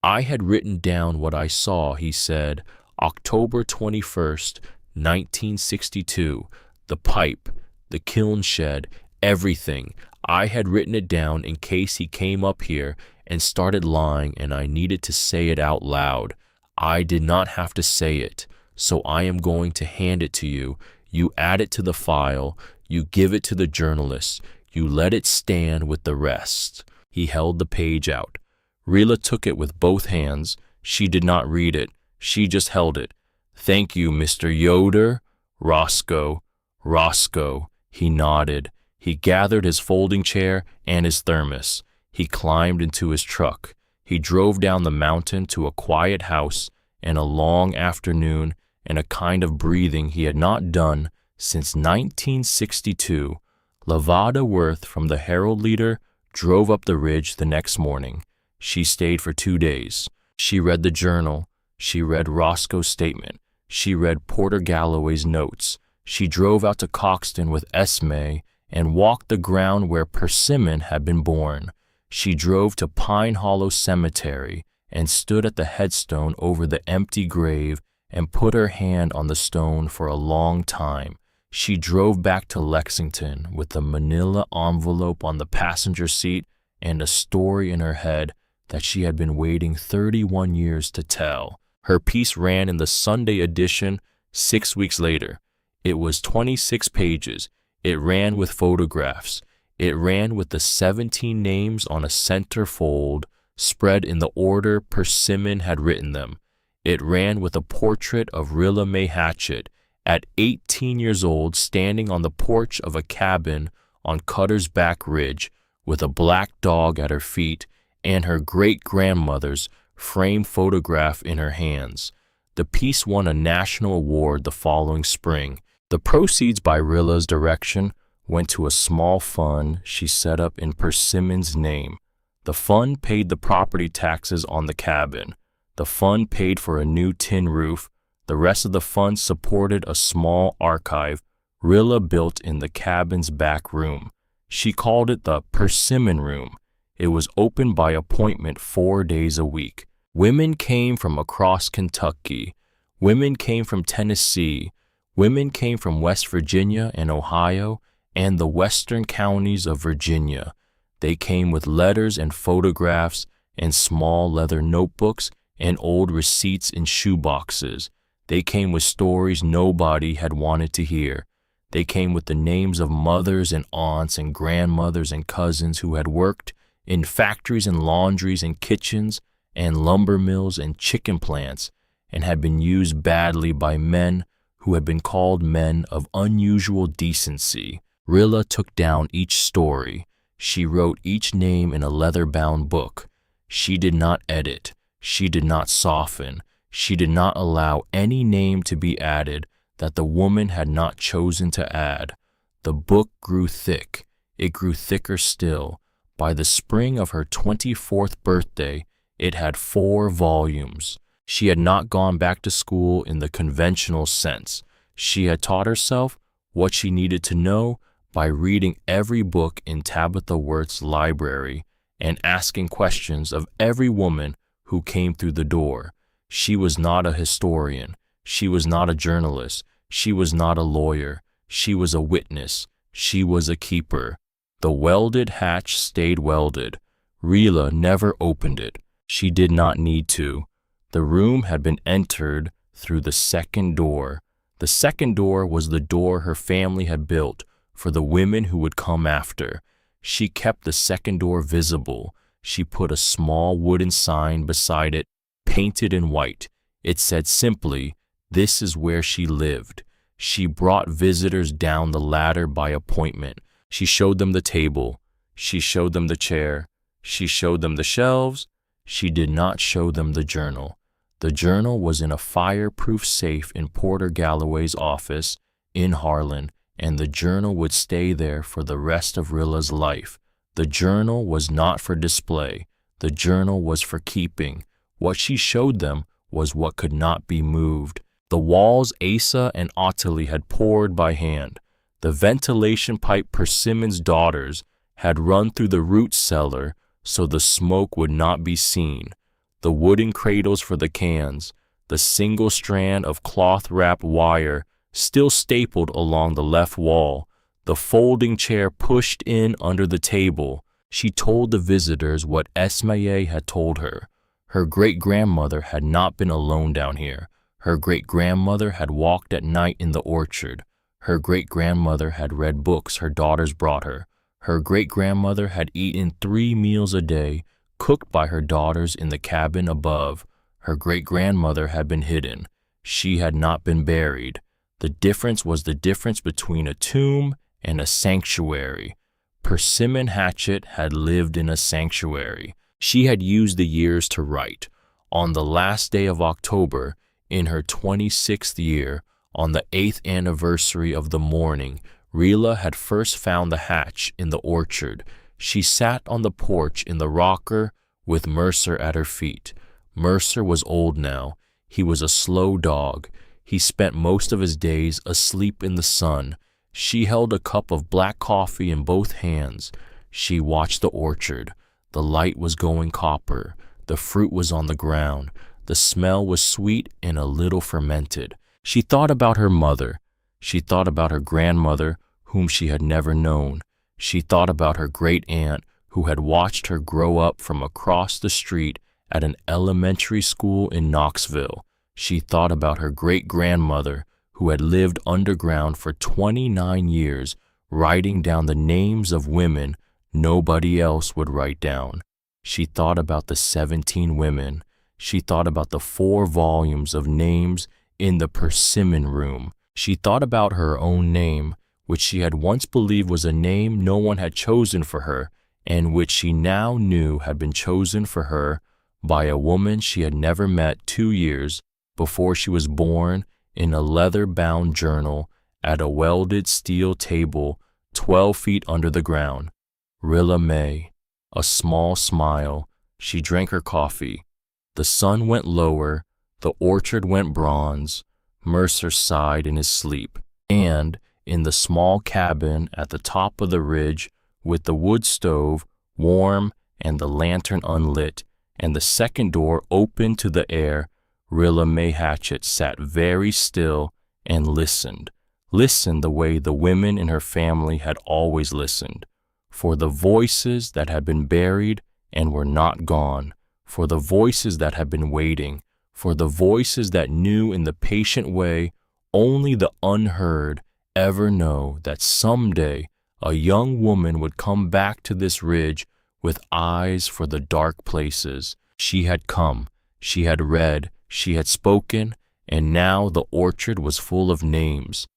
Speaker 1: "I had written down what I saw," he said. "October 21st, 1962. The pipe, the kiln shed, everything. I had written it down in case he came up here and started lying and I needed to say it out loud. I did not have to say it, so I am going to hand it to you. You add it to the file. You give it to the journalist. You let it stand with the rest." He held the page out. Rilla took it with both hands. She did not read it. She just held it. "Thank you, Mr. Yoder." "Roscoe." "Roscoe." He nodded. He gathered his folding chair and his thermos. He climbed into his truck. He drove down the mountain to a quiet house and a long afternoon and a kind of breathing he had not done since 1962. Lavada Worth from the Herald-Leader drove up the ridge the next morning. She stayed for 2 days. She read the journal. She read Roscoe's statement. She read Porter Galloway's notes. She drove out to Coxton with Esme and walked the ground where Persimmon had been born. She drove to Pine Hollow Cemetery and stood at the headstone over the empty grave and put her hand on the stone for a long time. She drove back to Lexington with the manila envelope on the passenger seat and a story in her head that she had been waiting 31 years to tell. Her piece ran in the Sunday edition 6 weeks later. It was 26 pages. It ran with photographs. It ran with the 17 names on a centerfold, spread in the order Persimmon had written them. It ran with a portrait of Rilla Mae Hatchett, at 18 years old, standing on the porch of a cabin on Cutter's Back Ridge, with a black dog at her feet and her great-grandmother's framed photograph in her hands. The piece won a national award the following spring. The proceeds by Rilla's direction went to a small fund she set up in Persimmon's name. The fund paid the property taxes on the cabin. The fund paid for a new tin roof. The rest of the fund supported a small archive Rilla built in the cabin's back room. She called it the Persimmon Room. It was open by appointment 4 days a week. Women came from across Kentucky. Women came from Tennessee. Women came from West Virginia and Ohio and the western counties of Virginia. They came with letters and photographs and small leather notebooks and old receipts in shoeboxes. They came with stories nobody had wanted to hear. They came with the names of mothers and aunts and grandmothers and cousins who had worked in factories and laundries and kitchens and lumber mills and chicken plants and had been used badly by men who had been called men of unusual decency. Rilla took down each story. She wrote each name in a leather-bound book. She did not edit. She did not soften. She did not allow any name to be added that the woman had not chosen to add. The book grew thick. It grew thicker still. By the spring of her 24th birthday, it had 4 volumes. She had not gone back to school in the conventional sense. She had taught herself what she needed to know by reading every book in Tabitha Worth's library and asking questions of every woman who came through the door. She was not a historian. She was not a journalist. She was not a lawyer. She was a witness. She was a keeper. The welded hatch stayed welded. Rilla never opened it. She did not need to. The room had been entered through the second door. The second door was the door her family had built for the women who would come after. She kept the second door visible. She put a small wooden sign beside it, painted in white. It said simply, "This is where she lived." She brought visitors down the ladder by appointment. She showed them the table. She showed them the chair. She showed them the shelves. She did not show them the journal. The journal was in a fireproof safe in Porter Galloway's office in Harlan, and the journal would stay there for the rest of Rilla's life. The journal was not for display. The journal was for keeping. What she showed them was what could not be moved. The walls Asa and Ottilie had poured by hand. The ventilation pipe Persimmon's daughters had run through the root cellar so the smoke would not be seen. The wooden cradles for the cans, the single strand of cloth-wrapped wire still stapled along the left wall, the folding chair pushed in under the table. She told the visitors what Esmaye had told her. Her great-grandmother had not been alone down here. Her great-grandmother had walked at night in the orchard. Her great-grandmother had read books her daughters brought her. Her great-grandmother had eaten 3 meals a day, cooked by her daughters in the cabin above. Her great-grandmother had been hidden. She had not been buried. The difference was the difference between a tomb and a sanctuary. Persimmon Hatchett had lived in a sanctuary. She had used the years to write. On the last day of October, in her 26th year, on the 8th anniversary of the morning, Rilla had first found the hatch in the orchard. She sat on the porch in the rocker with Mercer at her feet. Mercer was old now. He was a slow dog. He spent most of his days asleep in the sun. She held a cup of black coffee in both hands. She watched the orchard. The light was going copper. The fruit was on the ground. The smell was sweet and a little fermented. She thought about her mother. She thought about her grandmother, whom she had never known. She thought about her great-aunt, who had watched her grow up from across the street at an elementary school in Knoxville. She thought about her great-grandmother, who had lived underground for 29 years, writing down the names of women nobody else would write down. She thought about the 17 women. She thought about the 4 volumes of names in the Persimmon room. She thought about her own name, which she had once believed was a name no one had chosen for her, and which she now knew had been chosen for her by a woman she had never met 2 years before she was born in a leather-bound journal at a welded steel table 12 feet under the ground. Rilla May. A small smile. She drank her coffee. The sun went lower. The orchard went bronze. Mercer sighed in his sleep. And in the small cabin at the top of the ridge, with the wood stove, warm and the lantern unlit, and the second door open to the air, Rilla Mae Hatchet sat very still and listened the way the women in her family had always listened, for the voices that had been buried and were not gone, for the voices that had been waiting, for the voices that knew in the patient way only the unheard ever know that someday a young woman would come back to this ridge with eyes for the dark places. She had come, she had read, she had spoken, and now the orchard was full of names,